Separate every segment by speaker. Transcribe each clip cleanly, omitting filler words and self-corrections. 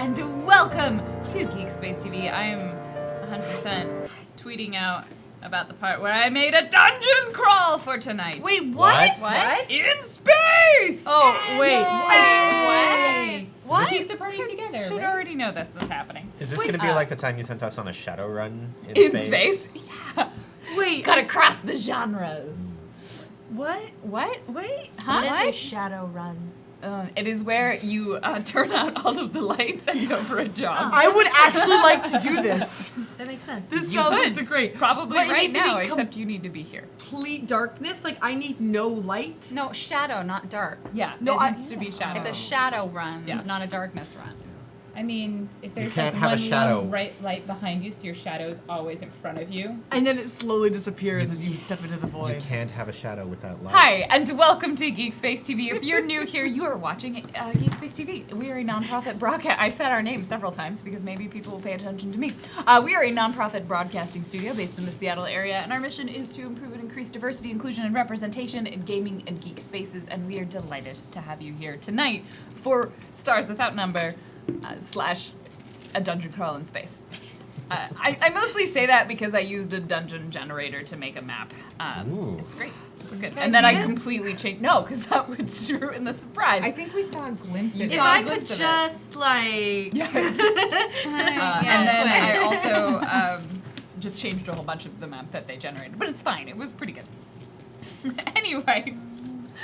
Speaker 1: and welcome to GeekSpaceTV. I am 100% tweeting out about the part where I made a dungeon crawl for tonight.
Speaker 2: Wait, what?
Speaker 1: What? In space!
Speaker 2: Oh, wait.
Speaker 1: What?
Speaker 3: Keep the party together.
Speaker 1: You should
Speaker 3: right?
Speaker 1: already know this is happening.
Speaker 4: Is this going to be like the time you sent us on a shadow run
Speaker 1: In space? Yeah.
Speaker 2: Wait.
Speaker 3: Gotta cross the genres.
Speaker 2: What?
Speaker 1: What?
Speaker 2: Wait.
Speaker 1: Huh?
Speaker 5: What is a shadow run?
Speaker 1: It is where you turn out all of the lights and go for a jog.
Speaker 2: I would actually like to do this.
Speaker 5: That makes sense.
Speaker 2: This
Speaker 1: You
Speaker 2: sounds
Speaker 1: could.
Speaker 2: like the great.
Speaker 1: Probably
Speaker 2: But it
Speaker 1: right
Speaker 2: needs to be
Speaker 1: now, except you need to be here.
Speaker 2: Complete darkness. Like I need no light.
Speaker 3: No, shadow, not dark.
Speaker 1: Yeah,
Speaker 2: No,
Speaker 1: it needs to be shadow.
Speaker 3: It's a shadow run,
Speaker 1: Yeah.
Speaker 3: not a darkness run.
Speaker 6: I mean, if there's
Speaker 4: can't
Speaker 6: like
Speaker 4: have a
Speaker 6: one
Speaker 4: shadow.
Speaker 6: long bright light behind you, so your shadow is always in front of you.
Speaker 2: And then it slowly disappears as you step into the
Speaker 4: You
Speaker 2: void.
Speaker 4: can't have a shadow without light.
Speaker 1: Hi, and welcome to GeekSpaceTV. If you're new here, you are watching GeekSpaceTV. We are a nonprofit broadcast. I said our name several times because maybe people will pay attention to me. We are a nonprofit broadcasting studio based in the Seattle area, and our mission is to improve and increase diversity, inclusion, and representation in gaming and geek spaces, and we are delighted to have you here tonight for Stars Without Number / a dungeon crawl in space. I mostly say that because I used a dungeon generator to make a map.
Speaker 4: Ooh.
Speaker 1: It's great. It's good.
Speaker 2: Can I
Speaker 1: And then
Speaker 2: see
Speaker 1: I
Speaker 2: it?
Speaker 1: completely changed. No, because that would ruin the surprise.
Speaker 6: I think we saw a glimpse
Speaker 1: You
Speaker 6: of
Speaker 2: If
Speaker 1: saw
Speaker 6: it.
Speaker 1: a
Speaker 2: I
Speaker 1: glimpse
Speaker 2: could
Speaker 1: of it.
Speaker 2: just like.
Speaker 1: And then I also just changed a whole bunch of the map that they generated. But it's fine. It was pretty good. Anyway.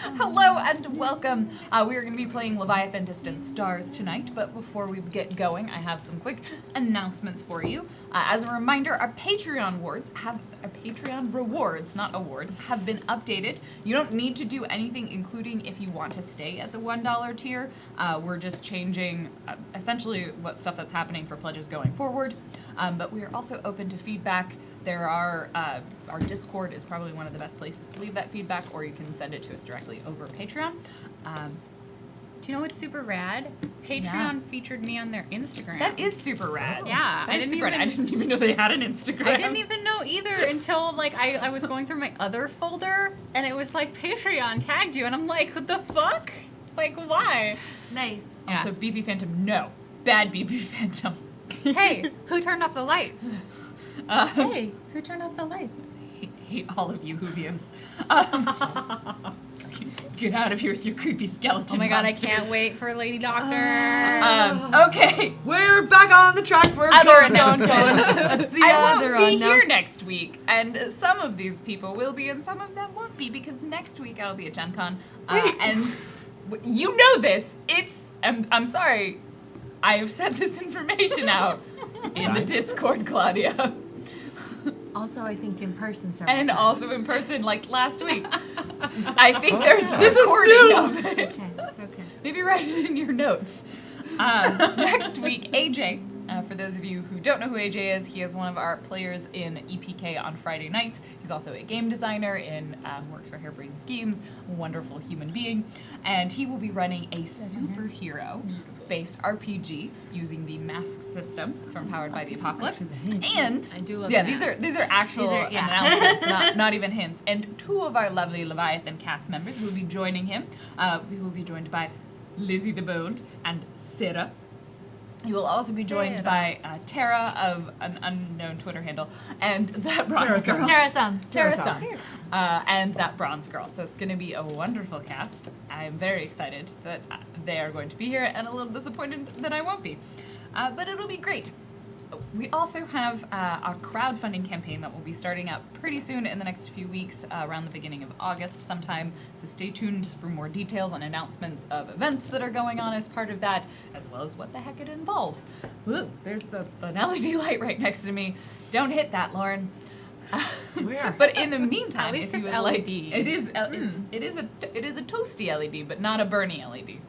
Speaker 1: Hello and welcome. We are going to be playing Leviathan Distant Stars tonight, but before we get going, I have some quick announcements for you. As a reminder, our Patreon rewards, not awards, have been updated. You don't need to do anything, including if you want to stay at the $1 tier. We're just changing essentially what stuff that's happening for pledges going forward. But we are also open to feedback. There are, our Discord is probably one of the best places to leave that feedback, or you can send it to us directly over Patreon.
Speaker 3: Do you know what's super rad? Patreon featured me on their Instagram.
Speaker 1: That is super rad.
Speaker 3: Yeah,
Speaker 1: That is super rad. I didn't even know they had an Instagram.
Speaker 3: I didn't even know either until like I was going through my other folder and it was like Patreon tagged you and I'm like, what the fuck? Like why?
Speaker 5: Nice.
Speaker 1: Also, BB Phantom, no. Bad BB Phantom.
Speaker 3: Hey, who turned off the lights?
Speaker 6: Hey, who turned off the lights?
Speaker 1: Hate all of you Whovians. Get out of here with your creepy skeleton
Speaker 3: Oh my god,
Speaker 1: monster.
Speaker 3: I can't wait for Lady Doctor.
Speaker 1: Okay.
Speaker 2: We're back on the track. We're
Speaker 1: Other
Speaker 2: going.
Speaker 1: announcements.
Speaker 2: That's the
Speaker 1: I
Speaker 2: other
Speaker 1: won't be here
Speaker 2: announcement.
Speaker 1: next week, and some of these people will be, and some of them won't be, because next week I'll be at Gen Con.
Speaker 2: Wait.
Speaker 1: And you know this. I'm sorry. I've sent this information out in the Discord, Claudia.
Speaker 5: Also, I think in person several
Speaker 1: And
Speaker 5: times.
Speaker 1: also in person, like last week. I think there's recording of it.
Speaker 5: Okay, that's okay.
Speaker 1: Maybe write it in your notes. Next week, AJ. For those of you who don't know who AJ is, he is one of our players in EPK on Friday nights. He's also a game designer and works for Harebrained Schemes, a wonderful human being. And he will be running a superhero-based RPG using the mask system from Powered by the Apocalypse. And
Speaker 3: I do love
Speaker 1: yeah,
Speaker 3: the
Speaker 1: these
Speaker 3: masks.
Speaker 1: are actual
Speaker 3: These are- yeah.
Speaker 1: announcements, not even hints. And two of our lovely Leviathan cast members will be joining him. We will be joined by Lizzie the Bold and Sarah. You will also be joined by Tara of an unknown Twitter handle and that bronze girl.
Speaker 5: Terra-san.
Speaker 1: Tara-san. And that bronze girl. So it's going to be a wonderful cast. I'm very excited that they are going to be here and a little disappointed that I won't be. But it'll be great. We also have our crowdfunding campaign that will be starting up pretty soon in the next few weeks, around the beginning of August sometime. So stay tuned for more details and announcements of events that are going on as part of that, as well as what the heck it involves. Ooh, there's an LED light right next to me. Don't hit that, Lauren.
Speaker 2: Where?
Speaker 1: But in the meantime,
Speaker 3: At least
Speaker 1: if you
Speaker 3: it's
Speaker 1: would like,
Speaker 3: LED.
Speaker 1: it is it is a toasty LED, but not a Bernie LED.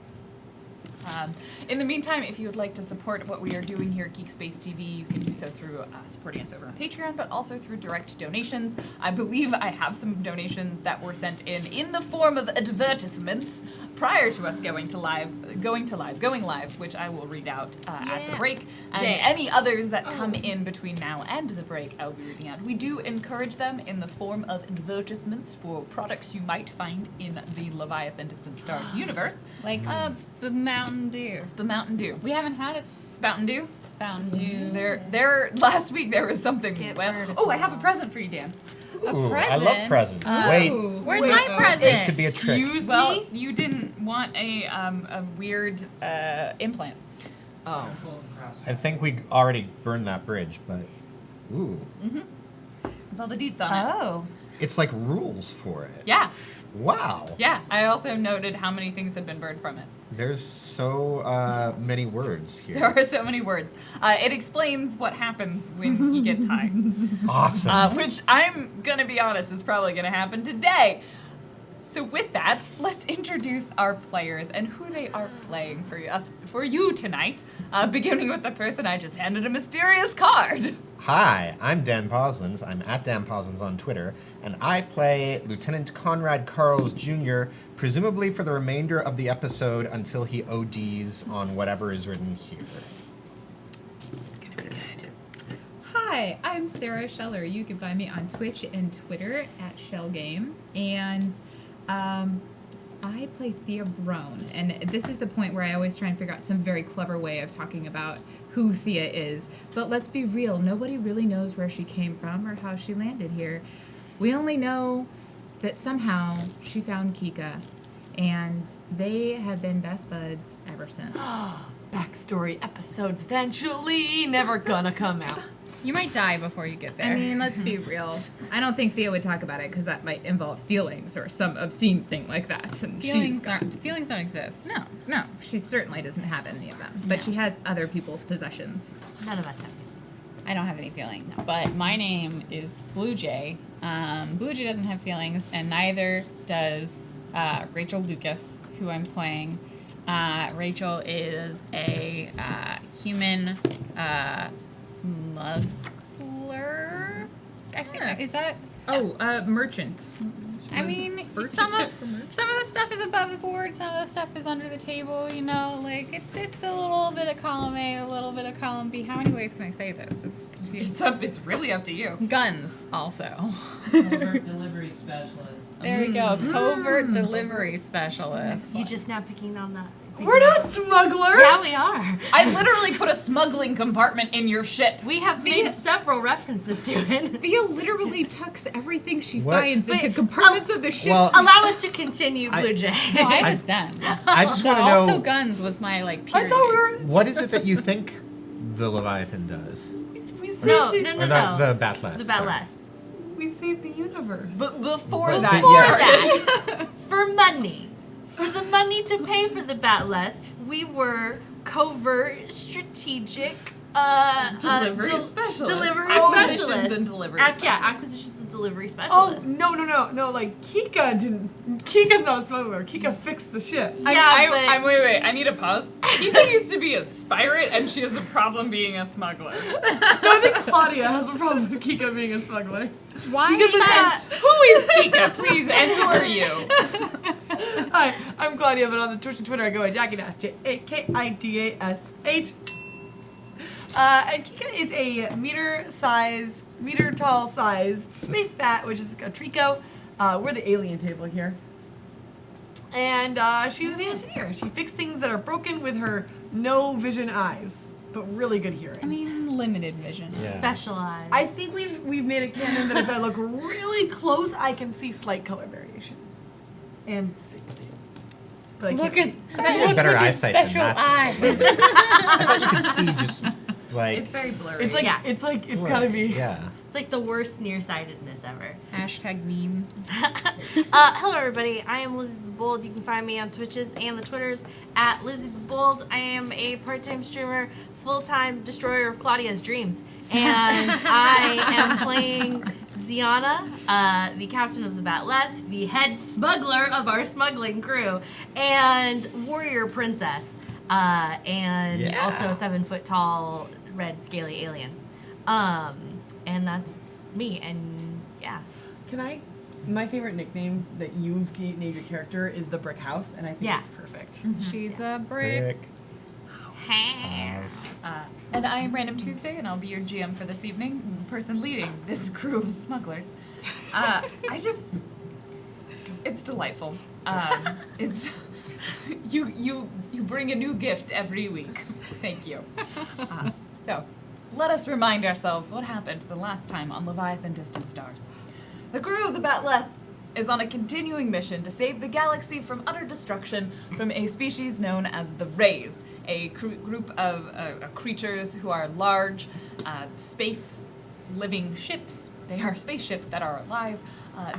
Speaker 1: In the meantime, if you would like to support what we are doing here at GeekSpaceTV, you can do so through supporting us over on Patreon, but also through direct donations. I believe I have some donations that were sent in the form of advertisements prior to us going live, which I will read out at the break. And any others that come in between now and the break, I'll be reading out. We do encourage them in the form of advertisements for products you might find in the Leviathan Distant Stars universe.
Speaker 3: Like the Mount Mountain Dew.
Speaker 1: Mountain Dew.
Speaker 3: We haven't had a
Speaker 1: Mountain Dew.
Speaker 3: Mountain Dew.
Speaker 1: There. Last week there was something.
Speaker 5: Get
Speaker 1: Well,
Speaker 5: rid of
Speaker 1: oh, I
Speaker 5: them
Speaker 1: have a
Speaker 5: all.
Speaker 1: present for you, Dan.
Speaker 4: Ooh, I love
Speaker 3: present?
Speaker 4: presents.
Speaker 1: Oh.
Speaker 4: Wait,
Speaker 3: Where's
Speaker 2: Wait,
Speaker 3: my present?
Speaker 4: this could be a trick.
Speaker 2: Excuse
Speaker 1: Well,
Speaker 2: me?
Speaker 1: you didn't want a weird implant.
Speaker 2: Oh.
Speaker 4: I think we already burned that bridge, but ooh,
Speaker 1: It's all the deets on it.
Speaker 3: Oh.
Speaker 4: it's like rules for it.
Speaker 1: Yeah,
Speaker 4: Wow.
Speaker 1: yeah. I also noted how many things had been burned from it.
Speaker 4: There's so many words here.
Speaker 1: There are so many words. It explains what happens when he gets high.
Speaker 4: Awesome.
Speaker 1: Which I'm gonna be honest is probably gonna happen today. So with that, let's introduce our players and who they are playing for you tonight. Beginning with the person I just handed a mysterious card.
Speaker 4: Hi, I'm Dan Poslins. I'm at Dan Poslins on Twitter, and I play Lieutenant Conrad Carls Jr., presumably for the remainder of the episode until he ODs on whatever is written here.
Speaker 6: Hi, I'm Sarah Scheller. You can find me on Twitch and Twitter at ShellGame. And I play Thea Brown. And this is the point where I always try and figure out some very clever way of talking about who Thea is. But let's be real, nobody really knows where she came from or how she landed here. We only know that somehow she found Kika. And they have been best buds ever since.
Speaker 2: Backstory episodes eventually never gonna come out.
Speaker 3: You might die before you get there.
Speaker 6: I mean, let's be real. I don't think Thea would talk about it because that might involve feelings or some obscene thing like that. And
Speaker 3: feelings don't exist.
Speaker 6: No, she certainly doesn't have any of them. But she has other people's possessions.
Speaker 5: None of us have feelings.
Speaker 3: I don't have any feelings, but my name is Blue Jay. Blue Jay doesn't have feelings, and neither does Rachel Lucas, who I'm playing. Rachel is a human smuggler. I think is that.
Speaker 6: Oh, merchant.
Speaker 3: I mean, some of the stuff is above board, some of the stuff is under the table. You know, like it's a little bit of column A, a little bit of column B. How many ways can I say this?
Speaker 1: It's really up to you.
Speaker 3: Guns also.
Speaker 7: Covert delivery specialist.
Speaker 3: There you go, covert delivery specialist.
Speaker 5: You just now picking on that.
Speaker 2: We're not smugglers!
Speaker 5: Yeah, we are.
Speaker 1: I literally put a smuggling compartment in your ship.
Speaker 5: We have made several references to it.
Speaker 6: Thea literally tucks everything she
Speaker 4: What?
Speaker 6: finds into
Speaker 5: Wait,
Speaker 6: compartments of the ship.
Speaker 4: Well,
Speaker 5: Allow us to continue, Blue Jay.
Speaker 3: No, I was done.
Speaker 4: I just
Speaker 3: But
Speaker 4: want to
Speaker 3: also
Speaker 4: know,
Speaker 3: guns was my like
Speaker 2: I
Speaker 3: period.
Speaker 2: thought we were.
Speaker 4: what is it that you think the Leviathan does?
Speaker 2: We saved
Speaker 5: No,
Speaker 2: the,
Speaker 5: no,
Speaker 4: Or
Speaker 5: no, no.
Speaker 4: the Batlet.
Speaker 5: The
Speaker 4: sorry.
Speaker 5: Batlet.
Speaker 2: We saved the universe.
Speaker 1: But before
Speaker 4: But-
Speaker 1: that,
Speaker 4: but yeah.
Speaker 5: For that, for money, for the money to pay for the Batlet, we were covert, strategic,
Speaker 1: Delivery specialists.
Speaker 5: Delivery
Speaker 1: Acquisitions
Speaker 5: specialists.
Speaker 1: and delivery
Speaker 5: Yeah,
Speaker 1: specialists.
Speaker 5: acquisitions and delivery
Speaker 2: Oh,
Speaker 5: specialists.
Speaker 2: no, like Kika didn't. Kika's not a smuggler. Kika fixed the ship.
Speaker 1: I'm wait, I need a pause. Kika used to be a pirate and she has a problem being a smuggler.
Speaker 2: No, I think Claudia has a problem with Kika being a smuggler.
Speaker 3: Why?
Speaker 2: Kika's an
Speaker 1: Who is Kika, please, and who are you?
Speaker 2: Hi, I'm Claudia, but on the Twitch and Twitter I go by Jackie Dash, JAKIDASH. And Kika is a meter tall sized space bat, which is a Trico. We're the alien table here. And she's the engineer. She fixed things that are broken with her no vision eyes, but really good hearing.
Speaker 3: I mean, limited vision.
Speaker 4: Yeah.
Speaker 5: Specialized.
Speaker 2: I think we've made a canon that if I look really close, I can see slight color variation. And see. But I
Speaker 3: Look
Speaker 2: can't.
Speaker 3: at
Speaker 4: I thought you had better eyesight than
Speaker 3: special
Speaker 4: that.
Speaker 3: eyes.
Speaker 4: I thought you could see just like.
Speaker 1: It's very blurry.
Speaker 2: It's like
Speaker 5: Yeah.
Speaker 2: it's gotta be.
Speaker 4: Yeah.
Speaker 5: It's like the worst nearsightedness ever.
Speaker 3: Hashtag meme.
Speaker 5: Hello, everybody. I am Lizzie the Bold. You can find me on Twitches and the Twitters at Lizzie the Bold. I am a part-time streamer, full-time destroyer of Claudia's dreams, and I am playing Ziana, the captain of the Batleth, the head smuggler of our smuggling crew, and warrior princess, and
Speaker 4: Yeah.
Speaker 5: also a 7-foot-tall red scaly alien. And that's me, and yeah.
Speaker 2: Can I? My favorite nickname that you've named your character is the Brick House, and I think
Speaker 5: Yeah.
Speaker 2: it's perfect.
Speaker 3: She's a brick.
Speaker 4: Brick house.
Speaker 1: And I am Random Tuesday, and I'll be your GM for this evening, the person leading this crew of smugglers. I just It's delightful. It's you bring a new gift every week. Thank you. So, let us remind ourselves what happened the last time on Leviathan Distant Stars. The crew of the Batleth is on a continuing mission to save the galaxy from utter destruction from a species known as the Rays, a group of creatures who are large, space-living ships. They are spaceships that are alive,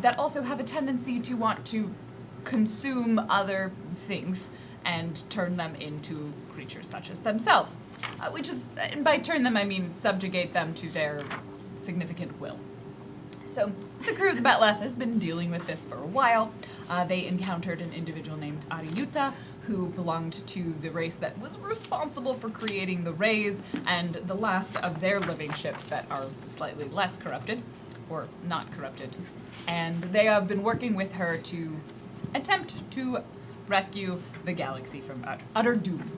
Speaker 1: that also have a tendency to want to consume other things and turn them into creatures such as themselves. Which is, and by turn them I mean subjugate them to their significant will. So, the crew of the Batleth has been dealing with this for a while. They encountered an individual named Ariuta, who belonged to the race that was responsible for creating the Rays, and the last of their living ships that are slightly less corrupted, or not corrupted. And they have been working with her to attempt to rescue the galaxy from utter doom.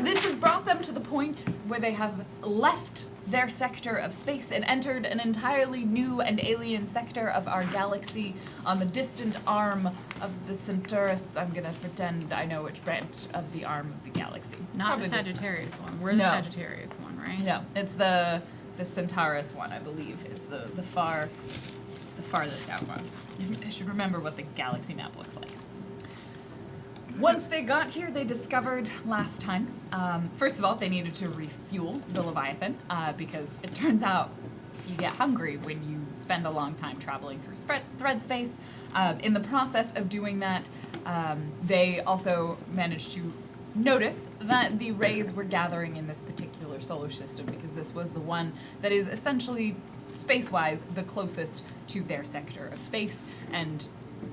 Speaker 1: This has brought them to the point where they have left their sector of space and entered an entirely new and alien sector of our galaxy on the distant arm of the Centaurus. I'm gonna pretend I know which branch of the arm of the galaxy.
Speaker 3: Not
Speaker 1: Probably
Speaker 3: the
Speaker 1: this-
Speaker 3: Sagittarius one. We're
Speaker 1: No.
Speaker 3: the Sagittarius one, right?
Speaker 1: No, it's the Centaurus one, I believe, is the farthest out one. I should remember what the galaxy map looks like. Once they got here, they discovered last time, first of all, they needed to refuel the Leviathan, because it turns out you get hungry when you spend a long time traveling through thread space. In the process of doing that, they also managed to notice that the rays were gathering in this particular solar system, because this was the one that is essentially, space-wise, the closest to their sector of space, and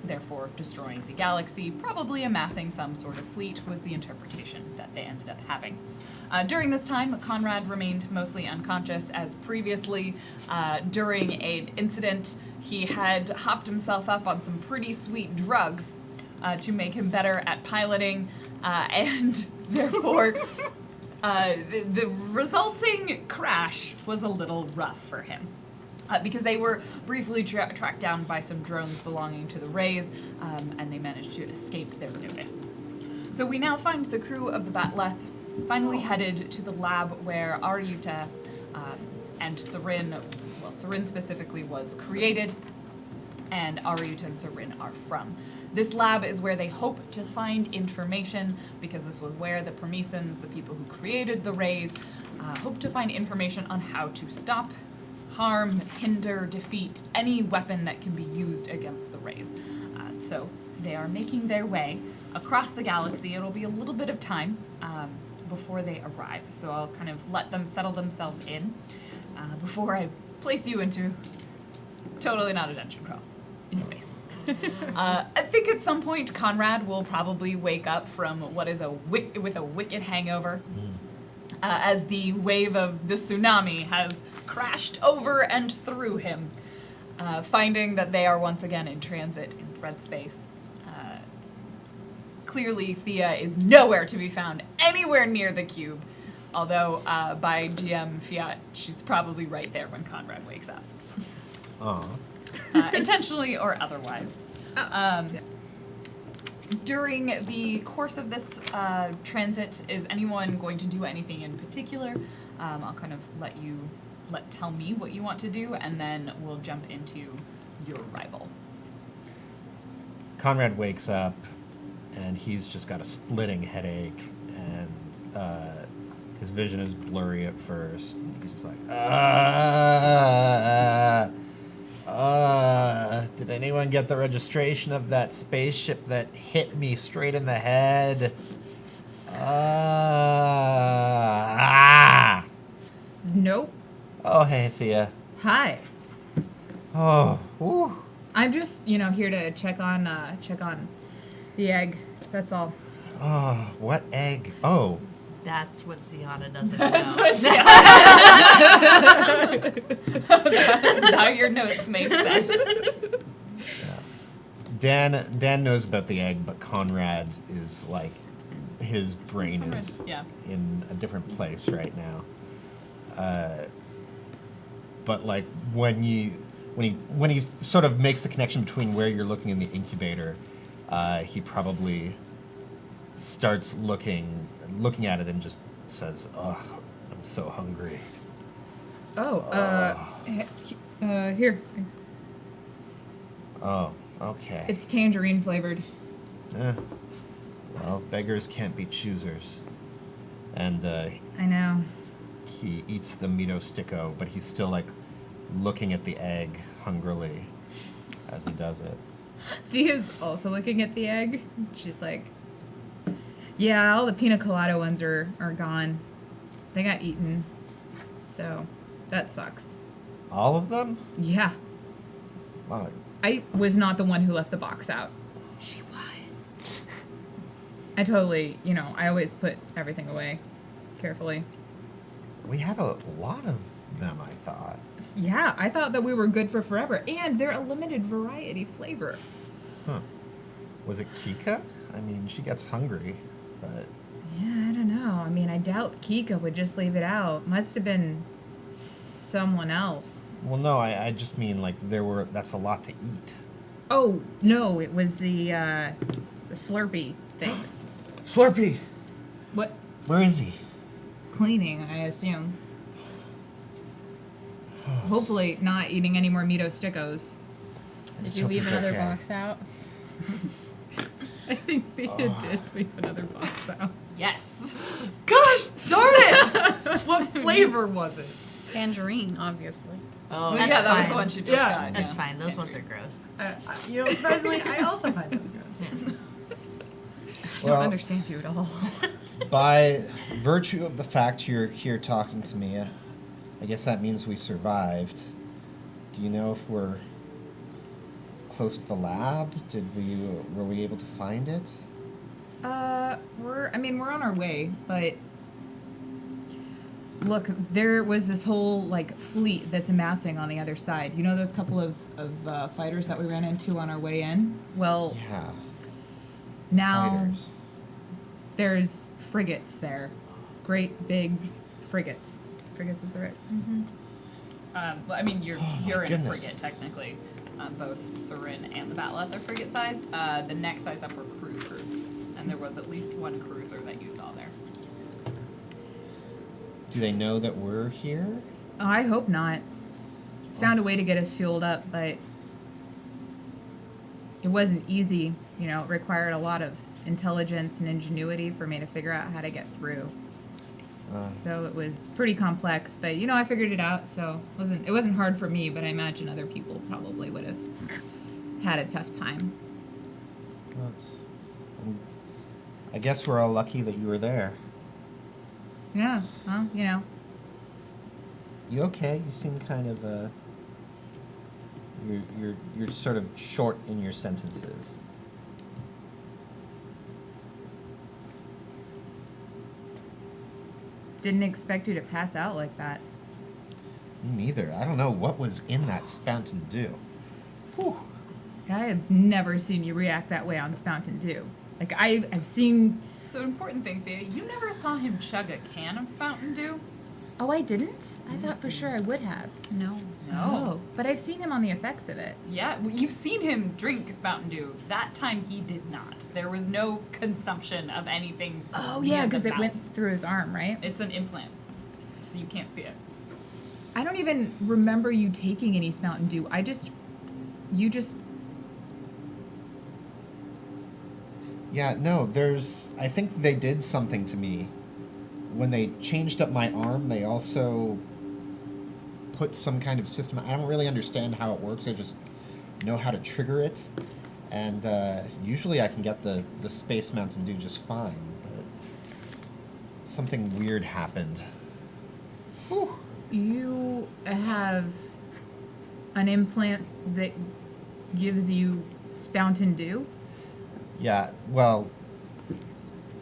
Speaker 1: therefore destroying the galaxy, probably amassing some sort of fleet, was the interpretation that they ended up having. During this time, Conrad remained mostly unconscious, as previously, during an incident, he had hopped himself up on some pretty sweet drugs to make him better at piloting, and therefore the resulting crash was a little rough for him. Because they were briefly tracked down by some drones belonging to the Rays, and they managed to escape their notice. So we now find the crew of the Batleth finally headed to the lab where Ariuta and Sarin, well, Sarin specifically was created, and Ariuta and Sarin are from. This lab is where they hope to find information, because this was where the Prometheans, the people who created the Rays, hope to find information on how to stop, harm, hinder, defeat any weapon that can be used against the Rays. So they are making their way across the galaxy. It'll be a little bit of time before they arrive, so I'll kind of let them settle themselves in before I place you into totally not a dungeon crawl in space. I think at some point Conrad will probably wake up from what is with a wicked hangover, as the wave of the tsunami has crashed over and through him, finding that they are once again in transit in thread space. Clearly, Thea is nowhere to be found anywhere near the cube, although by GM Fiat, she's probably right there when Conrad wakes up.
Speaker 4: Aw.
Speaker 1: Intentionally or otherwise. During the course of this transit, is anyone going to do anything in particular? I'll kind of tell me what you want to do, and then we'll jump into your arrival.
Speaker 4: Conrad wakes up, and he's just got a splitting headache, and his vision is blurry at first. He's just like, did anyone get the registration of that spaceship that hit me straight in the head?
Speaker 6: Nope.
Speaker 4: Oh, hey, Thea.
Speaker 6: Hi.
Speaker 4: Oh, whew.
Speaker 6: I'm just, here to check on the egg. That's all.
Speaker 4: Oh, what egg? Oh,
Speaker 5: That's what Ziana doesn't
Speaker 1: That's
Speaker 5: know.
Speaker 1: what now your notes make sense.
Speaker 4: Dan knows about the egg, but Conrad is like, his brain is
Speaker 1: Yeah.
Speaker 4: in a different place right now. But like when when he sort of makes the connection between where you're looking in the incubator, he probably starts looking at it and just says, "Oh, I'm so hungry."
Speaker 3: Here.
Speaker 4: Oh, okay.
Speaker 3: It's tangerine flavored.
Speaker 4: Well, beggars can't be choosers. And
Speaker 3: I know.
Speaker 4: he eats the Mito Sticko, but he's still like looking at the egg hungrily as he does it.
Speaker 3: Thea's also looking at the egg. She's like, yeah, all the pina colada ones are gone. They got eaten. So, that sucks.
Speaker 4: All of them?
Speaker 3: Yeah.
Speaker 4: Wow.
Speaker 3: I was not the one who left the box out.
Speaker 2: She was.
Speaker 3: I totally, I always put everything away carefully.
Speaker 4: We had a lot of them, I thought.
Speaker 3: Yeah, I thought that we were good for forever. And they're a limited variety flavor.
Speaker 4: Huh. Was it Kika? I mean, she gets hungry, but...
Speaker 3: Yeah, I don't know. I mean, I doubt Kika would just leave it out. Must have been someone else.
Speaker 4: Well, no, I just mean, like, that's a lot to eat.
Speaker 3: Oh, no, it was the Slurpee things.
Speaker 4: Slurpee!
Speaker 3: What?
Speaker 4: Where is he?
Speaker 3: Cleaning, I assume. Hopefully not eating any more Mito Stickos.
Speaker 4: I
Speaker 6: Did
Speaker 4: just
Speaker 6: you
Speaker 4: hope
Speaker 6: leave
Speaker 4: he's
Speaker 6: another
Speaker 4: okay.
Speaker 6: box out?
Speaker 3: I think Thea did leave another box out.
Speaker 1: Yes.
Speaker 2: Gosh darn it! What flavor was it?
Speaker 6: Tangerine, obviously.
Speaker 2: Oh,
Speaker 1: Yeah,
Speaker 5: That's
Speaker 1: that was
Speaker 5: fine.
Speaker 1: the one she just
Speaker 2: Yeah.
Speaker 1: got.
Speaker 5: That's
Speaker 1: yeah.
Speaker 5: fine. Those ones are gross.
Speaker 2: Surprisingly, I also find those gross.
Speaker 3: I don't understand you at all.
Speaker 4: By virtue of the fact you're here talking to me, I guess that means we survived. Do you know if we're close to the lab? Were we able to find it?
Speaker 3: We're on our way, but look, there was this whole fleet that's amassing on the other side. You know those couple of fighters that we ran into on our way in? Well,
Speaker 4: Yeah.
Speaker 3: now
Speaker 4: Fighters.
Speaker 3: there's frigates there. Great big frigates. Frigates is the right.
Speaker 1: Well, I mean, you're in
Speaker 4: goodness.
Speaker 1: a frigate technically. Both Sarin and the Bat'leth are frigate sized. The next size up were cruisers, and there was at least one cruiser that you saw there.
Speaker 4: Do they know that we're here?
Speaker 3: Oh, I hope not. Found a way to get us fueled up, but it wasn't easy. It required a lot of intelligence and ingenuity for me to figure out how to get through. So it was pretty complex, but I figured it out. So it wasn't hard for me, but I imagine other people probably would have had a tough time.
Speaker 4: I guess we're all lucky that you were there.
Speaker 3: Yeah, well,
Speaker 4: You okay? You seem kind of you're sort of short in your sentences.
Speaker 3: didn't expect you to pass out like that.
Speaker 4: Me neither. I don't know what was in that Spountain Dew. Whew.
Speaker 3: I have never seen you react that way on Spountain Dew. I've seen.
Speaker 1: So important thing, Thea, you never saw him chug a can of Spountain Dew?
Speaker 3: Oh, I didn't? I thought for sure I would have.
Speaker 6: No.
Speaker 3: Oh, but I've seen him on the effects of it.
Speaker 1: Yeah, well, you've seen him drink Spountain Dew. That time he did not. There was no consumption of anything.
Speaker 3: Oh,
Speaker 1: via
Speaker 3: yeah,
Speaker 1: the
Speaker 3: because it
Speaker 1: mouth.
Speaker 3: went through his arm, right?
Speaker 1: It's an implant, so you can't see it.
Speaker 3: I don't even remember you taking any Spountain Dew. You just.
Speaker 4: Yeah, no, I think they did something to me. When they changed up my arm, they also put some kind of system. I don't really understand how it works. I just know how to trigger it. And usually I can get the Space Mountain Dew just fine. But something weird happened. Whew.
Speaker 3: You have an implant that gives you Spountain Dew?
Speaker 4: Yeah, well,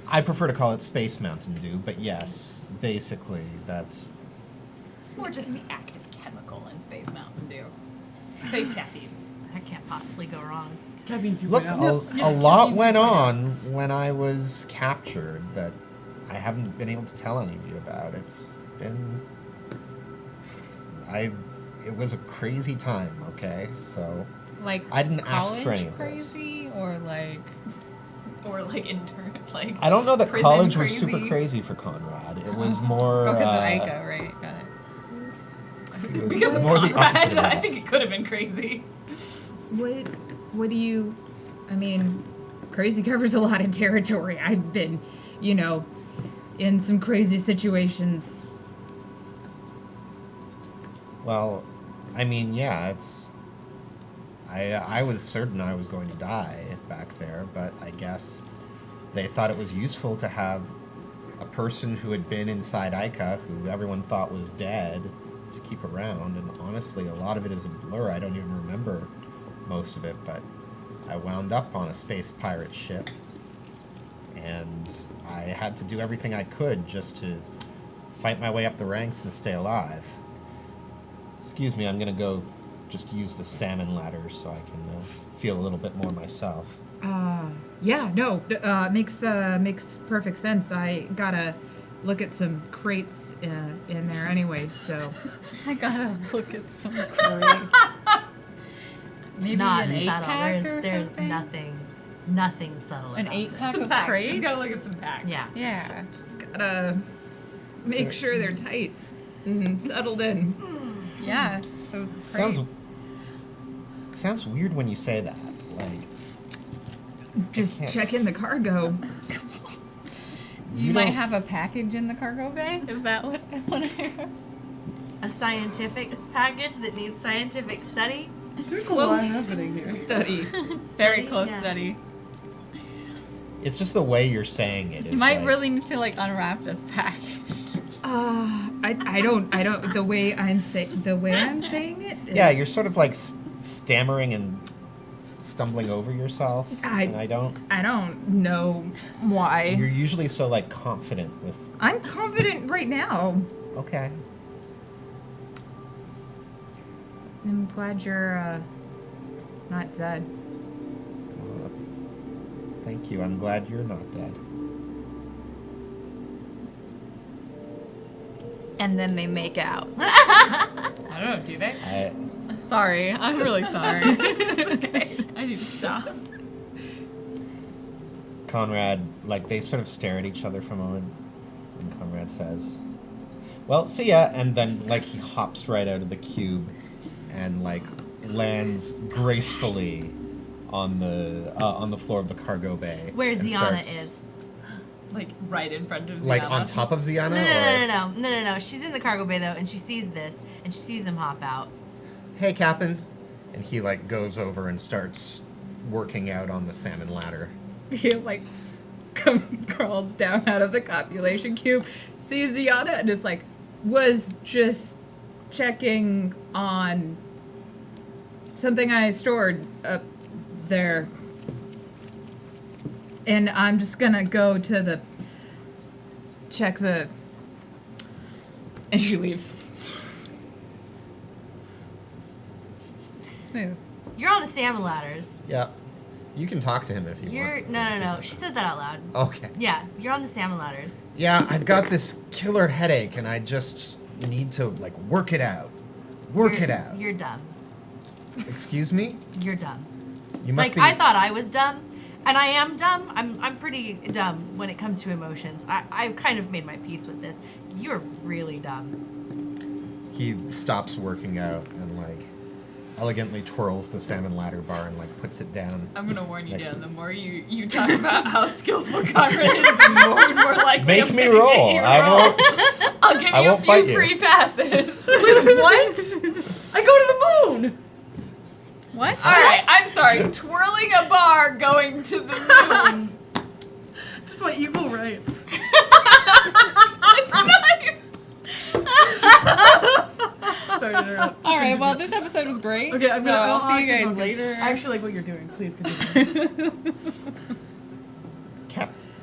Speaker 4: I prefer to call it Space Mountain Dew, but yes, basically that's...
Speaker 1: It's more just the active chemical in Space Mountain Dew. Space caffeine.
Speaker 5: That can't possibly go wrong.
Speaker 4: Look, a lot went on when I was captured that I haven't been able to tell any of you about. It it was a crazy time, okay? So
Speaker 3: Like
Speaker 4: I didn't ask
Speaker 3: college
Speaker 4: for any of this.
Speaker 3: crazy or like
Speaker 1: Or like intern, like
Speaker 4: I don't know that
Speaker 1: prison
Speaker 4: college was
Speaker 1: crazy.
Speaker 4: super crazy for Conrad. It was more
Speaker 3: because of Aiko, right? Got it.
Speaker 4: it was
Speaker 1: Because of
Speaker 4: more the opposite
Speaker 1: Conrad,
Speaker 4: of
Speaker 1: I
Speaker 4: that.
Speaker 1: think it could have been crazy.
Speaker 6: What do you? I mean, crazy covers a lot of territory. I've been, in some crazy situations.
Speaker 4: Well, I mean, yeah, it's. I was certain I was going to die back there, but I guess they thought it was useful to have a person who had been inside Ica, who everyone thought was dead, to keep around. And honestly, a lot of it is a blur. I don't even remember most of it, but I wound up on a space pirate ship, and I had to do everything I could just to fight my way up the ranks and stay alive. Excuse me, I'm gonna go just use the salmon ladder so I can feel a little bit more myself.
Speaker 6: Yeah, no, makes perfect sense. I gotta look at some crates in there anyways, so.
Speaker 3: I gotta look at some crates. Maybe
Speaker 5: Not
Speaker 3: an 8-pack
Speaker 5: subtle.
Speaker 3: or
Speaker 5: There's
Speaker 3: something?
Speaker 5: nothing subtle
Speaker 3: An
Speaker 5: about
Speaker 3: 8-pack
Speaker 1: Some
Speaker 3: of
Speaker 1: packs.
Speaker 3: crates?
Speaker 1: She's gotta look at some packs.
Speaker 5: this. Yeah.
Speaker 3: Yeah.
Speaker 6: Just gotta make sure they're tight and settled in.
Speaker 3: Yeah. Those crates.
Speaker 4: Sounds weird when you say that. Like,
Speaker 6: Just
Speaker 4: can't-
Speaker 6: check in the cargo.
Speaker 3: You might
Speaker 4: don't-
Speaker 3: have a package in the cargo bay? Is that what I heard?
Speaker 5: A scientific package that needs scientific study.
Speaker 2: There's a lot happening here.
Speaker 6: Study.
Speaker 3: Very close
Speaker 5: Yeah.
Speaker 3: study.
Speaker 4: it's just the way you're saying it.
Speaker 3: You
Speaker 4: is
Speaker 3: might
Speaker 4: like,
Speaker 3: really need to like unwrap this package.
Speaker 6: I don't the way I'm saying it.
Speaker 4: Yeah,
Speaker 6: is-
Speaker 4: you're sort of like stammering and stumbling over yourself. and I don't.
Speaker 6: I don't know why.
Speaker 4: You're usually so like confident with.
Speaker 6: I'm confident right now.
Speaker 4: Okay.
Speaker 6: I'm glad you're not dead.
Speaker 4: Thank you. I'm glad you're not dead.
Speaker 3: And then they make out.
Speaker 1: I don't know, do they?
Speaker 4: I,
Speaker 3: Sorry, I'm really sorry. It's okay. I need to stop.
Speaker 4: Conrad, like, they sort of stare at each other for a moment, and Conrad says, "Well, see ya," and then, like, he hops right out of the cube and, like, lands gracefully on the floor of the cargo bay.
Speaker 5: Where
Speaker 4: and
Speaker 5: Ziana
Speaker 4: starts-
Speaker 5: is.
Speaker 1: Like right in front of Ziana.
Speaker 4: Like, on top of Ziana?
Speaker 5: No. She's in the cargo bay though, and she sees this, and she sees him hop out.
Speaker 4: Hey, Captain. And he, like, goes over and starts working out on the salmon ladder.
Speaker 6: He like crawls down out of the copulation cube, sees Ziana, and is like, was just checking on something I stored up there. And I'm just gonna go to the check the. And she leaves.
Speaker 3: Smooth.
Speaker 5: You're on the salmon ladders.
Speaker 4: Yeah. You can talk to him if you
Speaker 5: You're
Speaker 4: want.
Speaker 5: no. She says that out loud.
Speaker 4: Okay.
Speaker 5: Yeah, you're on the salmon ladders.
Speaker 4: Yeah, I've got this killer headache, and I just need to, like, work it out. Work it out.
Speaker 5: You're dumb.
Speaker 4: Excuse me?
Speaker 5: You're dumb.
Speaker 4: You must
Speaker 5: Like
Speaker 4: be...
Speaker 5: I thought I was dumb, and I am dumb. I'm pretty dumb when it comes to emotions. I've kind of made my peace with this. You're really dumb.
Speaker 4: He stops working out and, like, elegantly twirls the salmon ladder bar and, like, puts it down.
Speaker 1: I'm gonna warn you,
Speaker 4: Next.
Speaker 1: Dan. The more you talk about how skillful Conrad is, the more likely
Speaker 4: Make
Speaker 1: I'm
Speaker 4: me
Speaker 1: gonna
Speaker 4: roll.
Speaker 1: get you to
Speaker 4: I
Speaker 1: roll.
Speaker 4: won't...
Speaker 1: I'll give
Speaker 4: I
Speaker 1: you a
Speaker 4: won't fight
Speaker 1: few
Speaker 4: you.
Speaker 1: free passes.
Speaker 2: What? I go to the moon.
Speaker 3: What?
Speaker 1: All right, I'm sorry. Twirling a bar going to the moon.
Speaker 2: That's my evil rights. Sorry to interrupt.
Speaker 3: All right. Well, this episode was great.
Speaker 2: Okay, I'm
Speaker 3: so
Speaker 2: gonna.
Speaker 3: I'll see you
Speaker 2: actually
Speaker 3: guys
Speaker 2: focus.
Speaker 3: later.
Speaker 2: I actually like what you're doing. Please continue.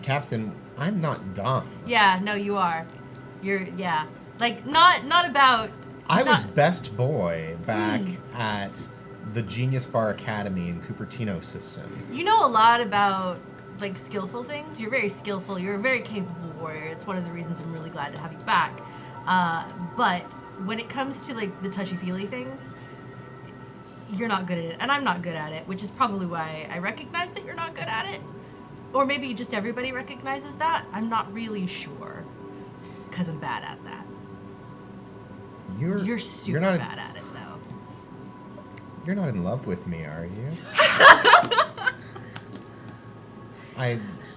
Speaker 4: Captain, I'm not dumb.
Speaker 5: Yeah, no, you are. You're like not about.
Speaker 4: I was
Speaker 5: not-
Speaker 4: best boy back at the Genius Bar Academy in Cupertino system.
Speaker 5: You know a lot about like skillful things. You're very skillful. You're a very capable warrior. It's one of the reasons I'm really glad to have you back. But when it comes to like the touchy-feely things, you're not good at it, and I'm not good at it, which is probably why I recognize that you're not good at it. Or maybe just everybody recognizes that. I'm not really sure, because I'm bad at that. You're super
Speaker 4: not,
Speaker 5: bad at it, though.
Speaker 4: You're not in love with me, are you?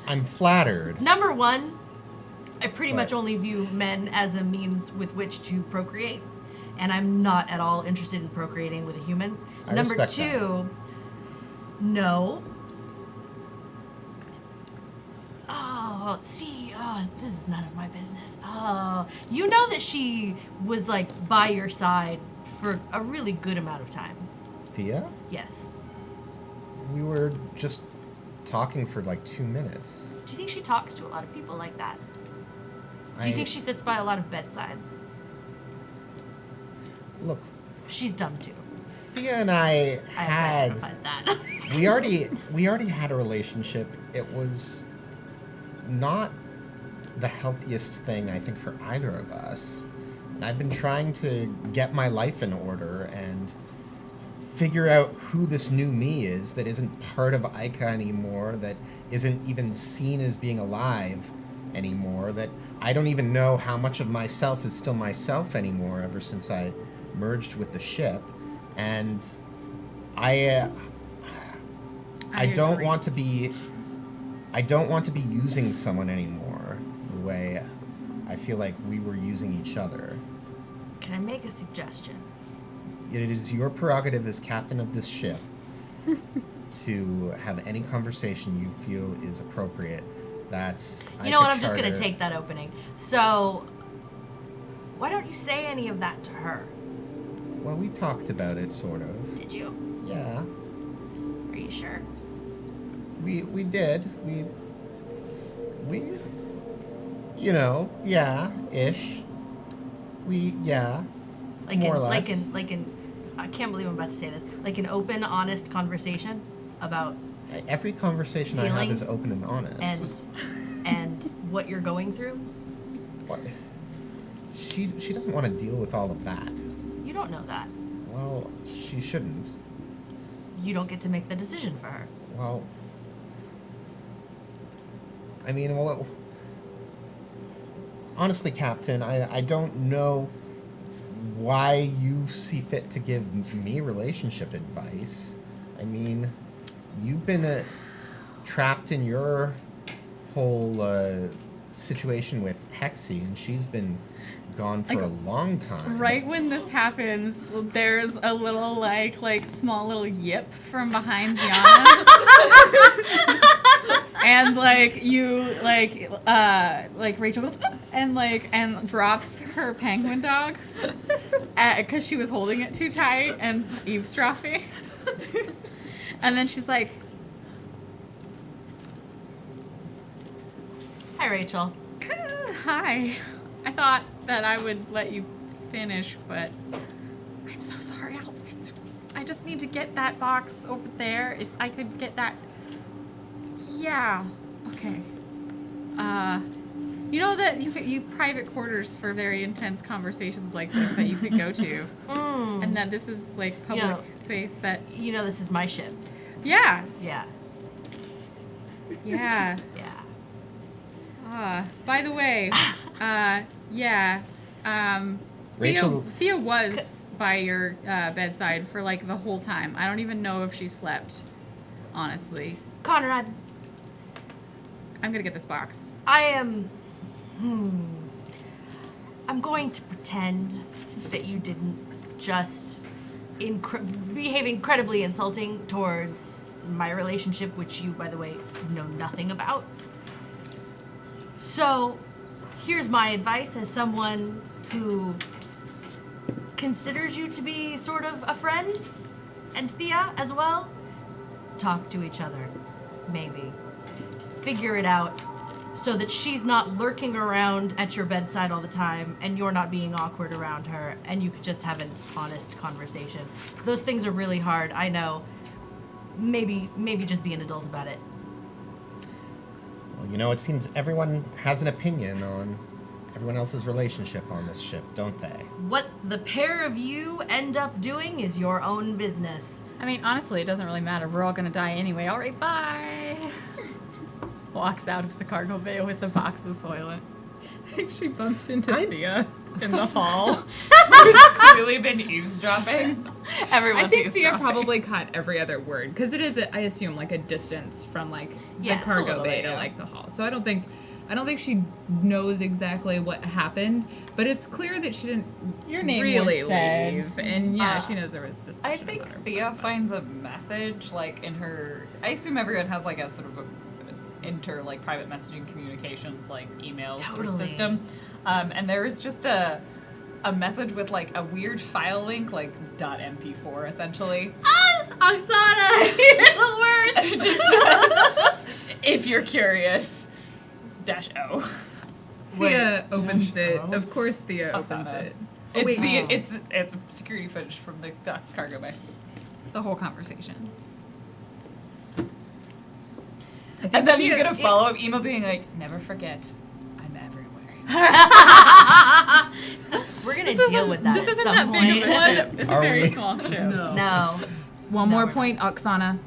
Speaker 4: I'm flattered.
Speaker 5: Number one, I pretty much
Speaker 4: What?
Speaker 5: only view men as a means with which to procreate, and I'm not at all interested in procreating with a human.
Speaker 4: I
Speaker 5: Number
Speaker 4: respect
Speaker 5: two, no. Oh, see, this is none of my business. Oh, you know that she was like by your side for a really good amount of time.
Speaker 4: Thea?
Speaker 5: Yes.
Speaker 4: We were just talking for like 2 minutes.
Speaker 5: Do you think she talks to a lot of people like that? Do you think she sits by a lot of bedsides?
Speaker 4: Look,
Speaker 5: She's dumb too.
Speaker 4: Thea and I
Speaker 5: have to
Speaker 4: had...
Speaker 5: identify that.
Speaker 4: we already had a relationship. It was not the healthiest thing, I think, for either of us. And I've been trying to get my life in order and figure out who this new me is that isn't part of Ica anymore, that isn't even seen as being alive anymore, that I don't even know how much of myself is still myself anymore ever since I merged with the ship. And I don't
Speaker 3: agree.
Speaker 4: want to be using someone anymore the way I feel like we were using each other.
Speaker 5: Can I make a suggestion?
Speaker 4: It is your prerogative as captain of this ship to have any conversation you feel is appropriate. That's
Speaker 5: You know what? I'm just going to take that opening. So, why don't you say any of that to her?
Speaker 4: Well, we talked about it, sort of.
Speaker 5: Did you?
Speaker 4: Yeah,
Speaker 5: Are you sure?
Speaker 4: we did. We, you know, yeah, ish. Yeah, more or less.
Speaker 5: Like in, I can't believe I'm about to say this. Like an open, honest conversation about
Speaker 4: Every conversation I have is
Speaker 5: Feelings
Speaker 4: open and honest.
Speaker 5: and what you're going through.
Speaker 4: What? She doesn't want to deal with all of that.
Speaker 5: You don't know that.
Speaker 4: Well, she shouldn't.
Speaker 5: You don't get to make the decision for her.
Speaker 4: Well, I mean, well, honestly, Captain, I don't know why you see fit to give me relationship advice. I mean, you've been trapped in your whole situation with Hexy, and she's been gone for a long time.
Speaker 3: Right when this happens, there's a little like small little yip from behind Diana. And Rachel goes and drops her penguin dog because she was holding it too tight and eavesdropping. And then she's like,
Speaker 5: Hi, Rachel.
Speaker 3: "Hi, I thought that I would let you finish, but I'm so sorry. I just need to get that box over there. If I could get that." Yeah. Okay. You know that you've private quarters for very intense conversations like this that you could go to, and that this is like public space that.
Speaker 5: You know this is my ship.
Speaker 3: Yeah.
Speaker 5: Yeah.
Speaker 3: Yeah.
Speaker 5: Yeah.
Speaker 3: By the way, yeah.
Speaker 4: Rachel-
Speaker 3: Thea was by your bedside for like the whole time. I don't even know if she slept, honestly.
Speaker 5: Conrad,
Speaker 3: I'm gonna get this box.
Speaker 5: I am. I'm going to pretend that you didn't just behave incredibly insulting towards my relationship, which you, by the way, know nothing about. So, here's my advice as someone who considers you to be sort of a friend, and Thea as well. Talk to each other, maybe. Figure it out so that she's not lurking around at your bedside all the time and you're not being awkward around her and you could just have an honest conversation. Those things are really hard, I know. Maybe just be an adult about it.
Speaker 4: Well, you know, it seems everyone has an opinion on everyone else's relationship on this ship, don't they?
Speaker 5: What the pair of you end up doing is your own business.
Speaker 3: I mean, honestly, it doesn't really matter. We're all gonna die anyway. All right, bye. Walks out of the cargo bay with the box of Soylent.
Speaker 6: She bumps into Thea in the hall.
Speaker 1: Who's clearly been eavesdropping.
Speaker 3: Everyone's
Speaker 6: I think Thea
Speaker 3: eavesdropping.
Speaker 6: probably caught every other word because it is, I assume, like a distance from like
Speaker 5: Yeah,
Speaker 6: the
Speaker 5: it's a
Speaker 6: cargo
Speaker 1: little
Speaker 6: bay
Speaker 1: bit,
Speaker 6: to
Speaker 1: yeah.
Speaker 6: like the hall. So I don't think she knows exactly what happened, but it's clear that she didn't
Speaker 3: Your name
Speaker 6: really
Speaker 3: was said.
Speaker 6: leave. And yeah,
Speaker 1: Uh,
Speaker 6: she knows there was discussion.
Speaker 1: I think
Speaker 6: about her,
Speaker 1: Thea
Speaker 6: but that's
Speaker 1: finds a message like in her. I assume everyone has like a sort of like private messaging communications like email sort of
Speaker 5: Totally.
Speaker 1: system, and there is just a message with like a weird file link like .mp4 essentially.
Speaker 5: Oksana, you're the worst.
Speaker 1: And it just says, if you're curious, -O.
Speaker 6: Thea opens
Speaker 2: Dash
Speaker 6: it.
Speaker 2: O?
Speaker 6: Of course, Thea opens
Speaker 1: Oksana.
Speaker 6: it.
Speaker 1: It's
Speaker 6: wait.
Speaker 1: the it's security footage from the cargo bay.
Speaker 3: The whole conversation.
Speaker 1: And then you get a follow-up email being like, never forget, I'm everywhere.
Speaker 5: We're gonna deal with that
Speaker 3: This
Speaker 5: at
Speaker 3: isn't
Speaker 5: some
Speaker 3: that
Speaker 5: point.
Speaker 3: big of a ship. It's a
Speaker 4: Are
Speaker 3: very
Speaker 4: we?
Speaker 3: small ship.
Speaker 5: No.
Speaker 6: One
Speaker 5: No,
Speaker 6: more
Speaker 5: we're
Speaker 6: point, Oksana.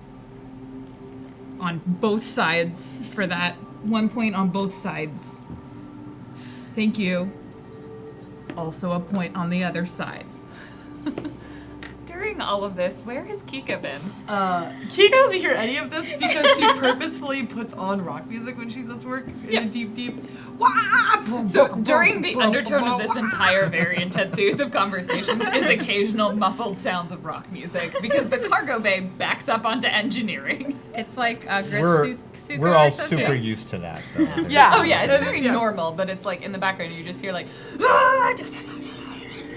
Speaker 6: On both sides for that. 1 point on both sides. Thank you. Also a point on the other side.
Speaker 1: During all of this, where has Kika been?
Speaker 2: Kika doesn't hear any of this because she purposefully puts on rock music when she does work in the deep. Wah!
Speaker 1: So during the undertone of this entire very intense series of conversations is occasional muffled sounds of rock music because the cargo bay backs up onto engineering.
Speaker 3: It's like a
Speaker 4: We're
Speaker 3: Gritsuka
Speaker 4: we're all
Speaker 3: or something.
Speaker 4: super used to that. Though. There's-
Speaker 2: Yeah.
Speaker 1: Oh yeah, it's very
Speaker 2: Yeah.
Speaker 1: normal, but it's like in the background you just hear like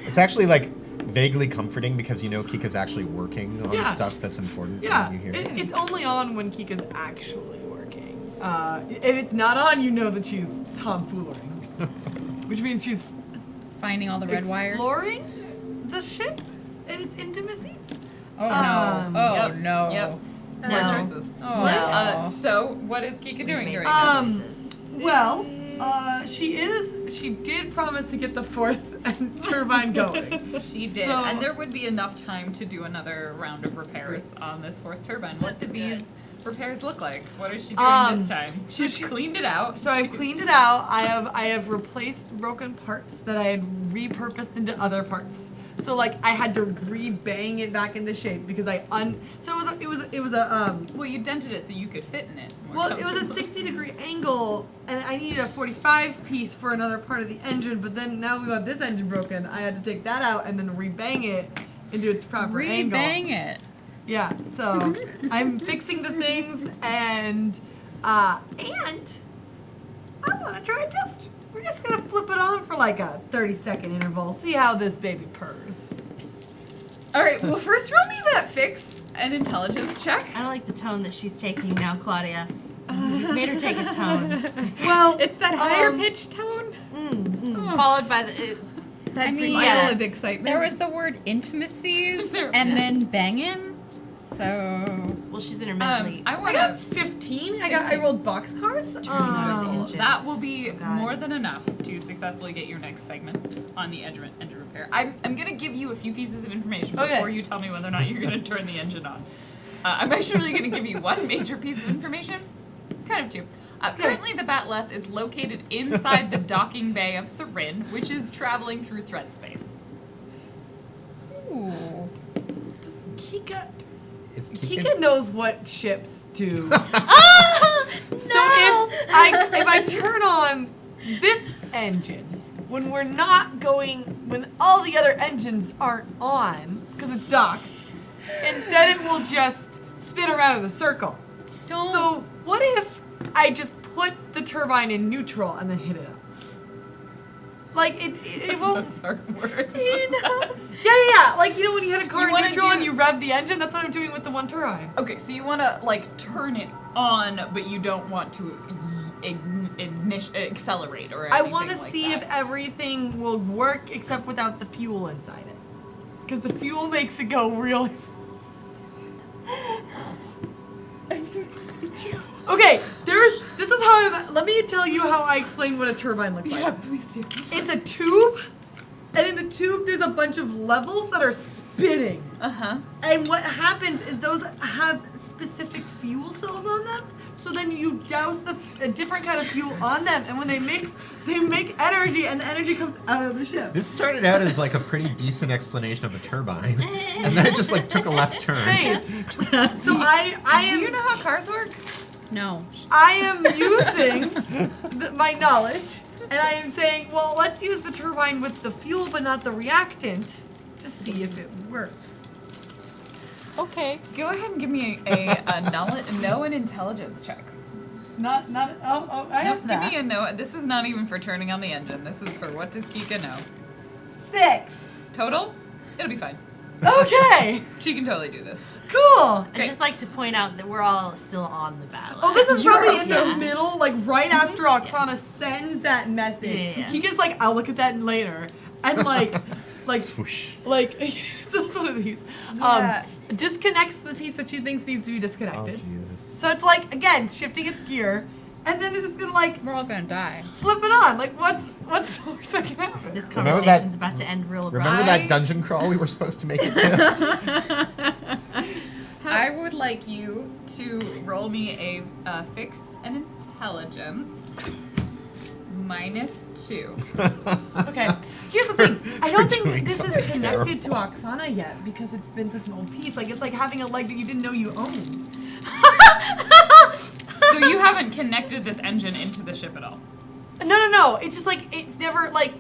Speaker 4: It's actually like vaguely comforting because you know Kika's actually working on
Speaker 2: Yeah.
Speaker 4: stuff that's important.
Speaker 2: Yeah,
Speaker 4: when you hear it.
Speaker 2: it's only on when Kika's actually working. If it's not on, you know that she's tomfoolering, which means she's
Speaker 3: Finding all the red wires.
Speaker 2: exploring the ship and its intimacies.
Speaker 3: Oh
Speaker 2: Um,
Speaker 3: no. Oh
Speaker 1: yep,
Speaker 3: no.
Speaker 1: yep. More
Speaker 5: No.
Speaker 1: choices.
Speaker 3: Oh.
Speaker 1: So what is Kika doing during
Speaker 2: Um,
Speaker 1: this?
Speaker 2: Well, she did promise to get the fourth turbine going.
Speaker 1: She did,
Speaker 2: so-
Speaker 1: and there would be enough time to do another round of repairs on this fourth turbine. What do these repairs look like? What is she doing this time? She's cleaned it out.
Speaker 2: So I've cleaned it out. I have replaced broken parts that I had repurposed into other parts. So like I had to re-bang it back into shape because so it was a
Speaker 1: Well, you dented it so you could fit in it. more
Speaker 2: well, it was a
Speaker 1: comfortably.
Speaker 2: 60-degree angle, and I needed a 45 piece for another part of the engine. But then now we got this engine broken. I had to take that out and then re-bang it into its proper angle.
Speaker 3: Re-bang it.
Speaker 2: Yeah. So I'm fixing the things, and I want to try a test. We're just gonna flip it on for like a 30-second interval. See how this baby purrs.
Speaker 1: All right. Well, first roll me that fix and intelligence check.
Speaker 5: I don't like the tone that she's taking now, Claudia. You made her take a tone.
Speaker 2: Well,
Speaker 3: It's that higher
Speaker 2: um,
Speaker 3: pitched tone.
Speaker 5: Followed by the.
Speaker 6: That
Speaker 3: mean,
Speaker 6: smile
Speaker 5: yeah.
Speaker 6: of excitement.
Speaker 3: There was the word intimacies
Speaker 1: There-
Speaker 3: and then banging. So
Speaker 5: Well, she's intermittently.
Speaker 1: I
Speaker 2: I
Speaker 1: want
Speaker 2: got
Speaker 1: to.
Speaker 2: 15. I rolled boxcars.
Speaker 5: engine.
Speaker 1: That will be
Speaker 5: God.
Speaker 1: more than enough to successfully get your next segment on the engine repair. I'm going to give you a few pieces of information
Speaker 2: Okay.
Speaker 1: before you tell me whether or not you're going to turn the engine on. I'm actually going to give you one major piece of information, kind of two. Currently, the Batleth is located inside the docking bay of Sarin, which is traveling through thread space.
Speaker 3: ooh.
Speaker 2: Kika.
Speaker 4: If
Speaker 2: Kika knows what ships do.
Speaker 5: Ah!
Speaker 2: So if I turn on this engine when we're not going, when all the other engines aren't on because it's docked, instead it will just spin around in a circle.
Speaker 3: Don't.
Speaker 2: So what if I just put the turbine in neutral and then hit it up? Like it won't.
Speaker 1: That's our word.
Speaker 2: Yeah. Like you know when you hit a car
Speaker 1: You
Speaker 2: in
Speaker 1: wanna
Speaker 2: neutral
Speaker 1: do-
Speaker 2: and you rev the engine. That's what I'm doing with the one turbine.
Speaker 1: Okay, so you want to like turn it on, but you don't want to accelerate or
Speaker 2: I
Speaker 1: anything
Speaker 2: want to
Speaker 1: like
Speaker 2: see
Speaker 1: that.
Speaker 2: if everything will work except without the fuel inside it. Because the fuel makes it go really. I'm sorry. Okay, there's This is how let me tell you how I explain what a turbine looks like.
Speaker 1: Yeah, please do.
Speaker 2: It's a tube, and in the tube there's a bunch of levels that are spinning.
Speaker 1: Uh-huh.
Speaker 2: And what happens is those have specific fuel cells on them. So then you douse a different kind of fuel on them, and when they mix, they make energy, and the energy comes out of the ship.
Speaker 4: This started out as like a pretty decent explanation of a turbine, and then it just like took a left turn.
Speaker 2: Space. So I am.
Speaker 1: Do you know how cars work?
Speaker 3: No.
Speaker 2: I am using my knowledge, and I am saying, well, let's use the turbine with the fuel, but not the reactant, to see if it works.
Speaker 3: Okay.
Speaker 1: Go ahead and give me a knowledge, know and intelligence check.
Speaker 2: I have
Speaker 1: Give me a know. This is not even for turning on the engine. This is for what does Kika know.
Speaker 2: 6.
Speaker 1: Total? It'll be fine.
Speaker 2: Okay.
Speaker 1: She can totally do this.
Speaker 2: Cool.
Speaker 5: I'd just like to point out that we're all still on the battle.
Speaker 2: Oh, this is probably in the
Speaker 5: Yeah.
Speaker 2: middle, like right after Oksana sends that message.
Speaker 5: Yeah.
Speaker 2: He gets like, I'll look at that later, and like,
Speaker 4: Swoosh.
Speaker 2: like it's one of these.
Speaker 1: Yeah.
Speaker 2: Disconnects the piece that she thinks needs to be
Speaker 4: Oh
Speaker 2: disconnected.
Speaker 4: Jesus.
Speaker 2: So it's like again shifting its gear, and then it's just gonna like
Speaker 3: We're all gonna die.
Speaker 2: flip it on. Like what's the worst that can happen?
Speaker 5: This
Speaker 4: Remember
Speaker 5: conversation's
Speaker 4: that-
Speaker 5: about to end real
Speaker 4: Remember
Speaker 5: abruptly.
Speaker 4: that dungeon crawl we were supposed to make it to?
Speaker 1: I would like you to roll me a fix and intelligence -2.
Speaker 2: Okay. Here's the thing. I don't
Speaker 4: For
Speaker 2: think
Speaker 4: doing
Speaker 2: this
Speaker 4: something
Speaker 2: is connected to
Speaker 4: terrible.
Speaker 2: Oksana yet because it's been such an old piece. Like it's like having a leg that you didn't know you owned.
Speaker 1: So you haven't connected this engine into the ship at all.
Speaker 2: No. It's just like it's never like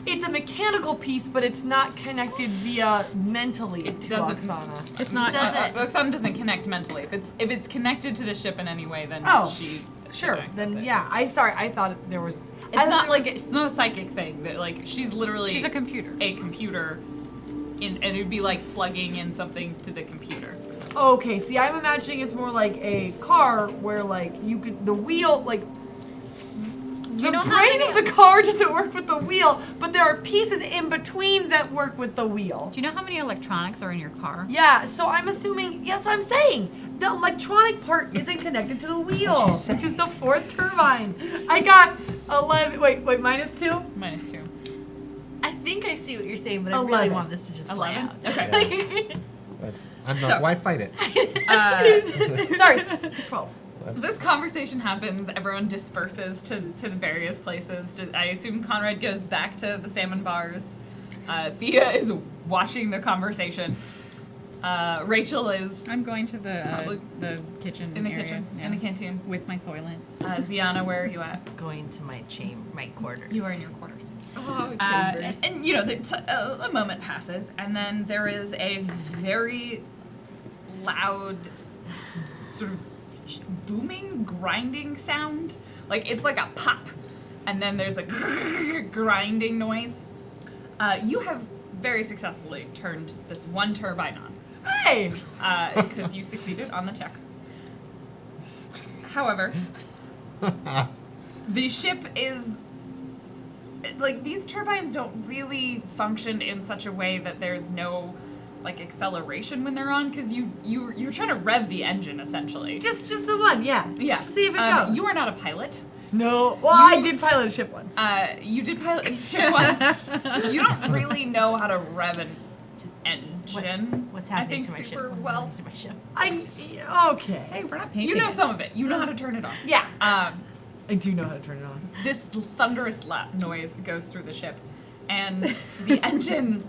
Speaker 2: it's a mechanical piece, but it's not connected via mentally to
Speaker 1: doesn't-
Speaker 2: Oksana.
Speaker 3: It's not.
Speaker 5: Does it?
Speaker 1: Oksana doesn't connect mentally. If it's connected to the ship in any way, then
Speaker 2: Oh,
Speaker 1: she
Speaker 2: Sure.
Speaker 1: can access
Speaker 2: Then
Speaker 1: it.
Speaker 2: yeah. I thought there was. I
Speaker 1: It's
Speaker 2: thought
Speaker 1: not
Speaker 2: there
Speaker 1: like
Speaker 2: was-
Speaker 1: it's not a psychic thing. That like she's literally
Speaker 3: She's a computer.
Speaker 1: a computer, and it'd be like plugging in something to the computer.
Speaker 2: Okay. See, I'm imagining it's more like a car where like you could the wheel like.
Speaker 3: Do
Speaker 2: The
Speaker 3: you know how
Speaker 2: brain
Speaker 3: many-
Speaker 2: of the car doesn't work with the wheel, but there are pieces in between that work with the wheel.
Speaker 3: Do you know how many electronics are in your car?
Speaker 2: Yeah, so I'm assuming, that's what I'm saying. The electronic part isn't connected to the wheel,
Speaker 4: she's
Speaker 2: which is the 4th turbine. I got 11, wait, -2?
Speaker 1: -2.
Speaker 5: I think I see what you're saying, but I really
Speaker 2: 11.
Speaker 5: want this to just play
Speaker 1: 11?
Speaker 5: out.
Speaker 1: Okay.
Speaker 4: I'm not.
Speaker 1: So-
Speaker 4: Why fight it?
Speaker 2: Sorry, 12.
Speaker 1: This conversation happens. Everyone disperses to the various places. I assume Conrad goes back to the salmon bars. Thea is watching the conversation. Rachel is
Speaker 3: I'm going to
Speaker 1: Probably
Speaker 3: the kitchen
Speaker 1: in the
Speaker 3: area,
Speaker 1: kitchen,
Speaker 3: yeah.
Speaker 1: in the canteen.
Speaker 3: with my Soylent.
Speaker 1: Ziana, where are you at?
Speaker 5: Going to my quarters.
Speaker 1: You are in your quarters.
Speaker 3: Oh,
Speaker 1: And you know, a moment passes, and then there is a very loud, sort of booming, grinding sound. Like it's like a pop, and then there's a grinding noise. You have very successfully turned this one turbine on,
Speaker 2: Hey!
Speaker 1: because you succeeded on the check. However, the ship is like these turbines don't really function in such a way that there's no like acceleration when they're on, because you're trying to rev the engine essentially.
Speaker 2: Just the one, yeah.
Speaker 1: Yeah.
Speaker 2: Just to see if it goes.
Speaker 1: You are not a pilot.
Speaker 2: No. Well, I did pilot a ship once.
Speaker 1: You did pilot a ship once. You don't really know how to rev an engine.
Speaker 5: What's happening
Speaker 1: I
Speaker 5: to my
Speaker 1: think
Speaker 5: ship?
Speaker 1: super
Speaker 5: What's
Speaker 1: well.
Speaker 5: happening to my ship?
Speaker 2: Okay.
Speaker 3: Hey, we're not painting.
Speaker 1: You know
Speaker 3: it.
Speaker 1: some of it. You know how to turn it on.
Speaker 2: Yeah.
Speaker 1: Um,
Speaker 2: I do know how to turn it on.
Speaker 1: this thunderous noise goes through the ship, and the engine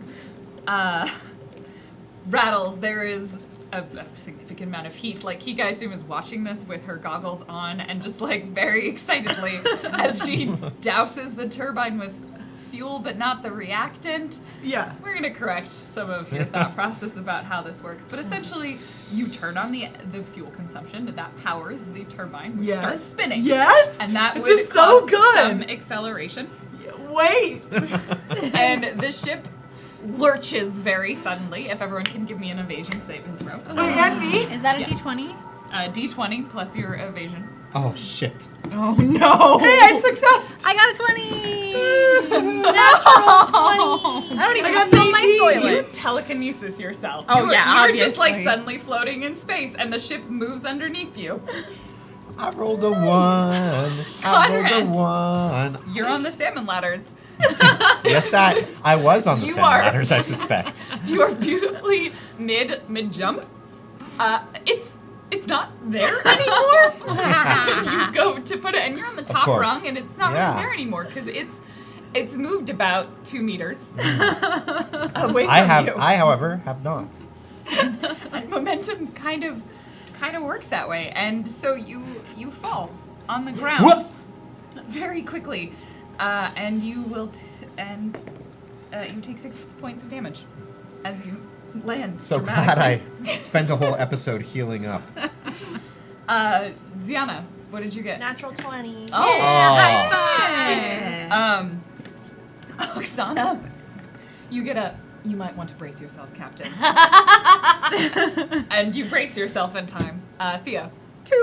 Speaker 1: rattles. There is a significant amount of heat. Like, Kika, I assume, is watching this with her goggles on and just, like, very excitedly as she douses the turbine with fuel but not the reactant.
Speaker 2: Yeah.
Speaker 1: We're going to correct some of your thought process about how this works. But essentially, you turn on the fuel consumption, and that powers the turbine, which starts spinning.
Speaker 2: Yes.
Speaker 1: And that
Speaker 2: This
Speaker 1: would
Speaker 2: is so
Speaker 1: cause
Speaker 2: good.
Speaker 1: some acceleration.
Speaker 2: Wait.
Speaker 1: And the ship lurches very suddenly. If everyone can give me an evasion saving throw.
Speaker 2: Wait, and me?
Speaker 3: Is that a
Speaker 1: Yes.
Speaker 3: D20?
Speaker 1: D20 plus your evasion.
Speaker 4: Oh shit.
Speaker 1: Oh no!
Speaker 2: Hey, I successed.
Speaker 3: I got a 20.
Speaker 1: I don't even
Speaker 2: I got
Speaker 1: spill
Speaker 2: an
Speaker 1: my
Speaker 2: 18.
Speaker 1: soil. You telekinesis yourself.
Speaker 3: Oh,
Speaker 1: You're
Speaker 3: yeah,
Speaker 1: just like
Speaker 3: obviously.
Speaker 1: suddenly floating in space, and the ship moves underneath you.
Speaker 4: I rolled a 1. I rolled a 1.
Speaker 1: You're on the salmon ladders.
Speaker 4: Yes, I was on the
Speaker 1: You
Speaker 4: salmon
Speaker 1: are.
Speaker 4: ladders, I suspect.
Speaker 1: You are beautifully mid jump. It's not there anymore. You go to put it, and you're on the top
Speaker 4: course.
Speaker 1: rung, and it's not
Speaker 4: Yeah.
Speaker 1: really there anymore because it's moved about 2 meters away from you.
Speaker 4: I, however, have not.
Speaker 1: And momentum kind of works that way, and so you fall on the ground
Speaker 4: What?
Speaker 1: very quickly, and you will you take 6 points of damage as you land.
Speaker 4: So glad
Speaker 1: dramatically.
Speaker 4: I spent a whole episode healing up.
Speaker 1: Ziana, what did you get?
Speaker 5: Natural 20.
Speaker 1: Oh,
Speaker 4: Oh.
Speaker 1: Oksana, you might want to brace yourself, Captain. And you brace yourself in time. Thea.
Speaker 6: 2.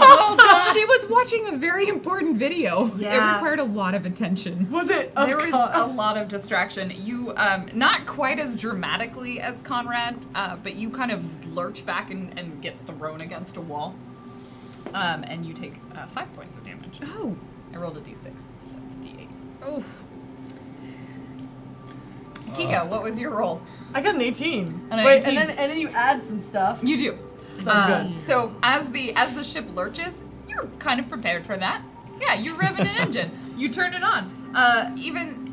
Speaker 6: Oh, God. She was watching a very important video. It
Speaker 1: Yeah.
Speaker 6: required a lot of attention.
Speaker 2: Was it?
Speaker 1: There was a lot of distraction. You, not quite as dramatically as Conrad, but you kind of lurch back and get thrown against a wall. And you take 5 points of damage.
Speaker 6: Oh.
Speaker 1: I rolled a d6, so d8.
Speaker 6: Oof.
Speaker 1: Kika, what was your roll?
Speaker 2: I got an 18.
Speaker 1: An
Speaker 2: Wait,
Speaker 1: 18.
Speaker 2: and then you add some stuff.
Speaker 1: You do.
Speaker 2: So good.
Speaker 1: So as the ship lurches, you're kind of prepared for that. Yeah, you're revving an engine. You turn it on. Even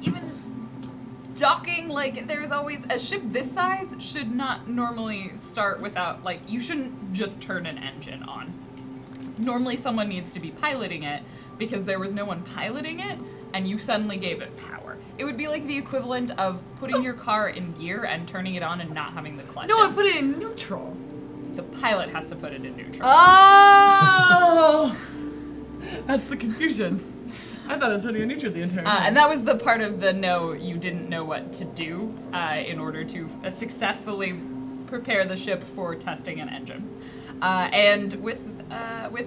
Speaker 1: docking, like, there's always a ship this size should not normally start without, like, you shouldn't just turn an engine on. Normally someone needs to be piloting it because there was no one piloting it and you suddenly gave it power. It would be like the equivalent of putting your car in gear and turning it on and not having the clutch
Speaker 2: No, I
Speaker 1: in.
Speaker 2: put it in neutral.
Speaker 1: The pilot has to put it in neutral.
Speaker 2: Oh! That's the confusion. I thought it was turning in neutral the entire time.
Speaker 1: And that was the part of the no, you didn't know what to do in order to successfully prepare the ship for testing an engine. And with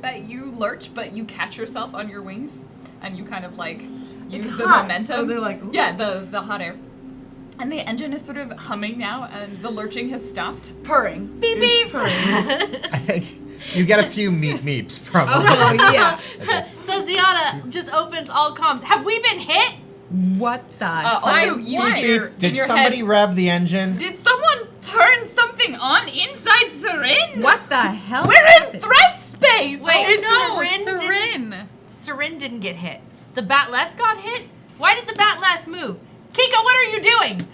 Speaker 1: that, you lurch, but you catch yourself on your wings, and you kind of like use
Speaker 2: It's
Speaker 1: the
Speaker 2: hot,
Speaker 1: momentum.
Speaker 2: so they're like, ooh.
Speaker 1: yeah, the hot air. And the engine is sort of humming now, and the lurching has stopped.
Speaker 2: Purring.
Speaker 5: Beep,
Speaker 2: It's
Speaker 5: beep.
Speaker 2: purring.
Speaker 4: I think you get a few meeps from
Speaker 6: Oh, yeah.
Speaker 5: So Ziana just opens all comms. Have we been hit?
Speaker 6: What the?
Speaker 1: Also, you
Speaker 4: Beep,
Speaker 1: hear
Speaker 4: beep. Did
Speaker 1: in your
Speaker 4: somebody
Speaker 1: head,
Speaker 4: rev the engine?
Speaker 1: did someone turn something on inside Serin?
Speaker 6: What the hell?
Speaker 1: We're in
Speaker 6: happened?
Speaker 1: threat space!
Speaker 5: Wait,
Speaker 1: no,
Speaker 5: Serin Serin didn't get hit. The bat left got hit? Why did the bat left move? Kika, what are you doing?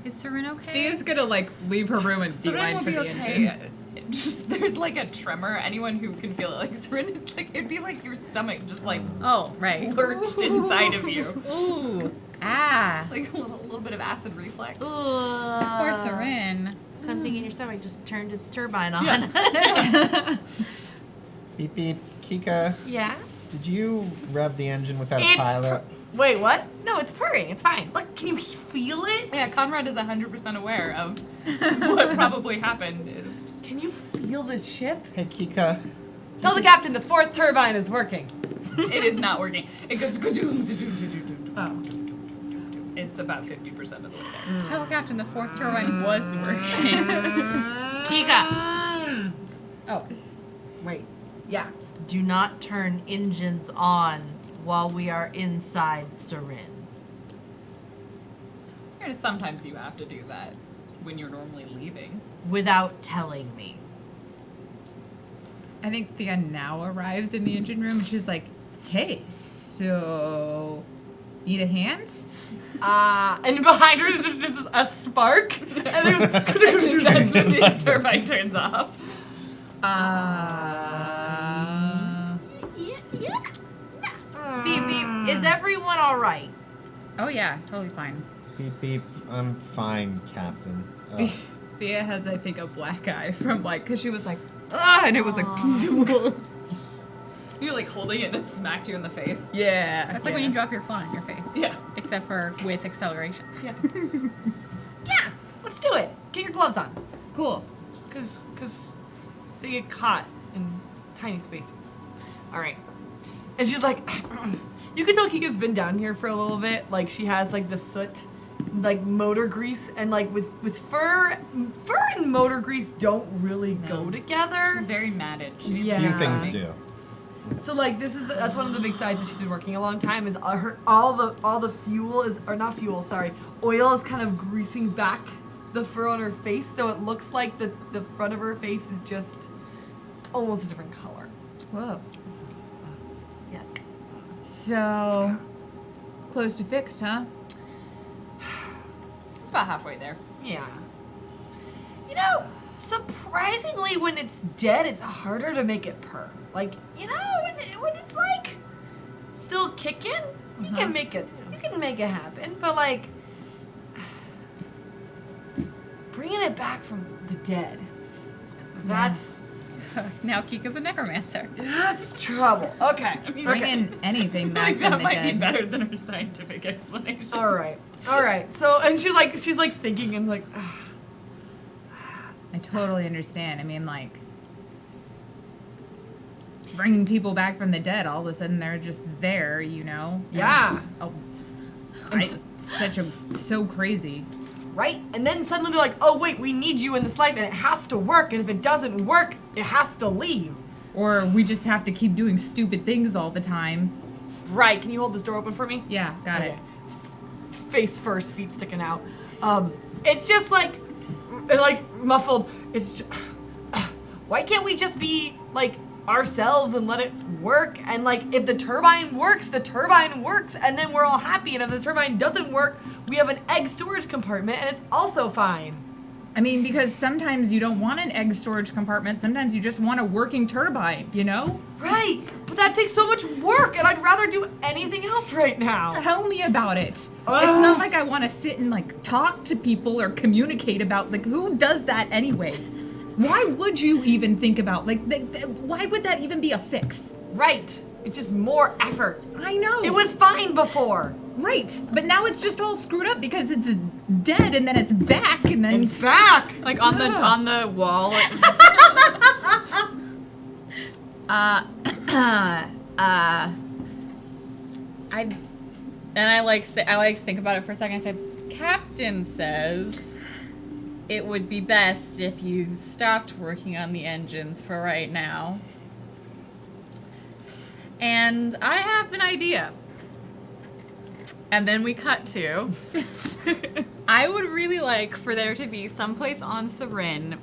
Speaker 3: Is Serin okay?
Speaker 6: Thea's gonna like leave her room and
Speaker 1: Serin
Speaker 6: beeline
Speaker 1: will
Speaker 6: for
Speaker 1: be
Speaker 6: the
Speaker 1: okay.
Speaker 6: engine.
Speaker 1: Just there's like a tremor. Anyone who can feel it, like Serin, it's like it'd be like your stomach just like
Speaker 3: Oh, right.
Speaker 1: lurched inside of you,
Speaker 3: Ooh. Ah.
Speaker 1: like a little bit of acid reflex.
Speaker 3: Poor
Speaker 5: Poor
Speaker 3: Serin.
Speaker 5: Something in your stomach just turned its turbine on.
Speaker 1: Yeah.
Speaker 4: Beep beep. Kika,
Speaker 5: Yeah?
Speaker 4: did you rev the engine without a
Speaker 5: It's
Speaker 4: pilot?
Speaker 2: Wait, what? No, it's purring. It's fine. Look, can you feel it?
Speaker 1: Yeah, Conrad is 100% aware of what probably happened.
Speaker 2: Can you feel this ship?
Speaker 4: Hey Kika,
Speaker 2: Tell the captain the 4th turbine is working.
Speaker 1: It is not working. It goes.
Speaker 2: Oh.
Speaker 1: It's about 50% of the way there.
Speaker 3: Tell Captain the 4th turbine was working.
Speaker 5: Kika,
Speaker 2: Oh. Wait. Yeah.
Speaker 5: do not turn engines on while we are inside Serin.
Speaker 1: Sometimes you have to do that when you're normally leaving.
Speaker 5: Without telling me.
Speaker 6: I think Thea now arrives in the engine room and she's like, "Hey, so need a hand?"
Speaker 2: And behind her is just a spark. And
Speaker 1: That's when the turbine turns off.
Speaker 5: Beep beep. Is everyone alright?
Speaker 3: Oh yeah, totally fine.
Speaker 4: beep beep. I'm fine, Captain.
Speaker 6: Thea has, I think, a black eye from like, cause she was like, "Ah," and it was like,
Speaker 1: You're like holding it and it smacked you in the face.
Speaker 6: yeah.
Speaker 3: That's like when you drop your phone on your face.
Speaker 1: Yeah.
Speaker 3: Except for with acceleration.
Speaker 1: Yeah.
Speaker 2: yeah, let's do it. Get your gloves on.
Speaker 3: Cool.
Speaker 2: Cause they get caught in tiny spaces. All right. And she's like, you can tell Kika's been down here for a little bit. Like she has like the soot like motor grease, and like with fur and motor grease don't really go together.
Speaker 1: She's very matted. She needs
Speaker 2: Yeah.
Speaker 4: Few things do.
Speaker 2: So like that's one of the big sides that she's been working a long time is all the fuel is, or not fuel, sorry, oil is kind of greasing back the fur on her face, so it looks like the front of her face is just almost a different color.
Speaker 6: Whoa.
Speaker 2: Yuck.
Speaker 6: So, close to fixed, huh?
Speaker 1: It's about halfway there.
Speaker 2: Yeah. You know, surprisingly, when it's dead, it's harder to make it purr. Like, you know, when it's like still kicking, you can make it happen. But like bringing it back from the dead, that's
Speaker 3: Now Kika's a necromancer.
Speaker 2: trouble. Okay.
Speaker 1: I mean,
Speaker 6: Bringing anything
Speaker 1: I
Speaker 6: back
Speaker 1: think
Speaker 6: from
Speaker 1: that
Speaker 6: the
Speaker 1: might
Speaker 6: dead.
Speaker 1: be better than her scientific explanation.
Speaker 2: All right. So, and she's like thinking and like,
Speaker 6: I totally understand. I mean, like, bringing people back from the dead, all of a sudden they're just there, you know?
Speaker 2: yeah.
Speaker 6: Oh, so crazy.
Speaker 2: Right? And then suddenly they're like, oh wait, we need you in this life and it has to work, and if it doesn't work, it has to leave.
Speaker 6: Or we just have to keep doing stupid things all the time.
Speaker 2: Right, can you hold this door open for me?
Speaker 6: Yeah, got it.
Speaker 2: Face first, feet sticking out. It's just like muffled. It's just, why can't we just be like ourselves and let it work? And like if the turbine works, and then we're all happy. And if the turbine doesn't work, we have an egg storage compartment and it's also fine.
Speaker 6: I mean, because sometimes you don't want an egg storage compartment. Sometimes you just want a working turbine, you know?
Speaker 2: Right, but that takes so much work, and I'd rather do anything else right now.
Speaker 6: Tell me about it. It's not like I want to sit and like talk to people or communicate about, like, who does that anyway? Why would you even think about, like, why would that even be a fix?
Speaker 2: Right, it's just more effort.
Speaker 6: I know.
Speaker 2: It was fine before.
Speaker 6: Right, but now it's just all screwed up because it's dead and then it's back and then
Speaker 2: It's back.
Speaker 3: Like on the wall. I think about it for a second. I said, Captain says it would be best if you stopped working on the engines for right now. And I have an idea. And then we cut to, I would really like for there to be someplace on Sarin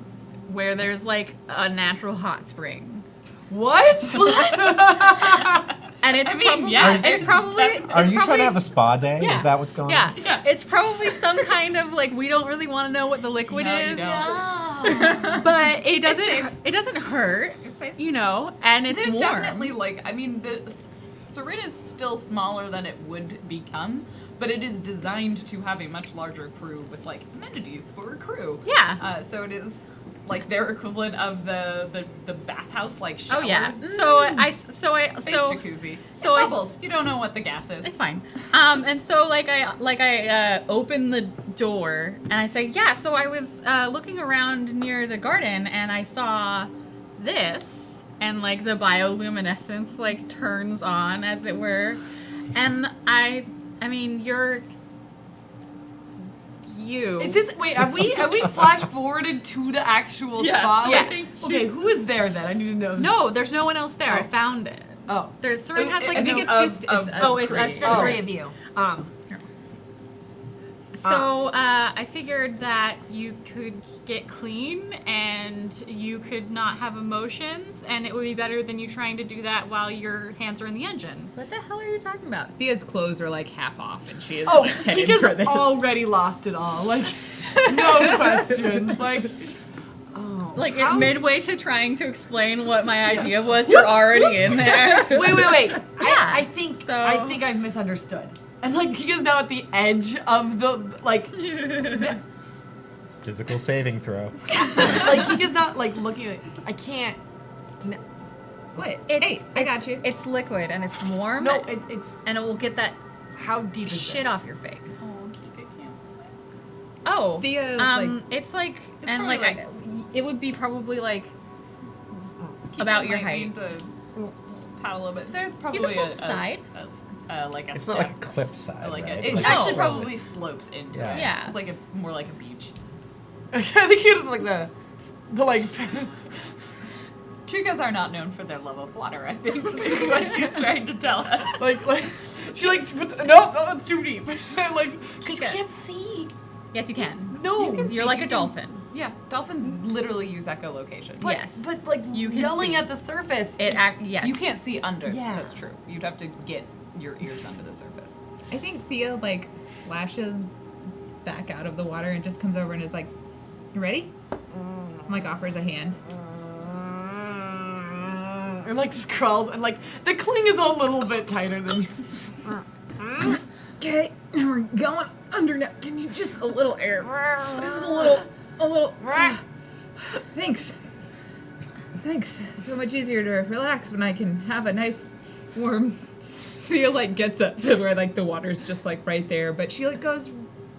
Speaker 3: where there's like a natural hot spring.
Speaker 2: What?
Speaker 3: And it's probably,
Speaker 1: yeah,
Speaker 3: it's probably,
Speaker 4: Are you trying to have a spa day?
Speaker 3: Yeah.
Speaker 4: Is that what's going on?
Speaker 3: yeah, it's probably some kind of like, we don't really want to know what the liquid
Speaker 1: No, you
Speaker 3: is.
Speaker 1: don't.
Speaker 3: But it
Speaker 1: safe.
Speaker 3: doesn't hurt,
Speaker 1: It's safe.
Speaker 3: you know, and it's
Speaker 1: There's
Speaker 3: warm.
Speaker 1: definitely like, I mean, the Sarin is still smaller than it would become, but it is designed to have a much larger crew with like amenities for a crew.
Speaker 3: Yeah.
Speaker 1: So it is like their equivalent of the bathhouse like showers.
Speaker 3: Oh yeah. So
Speaker 1: Space jacuzzi.
Speaker 3: so
Speaker 1: It
Speaker 3: I-
Speaker 1: bubbles. You don't know what the gas is.
Speaker 3: It's fine. And so I open the door and I say, yeah. So I was looking around near the garden and I saw this, and like the bioluminescence like turns on, as it were, and I mean you.
Speaker 2: Is this, wait, have we flash forwarded to the actual spot?
Speaker 3: yeah.
Speaker 2: Like, okay, who is there then? I need to know.
Speaker 3: No, there's no one else there. I
Speaker 2: Oh.
Speaker 3: found it.
Speaker 2: Oh.
Speaker 3: There's Sarin has like
Speaker 1: I
Speaker 3: no-
Speaker 1: think it's
Speaker 6: just-
Speaker 1: of
Speaker 6: it's
Speaker 1: us
Speaker 3: oh, it's us
Speaker 1: three.
Speaker 3: the
Speaker 2: Oh.
Speaker 3: three of you. So I figured that you could get clean and you could not have emotions, and it would be better than you trying to do that while your hands are in the engine.
Speaker 6: What the hell are you talking about? Thea's clothes are like half off and she is
Speaker 2: Oh,
Speaker 6: like headed for
Speaker 2: Kika's
Speaker 6: this.
Speaker 2: already lost it all. Like, no question. Like, oh.
Speaker 3: Like midway to trying to explain what my idea was, you're already in there.
Speaker 2: Wait.
Speaker 3: Yeah,
Speaker 2: I think
Speaker 3: so-
Speaker 2: I've misunderstood. And like Kika's now at the edge of the like
Speaker 4: Physical saving throw.
Speaker 2: like Kika's not like looking at I can't
Speaker 6: What?
Speaker 3: It's, I got you. It's liquid and it's warm.
Speaker 2: no, it's
Speaker 3: and it will get that
Speaker 2: how deep is
Speaker 3: shit
Speaker 2: this?
Speaker 3: off your face.
Speaker 1: Oh, Kika can't swim.
Speaker 3: Oh,
Speaker 6: Thea,
Speaker 3: it's like,
Speaker 1: It's
Speaker 3: and
Speaker 1: probably
Speaker 3: like, it would be probably like about
Speaker 1: Kika
Speaker 3: your
Speaker 1: might
Speaker 3: height.
Speaker 1: need to paddle a little bit. There's probably
Speaker 3: hold the side.
Speaker 1: like a
Speaker 4: It's
Speaker 1: step.
Speaker 4: not like a cliffside,
Speaker 1: Like
Speaker 4: right?
Speaker 1: it
Speaker 4: Like-
Speaker 1: actually
Speaker 3: No.
Speaker 1: probably slopes into
Speaker 4: Yeah.
Speaker 1: it.
Speaker 3: Yeah.
Speaker 1: It's like more like a beach.
Speaker 2: I think it is like the like.
Speaker 1: Trikas are not known for their love of water, I think, is what she's trying to tell us.
Speaker 2: like she like puts, no, that's too deep. Like because you
Speaker 3: Chica.
Speaker 2: can't see.
Speaker 3: Yes, you can.
Speaker 2: No,
Speaker 1: You can
Speaker 3: You're
Speaker 1: see-
Speaker 3: like
Speaker 1: you
Speaker 3: a
Speaker 1: can-
Speaker 3: dolphin.
Speaker 1: Yeah, dolphins literally use echolocation.
Speaker 2: but,
Speaker 3: Yes.
Speaker 2: but like
Speaker 1: You can
Speaker 2: yelling
Speaker 1: see.
Speaker 2: at the surface.
Speaker 3: Yes.
Speaker 1: You can't see under.
Speaker 2: Yeah.
Speaker 1: That's true. You'd have to get your ears under the surface.
Speaker 6: I think Thea like splashes back out of the water and just comes over and is like, "You ready?" And, like offers a hand.
Speaker 2: And like just crawls and like the cling is a little bit tighter than.
Speaker 6: Okay, and we're going under now. Can you just a little air? Just a little. Thanks. Thanks. So much easier to relax when I can have a nice warm. Thea like gets up to where like the water's just like right there, but she like goes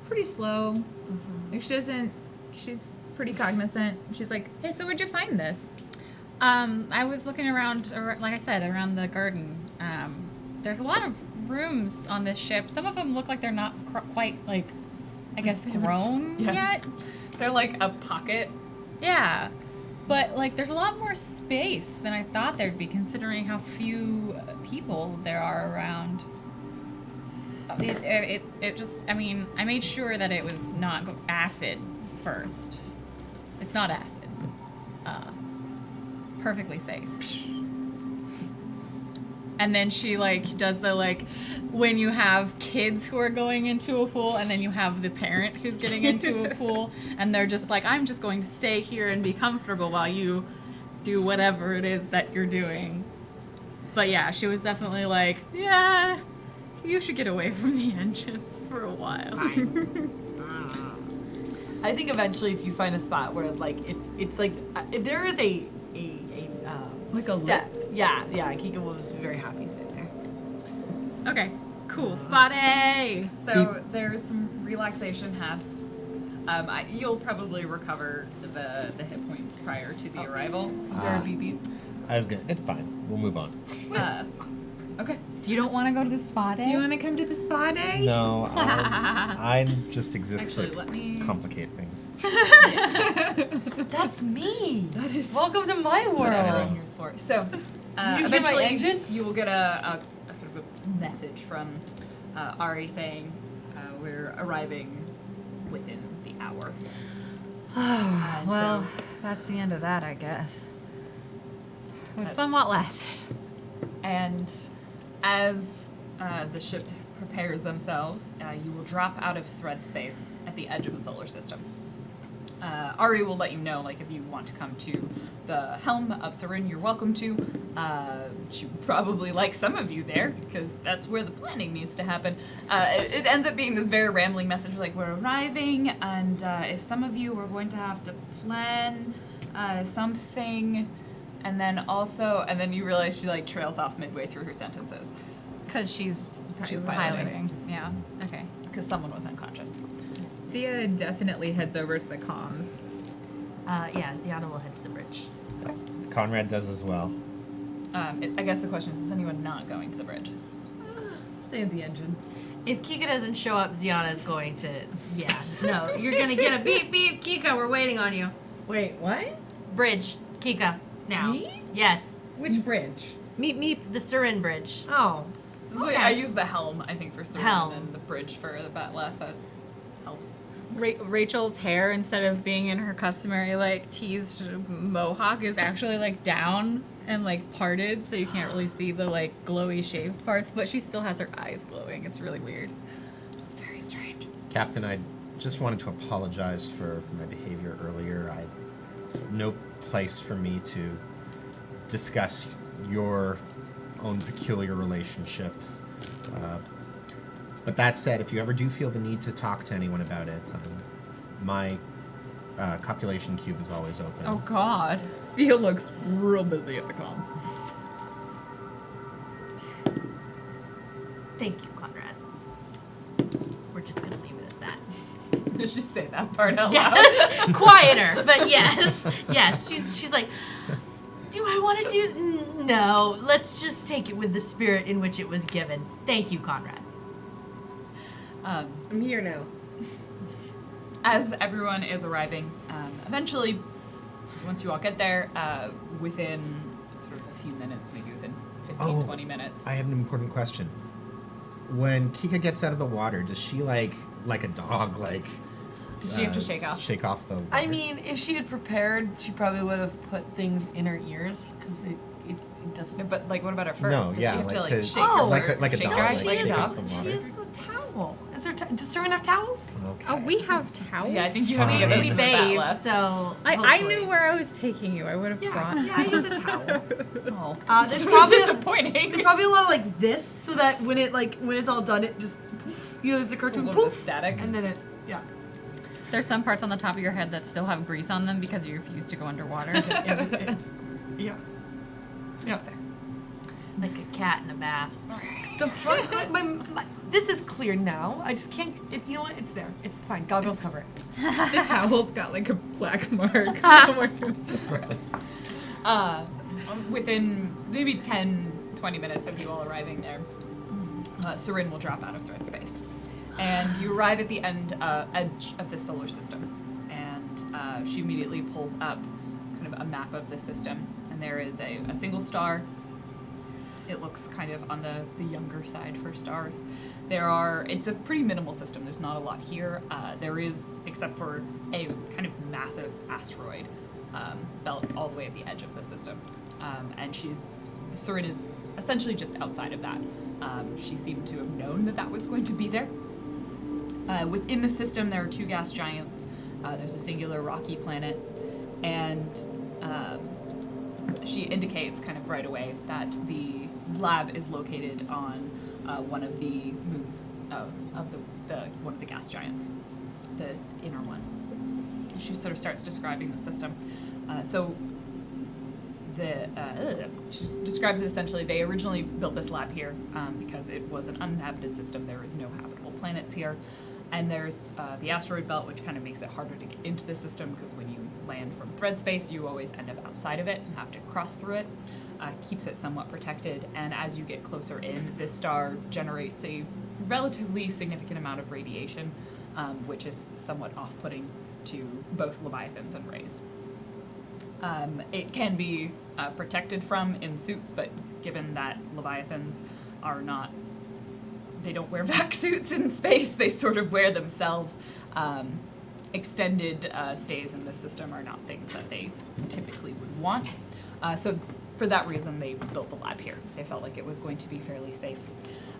Speaker 6: pretty slow. Like she doesn't. She's pretty cognizant. She's like, "Hey, so where'd you find this?"
Speaker 3: I was looking around, like I said, around the garden. There's a lot of rooms on this ship. Some of them look like they're not quite, like, I guess, grown yet.
Speaker 1: They're like a pocket.
Speaker 3: Yeah. But, like, there's a lot more space than I thought there'd be, considering how few people there are around. It just, I mean, I made sure that it was not acid first. It's not acid. Perfectly safe. And then she like does the like when you have kids who are going into a pool and then you have the parent who's getting into a pool and they're just like, I'm just going to stay here and be comfortable while you do whatever it is that you're doing. But yeah, she was definitely like, yeah, you should get away from the engines for a while.
Speaker 2: I think eventually, if you find a spot where like it's like if there is a
Speaker 6: Like a
Speaker 2: step, yeah, Kika will just be very happy sitting there.
Speaker 3: Okay, cool. Spot A.
Speaker 1: So there's some relaxation had. You'll probably recover the hit points prior to the arrival. Is there a BB?
Speaker 4: I was gonna. It's fine. We'll move on.
Speaker 1: Okay.
Speaker 3: You don't want to go to the spa day?
Speaker 6: You want to come to the spa day?
Speaker 4: No, I just exist
Speaker 1: Actually,
Speaker 4: to
Speaker 1: let me.
Speaker 4: complicate things.
Speaker 2: That's me.
Speaker 6: That is.
Speaker 2: Welcome to my
Speaker 1: That's what everyone
Speaker 2: world.
Speaker 1: here's for. So,
Speaker 2: Did you hear my
Speaker 1: eventually
Speaker 2: engine?
Speaker 1: you will get a sort of a message from Ari saying we're arriving within the hour.
Speaker 3: Well,
Speaker 1: so-
Speaker 3: that's the end of that, I guess. It was fun while it lasted.
Speaker 1: And as the ship prepares themselves, you will drop out of thread space at the edge of the solar system. Ari will let you know, like, if you want to come to the helm of Sarin, you're welcome to. She would probably like some of you there, because that's where the planning needs to happen. It ends up being this very rambling message, like, we're arriving, and if some of you were going to have to plan something, and then you realize she, like, trails off midway through her sentences,
Speaker 3: Because she's
Speaker 1: piloting.
Speaker 3: Yeah, okay.
Speaker 1: because someone was unconscious.
Speaker 6: Thea definitely heads over to the comms.
Speaker 5: Yeah, Ziana will head to the bridge.
Speaker 4: Conrad does as well.
Speaker 1: I guess the question is anyone not going to the bridge?
Speaker 2: Stay at the engine.
Speaker 5: If Kika doesn't show up, Ziana is going to. Yeah, no, you're gonna get a beep beep. Kika, we're waiting on you.
Speaker 6: Wait, what?
Speaker 5: Bridge, Kika, now.
Speaker 6: Me?
Speaker 5: Yes,
Speaker 6: Which bridge?
Speaker 5: meep meep. The Sarin Bridge.
Speaker 2: Oh,
Speaker 1: Okay. I use the helm, I think, for Sarin,
Speaker 5: Helm.
Speaker 1: and then the bridge for the Batla. That helps.
Speaker 3: Rachel's hair, instead of being in her customary, like, teased mohawk, is actually, like, down and, like, parted, so you can't really see the, like, glowy shaved parts, but she still has her eyes glowing. It's really weird. It's very strange.
Speaker 4: Captain, I just wanted to apologize for my behavior earlier. It's no place for me to discuss your own peculiar relationship. But that said, if you ever do feel the need to talk to anyone about it, my copulation cube is always open.
Speaker 6: Oh God. Thea looks real busy at the comms.
Speaker 5: Thank you, Conrad. We're just gonna leave it at that.
Speaker 1: Did she say that part out loud?
Speaker 5: Yes, quieter, but yes, yes. She's like, Do I want to do? No. Let's just take it with the spirit in which it was given. Thank you, Conrad.
Speaker 2: I'm here now.
Speaker 1: As everyone is arriving, eventually, once you all get there, within sort of a few minutes, maybe within 15, 20 minutes.
Speaker 4: I had an important question. When Kika gets out of the water, does she like a dog, like...
Speaker 1: Does she have to shake off?
Speaker 4: Shake off the water?
Speaker 2: I mean, if she had prepared, she probably would have put things in her ears because it doesn't.
Speaker 1: No, but like, what about her fur?
Speaker 4: No,
Speaker 1: Does
Speaker 4: yeah,
Speaker 1: she have
Speaker 4: like
Speaker 1: to
Speaker 4: to-
Speaker 1: shake
Speaker 2: Oh,
Speaker 1: her fur?
Speaker 4: like a
Speaker 1: Shake
Speaker 4: dog,
Speaker 1: her
Speaker 4: like
Speaker 1: ass like a
Speaker 4: shake
Speaker 1: dog?
Speaker 4: off the
Speaker 2: She
Speaker 4: water.
Speaker 2: uses a towel. Is there? Does Sarin have towels?
Speaker 4: Okay.
Speaker 6: Oh, we have towels.
Speaker 1: Yeah, I think you have to get
Speaker 4: Fine.
Speaker 1: those
Speaker 5: We
Speaker 1: from the
Speaker 5: bathe,
Speaker 1: Batla.
Speaker 5: so
Speaker 6: I
Speaker 5: hopefully.
Speaker 6: knew where I was taking you. I would have brought.
Speaker 2: Yeah, I use a towel.
Speaker 1: Oh,
Speaker 2: There's
Speaker 1: it's
Speaker 2: probably
Speaker 1: disappointing.
Speaker 2: there's probably a lot of like this, so that when it's all done, it just poof, there's the
Speaker 1: It's a
Speaker 2: cartoon
Speaker 1: little bit
Speaker 2: poof,
Speaker 1: static.
Speaker 2: and then it
Speaker 3: There's some parts on the top of your head that still have grease on them because you refuse to go underwater.
Speaker 2: it's yeah.
Speaker 1: That's fair.
Speaker 5: like a cat in a bath.
Speaker 2: The front, this is clear now. I just can't. You know what? It's there. It's fine. Goggles cover it.
Speaker 6: The towel's got like a black mark.
Speaker 1: Within maybe 10, 20 minutes of you all arriving there, Sarin will drop out of thread space. And you arrive at the edge of the solar system. And she immediately pulls up kind of a map of the system. And there is a single star. It looks kind of on the younger side for stars. It's a pretty minimal system. There's not a lot here. There is, except for a kind of massive asteroid belt all the way at the edge of the system. And Sarin is essentially just outside of that. She seemed to have known that was going to be there. Within the system, there are 2 gas giants. There's a singular rocky planet, and she indicates kind of right away that the lab is located on one of the moons of one of the gas giants, the inner one. She sort of starts describing the system. She describes it essentially. They originally built this lab here because it was an uninhabited system. There is no habitable planets here. And there's the asteroid belt, which kind of makes it harder to get into the system because when you land from thread space, you always end up outside of it and have to cross through it. Keeps it somewhat protected. And as you get closer in, this star generates a relatively significant amount of radiation, which is somewhat off-putting to both Leviathans and Rays. It can be protected from in suits, but given that Leviathans are not, they don't wear vac suits in space, they sort of wear themselves. Extended stays in this system are not things that they typically would want. So for that reason, they built the lab here. They felt like it was going to be fairly safe.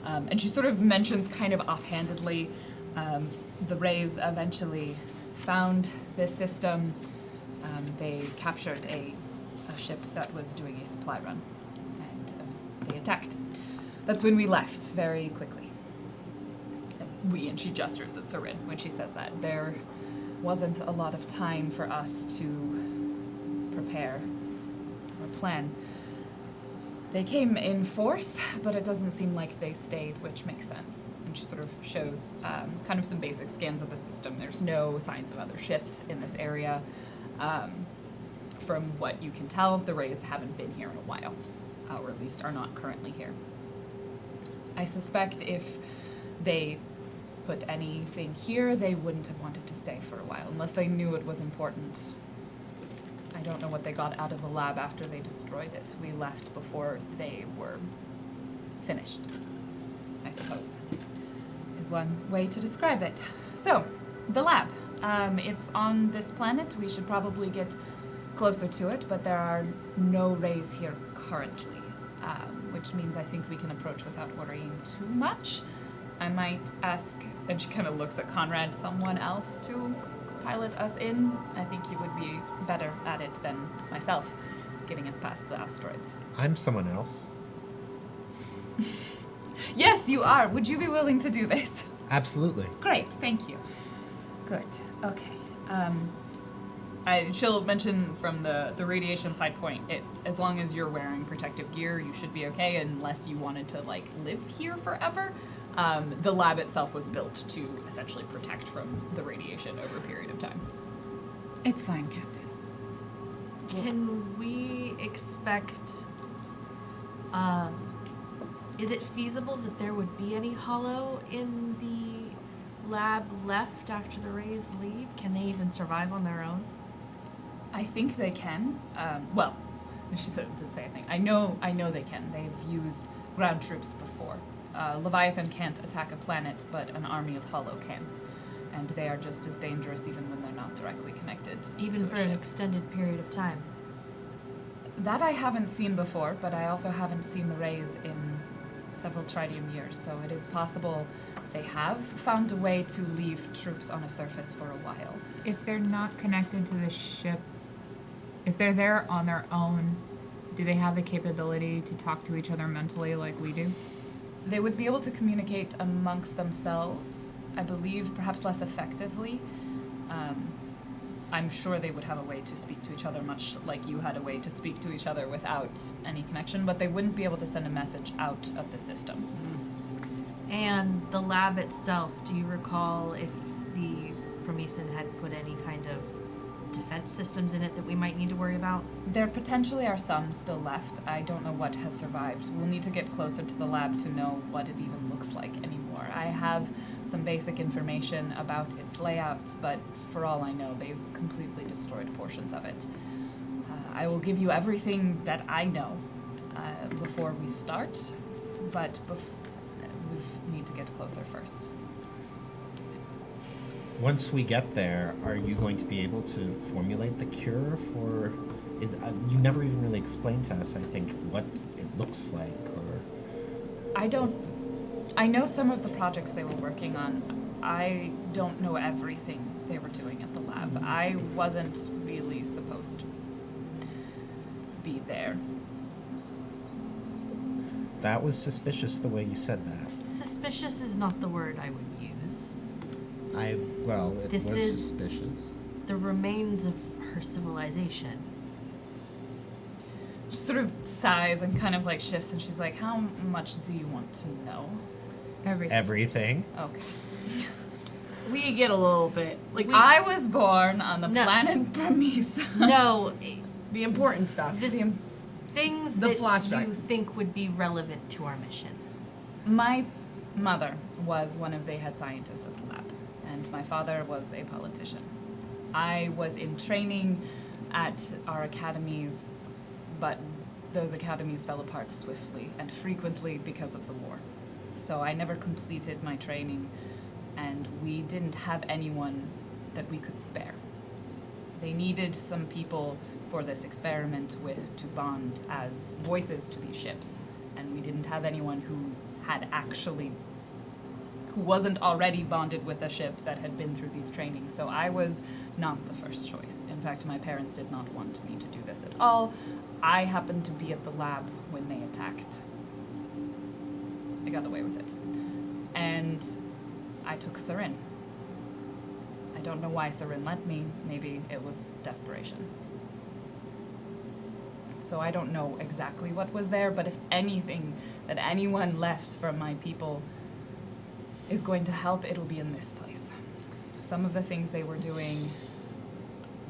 Speaker 1: And she sort of mentions kind of offhandedly, the Rays eventually found this system. They captured a ship that was doing a supply run, and they attacked. That's when we left very quickly. And she gestures at Sarin when she says that. There wasn't a lot of time for us to prepare or plan. They came in force, but it doesn't seem like they stayed, which makes sense. And she sort of shows kind of some basic scans of the system. There's no signs of other ships in this area. From what you can tell, the Rays haven't been here in a while, or at least are not currently here. I suspect if they put anything here, they wouldn't have wanted to stay for a while, unless they knew it was important. I don't know what they got out of the lab after they destroyed it. We left before they were finished, I suppose, is one way to describe it. So, the lab. It's on this planet. We should probably get closer to it, but there are no Rays here currently, which means I think we can approach without worrying too much. I might ask, and she kind of looks at Conrad, someone else to pilot us in. I think he would be better at it than myself, getting us past the asteroids.
Speaker 4: I'm someone else.
Speaker 1: Yes, you are. Would you be willing to do this?
Speaker 4: Absolutely.
Speaker 1: Great, thank you. Good. Okay. She'll mention from the radiation side point, as long as you're wearing protective gear, you should be okay, unless you wanted to live here forever. The lab itself was built to essentially protect from the radiation over a period of time.
Speaker 3: It's fine, Captain.
Speaker 5: Can we expect? Is it feasible that there would be any hollow in the lab left after the rays leave? Can they even survive on their own?
Speaker 1: I think they can. Well, she didn't say anything. I know they can. They've used ground troops before. Leviathan can't attack a planet, but an army of Hollow can. And they are just as dangerous even when they're not directly connected.
Speaker 5: Even
Speaker 1: to
Speaker 5: for
Speaker 1: a
Speaker 5: an
Speaker 1: ship.
Speaker 5: extended period of time?
Speaker 1: That I haven't seen before, but I also haven't seen the rays in several tritium years, so it is possible they have found a way to leave troops on a surface for a while.
Speaker 6: If they're not connected to the ship, if they're there on their own, do they have the capability to talk to each other mentally like we do?
Speaker 1: They would be able to communicate amongst themselves, I believe, perhaps less effectively. I'm sure they would have a way to speak to each other, much like you had a way to speak to each other without any connection, but they wouldn't be able to send a message out of the system.
Speaker 5: And the lab itself, do you recall if the Promethean had put any kind of defense systems in it that we might need to worry about?
Speaker 1: There potentially are some still left. I don't know what has survived. We'll need to get closer to the lab to know what it even looks like anymore. I have some basic information about its layouts, but for all I know, they've completely destroyed portions of it. I will give you everything that I know before we start, but we need to get closer first.
Speaker 4: Once we get there, are you going to be able to formulate the cure for? You never even really explained to us, I think, what it looks like, or.
Speaker 1: I know some of the projects they were working on. I don't know everything they were doing at the lab. I wasn't really supposed to be there.
Speaker 4: That was suspicious the way you said that.
Speaker 5: Suspicious is not the word I would use.
Speaker 4: It
Speaker 5: This
Speaker 4: was
Speaker 5: is-
Speaker 4: suspicious.
Speaker 5: The remains of her civilization.
Speaker 1: She sort of sighs and kind of like shifts, and she's like, "How much do you want to know?"
Speaker 4: Everything.
Speaker 1: Okay.
Speaker 2: We get a little bit like
Speaker 1: I was born on the
Speaker 5: No.
Speaker 1: planet Prometheus.
Speaker 5: No,
Speaker 2: the important stuff.
Speaker 5: things
Speaker 2: The
Speaker 5: that
Speaker 2: flashback.
Speaker 5: you think would be relevant to our mission.
Speaker 1: My mother was one of the head scientists at the lab, and my father was a politician. I was in training at our academies, but those academies fell apart swiftly and frequently because of the war. So I never completed my training, and we didn't have anyone that we could spare. They needed some people for this experiment with to bond as voices to these ships, and we didn't have anyone who wasn't already bonded with a ship that had been through these trainings. So I was not the first choice. In fact, my parents did not want me to do this at all. I happened to be at the lab when they attacked. I got away with it. And I took Sarin. I don't know why Sarin let me. Maybe it was desperation. So I don't know exactly what was there, but if anything that anyone left from my people is going to help, it'll be in this place. Some of the things they were doing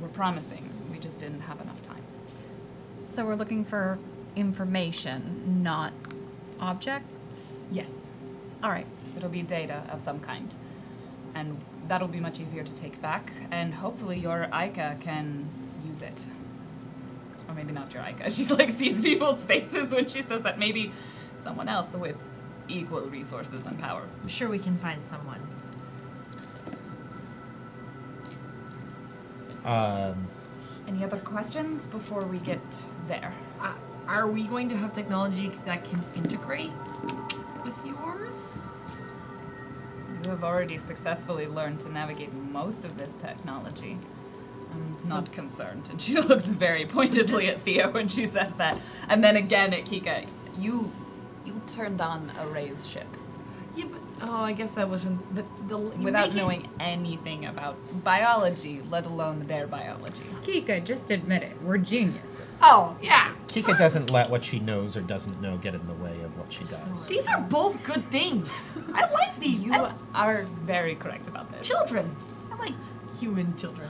Speaker 1: were promising. We just didn't have enough time.
Speaker 3: So we're looking for information, not objects?
Speaker 1: Yes.
Speaker 3: All right.
Speaker 1: It'll be data of some kind. And that'll be much easier to take back, and hopefully your Ica can use it. Or maybe not your Ica. She like sees people's faces when she says that. Maybe someone else with equal resources and power.
Speaker 5: I'm sure we can find someone.
Speaker 1: Any other questions before we get there?
Speaker 2: Are we going to have technology that can integrate with yours?
Speaker 1: You have already successfully learned to navigate most of this technology. I'm not concerned. And she looks very pointedly at Theo when she says that. And then again at Kika, you turned on a Ray's ship
Speaker 2: Yeah, but I guess that wasn't the
Speaker 1: without knowing anything about biology, let alone their biology.
Speaker 6: Kika, just admit it. We're geniuses.
Speaker 2: Oh yeah,
Speaker 4: Kika doesn't let what she knows or doesn't know get in the way of what she does.
Speaker 2: these are both good things. I like these.
Speaker 1: You are very correct about this.
Speaker 2: Children. I like human children.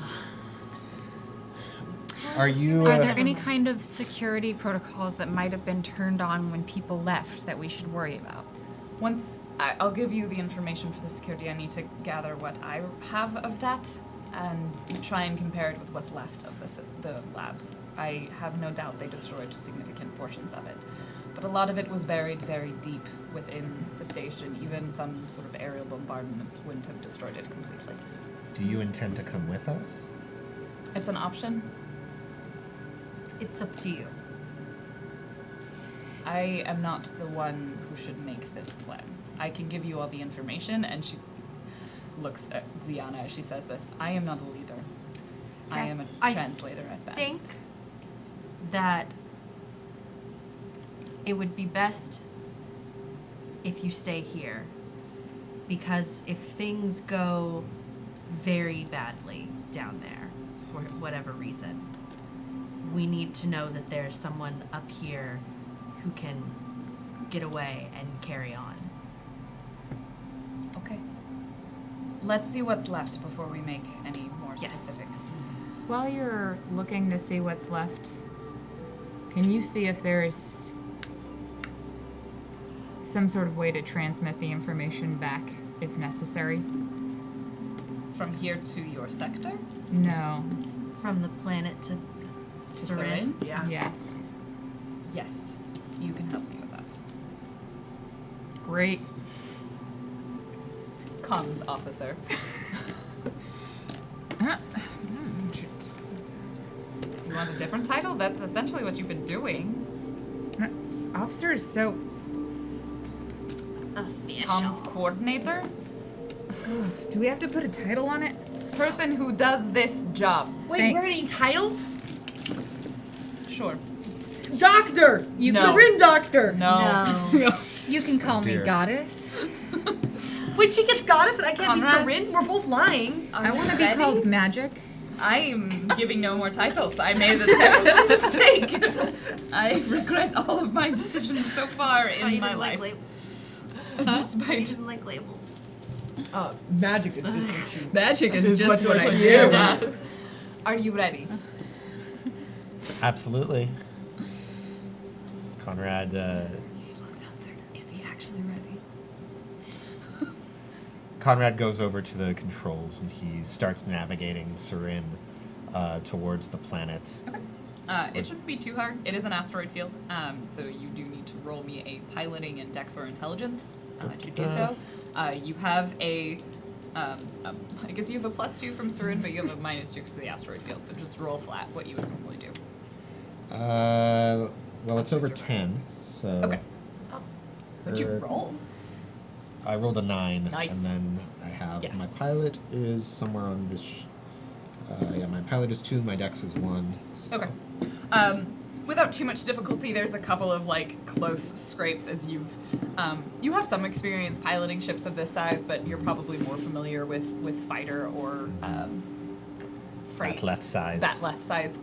Speaker 4: Are you?
Speaker 3: Are there any kind of security protocols that might have been turned on when people left that we should worry about?
Speaker 1: I'll give you the information for the security. I need to gather what I have of that and try and compare it with what's left of the lab. I have no doubt they destroyed significant portions of it. But a lot of it was buried very deep within the station. Even some sort of aerial bombardment wouldn't have destroyed it completely.
Speaker 4: Do you intend to come with us?
Speaker 1: It's an option.
Speaker 5: It's up to you.
Speaker 1: I am not the one who should make this plan. I can give you all the information, and she looks at Ziana as she says this. I am not a leader. I am a
Speaker 5: I
Speaker 1: translator at best.
Speaker 5: I think that it would be best if you stay here. Because if things go very badly down there, for whatever reason, we need to know that there's someone up here who can get away and carry on.
Speaker 1: Okay. Let's see what's left before we make any more
Speaker 5: Yes.
Speaker 1: specifics.
Speaker 3: While you're looking to see what's left, can you see if there's some sort of way to transmit the information back if necessary?
Speaker 1: From here to your sector?
Speaker 3: No.
Speaker 5: From the planet to Sarin?
Speaker 1: Yeah.
Speaker 3: Yes.
Speaker 1: Yes. You can help me with that.
Speaker 3: Great.
Speaker 1: Comms officer. Do you want a different title? That's essentially what you've been doing.
Speaker 3: Officer is so...
Speaker 1: Comms coordinator?
Speaker 3: Do we have to put a title on it?
Speaker 1: Person who does this job.
Speaker 2: Wait,
Speaker 3: Thanks.
Speaker 2: we're getting titles?
Speaker 1: Sure.
Speaker 2: Doctor!
Speaker 3: You
Speaker 1: No.
Speaker 2: Syrin doctor!
Speaker 5: No.
Speaker 3: You can call me
Speaker 4: dear.
Speaker 3: goddess.
Speaker 2: Wait, she gets goddess and I can't
Speaker 1: Conrad?
Speaker 2: be Syrin? We're both lying.
Speaker 3: I want to be called magic.
Speaker 1: I'm giving no more titles. I made a terrible mistake. I regret all of my decisions so far
Speaker 5: Oh,
Speaker 1: in
Speaker 5: you
Speaker 1: my
Speaker 5: didn't like
Speaker 1: life.
Speaker 5: labels.
Speaker 1: Just
Speaker 5: You
Speaker 1: by
Speaker 5: didn't like labels.
Speaker 2: Magic is just what she...
Speaker 3: Magic
Speaker 2: is just what I do.
Speaker 1: Yes. Are you ready?
Speaker 4: Absolutely. Conrad,
Speaker 1: Is he actually ready?
Speaker 4: Conrad goes over to the controls and he starts navigating Sarin towards the planet.
Speaker 1: It shouldn't be too hard. It is an asteroid field, so you do need to roll me a piloting and dex or intelligence to do so. You have I guess you have a +2 from Sarin, but you have a -2 because of the asteroid field, so just roll flat what you would normally do.
Speaker 4: Well, it's over 10, so...
Speaker 1: Okay. What'd you
Speaker 4: Er,
Speaker 1: roll?
Speaker 4: I rolled a 9,
Speaker 1: Nice.
Speaker 4: and then I have...
Speaker 1: Yes.
Speaker 4: My pilot is somewhere on this... yeah, my pilot is 2, my dex is 1. So.
Speaker 1: Okay. Without too much difficulty, there's a couple of close scrapes as you have some experience piloting ships of this size, but you're probably more familiar with fighter or freight.
Speaker 4: Bat'leth size.
Speaker 1: Bat'leth size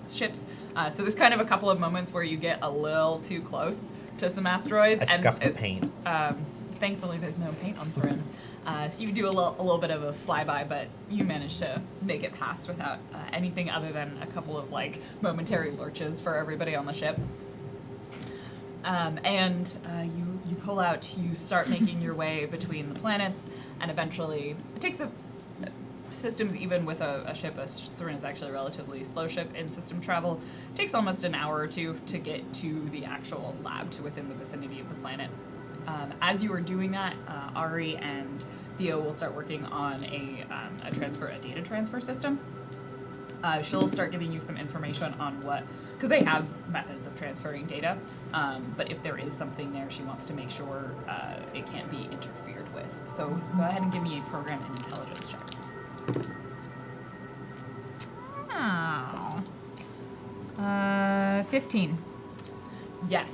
Speaker 1: ships. So there's kind of a couple of moments where you get a little too close to some asteroids.
Speaker 4: I scuff the paint.
Speaker 1: Thankfully, there's no paint on Sarin. So you do a little bit of a flyby, but you manage to make it past without anything other than a couple of momentary lurches for everybody on the ship. You pull out, you start making your way between the planets, and eventually it takes systems, even with a ship, Sarin is actually a relatively slow ship in system travel, it takes almost an hour or two to get to the actual lab, to within the vicinity of the planet. As you are doing that, Ari and Theo will start working on a data transfer system. She'll start giving you some information on because they have methods of transferring data, but if there is something there, she wants to make sure it can't be interfered with. So go ahead and give me a program and intelligence check.
Speaker 3: Oh. 15.
Speaker 1: Yes.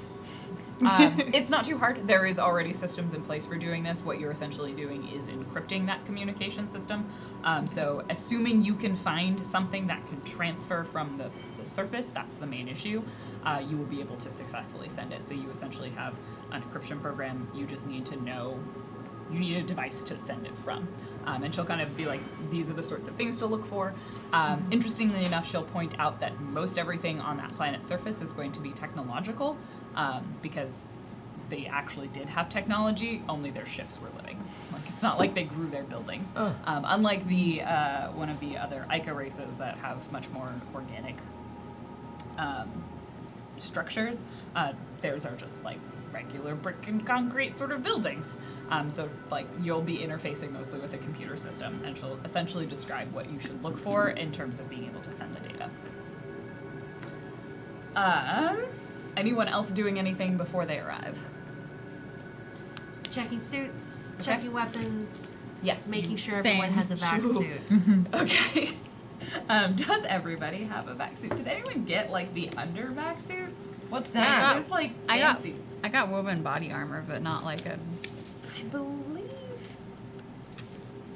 Speaker 1: It's not too hard. There is already systems in place for doing this. What you're essentially doing is encrypting that communication system. So assuming you can find something that can transfer from the surface, that's the main issue, you will be able to successfully send it. So you essentially have an encryption program. You just need to know you need a device to send it from. And she'll kind of be like, these are the sorts of things to look for. Interestingly enough, she'll point out that most everything on that planet's surface is going to be technological, because they actually did have technology, only their ships were living. Like, it's not like they grew their buildings. Unlike the one of the other Ica races that have much more organic structures, theirs are just like regular brick and concrete sort of buildings. So like you'll be interfacing mostly with a computer system, and she'll essentially describe what you should look for in terms of being able to send the data. Anyone else doing anything before they arrive?
Speaker 5: Checking suits,
Speaker 1: Okay.
Speaker 5: checking weapons,
Speaker 1: Yes.
Speaker 5: making sure
Speaker 3: Same.
Speaker 5: everyone has a vac
Speaker 1: Shoo.
Speaker 5: suit.
Speaker 1: Okay. Does everybody have a vac suit? Did anyone get like the under vac suits?
Speaker 2: What's
Speaker 3: I
Speaker 2: that?
Speaker 3: got-
Speaker 1: It's like
Speaker 3: I got
Speaker 1: fancy.
Speaker 3: I got woven body armor, but not like a.
Speaker 1: I believe.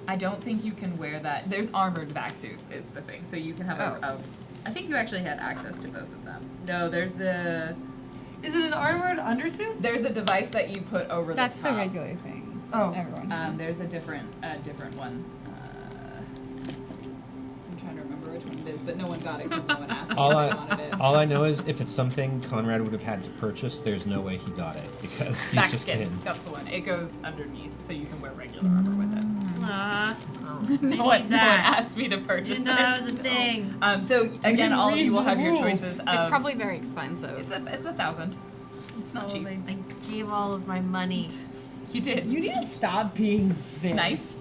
Speaker 1: I don't think you can wear that. There's armored vac suits is the thing. So you can have a I think you actually had access to both of them. No, there's the
Speaker 2: Is it an armored undersuit?
Speaker 1: there's a device that you put over
Speaker 3: That's
Speaker 1: the
Speaker 3: the
Speaker 1: top.
Speaker 3: regular thing.
Speaker 2: Oh.
Speaker 3: Everyone. has.
Speaker 1: There's a different one. I'm trying to remember which one it is, but no one got it because no one asked me
Speaker 4: All
Speaker 1: if
Speaker 4: I
Speaker 1: they wanted it.
Speaker 4: all I know is if it's something Conrad would have had to purchase, there's no way he got it because he's
Speaker 1: Back
Speaker 4: just
Speaker 1: skin.
Speaker 4: been.
Speaker 1: That's the one. It goes underneath, so you can wear regular armor with it. No one
Speaker 5: that.
Speaker 1: asked me to purchase
Speaker 5: Didn't know that was a thing.
Speaker 1: So again, all of you will have your
Speaker 2: rules.
Speaker 1: choices. Of,
Speaker 3: It's probably very expensive.
Speaker 1: it's $1,000. It's not cheap.
Speaker 5: I gave all of my money.
Speaker 1: You did.
Speaker 2: You need to stop being this.
Speaker 1: Nice.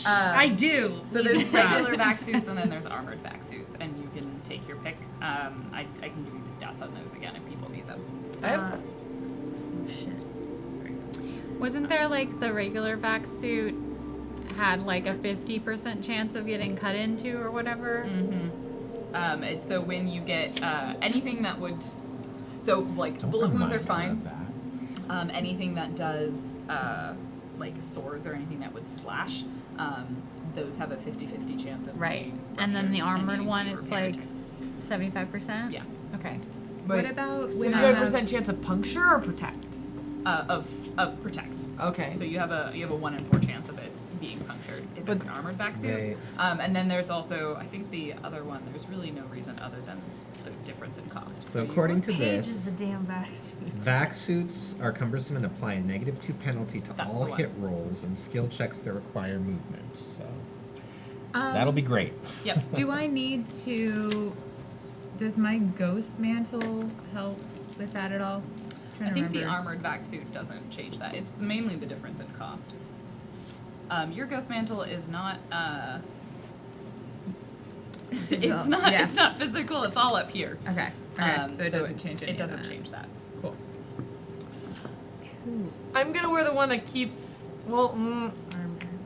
Speaker 5: I do.
Speaker 1: So there's regular vac suits and then there's armored vac suits, and you can take your pick. I can give you the stats on those again if people need them.
Speaker 5: Oh shit.
Speaker 3: Wasn't there like the regular vac suit had like a 50% chance of getting cut into or whatever?
Speaker 1: It's so when you get anything that would, so like
Speaker 4: Don't
Speaker 1: bullet wounds are
Speaker 4: remind me
Speaker 1: fine.
Speaker 4: of that.
Speaker 1: Anything that does like swords or anything that would slash, those have a 50-50 chance of
Speaker 3: Right.
Speaker 1: being
Speaker 3: And then the
Speaker 1: ruptured
Speaker 3: armored
Speaker 1: needing to
Speaker 3: one,
Speaker 1: be
Speaker 3: it's
Speaker 1: repaired.
Speaker 3: like 75%?
Speaker 1: Yeah.
Speaker 3: Okay.
Speaker 6: What about when
Speaker 2: 75% chance of puncture or protect?
Speaker 1: Of protect.
Speaker 2: Okay.
Speaker 1: So you have a 1 in 4 chance of it being punctured if it's
Speaker 2: But
Speaker 1: an armored back suit.
Speaker 4: they-
Speaker 1: And then there's also, I think the other one, there's really no reason other than the difference in cost.
Speaker 4: So
Speaker 1: you-
Speaker 4: according to
Speaker 5: Page is
Speaker 4: this,
Speaker 5: the damn vac suit.
Speaker 4: vac suits are cumbersome and apply a -2 penalty to
Speaker 1: That's
Speaker 4: all
Speaker 1: the one.
Speaker 4: hit rolls and skill checks that require movement. So
Speaker 6: Um,
Speaker 4: that'll be great.
Speaker 1: Yep.
Speaker 6: Do I need to? Does my ghost mantle help with that at all?
Speaker 1: I think the armored vac suit doesn't change that. It's mainly the difference in cost. Your ghost mantle is not. It's not.
Speaker 6: yeah.
Speaker 1: It's not physical. It's all up here.
Speaker 6: Okay. Okay. So it doesn't change any
Speaker 1: It doesn't
Speaker 6: of that.
Speaker 1: change that.
Speaker 6: Cool.
Speaker 2: I'm gonna wear the one that keeps. Well,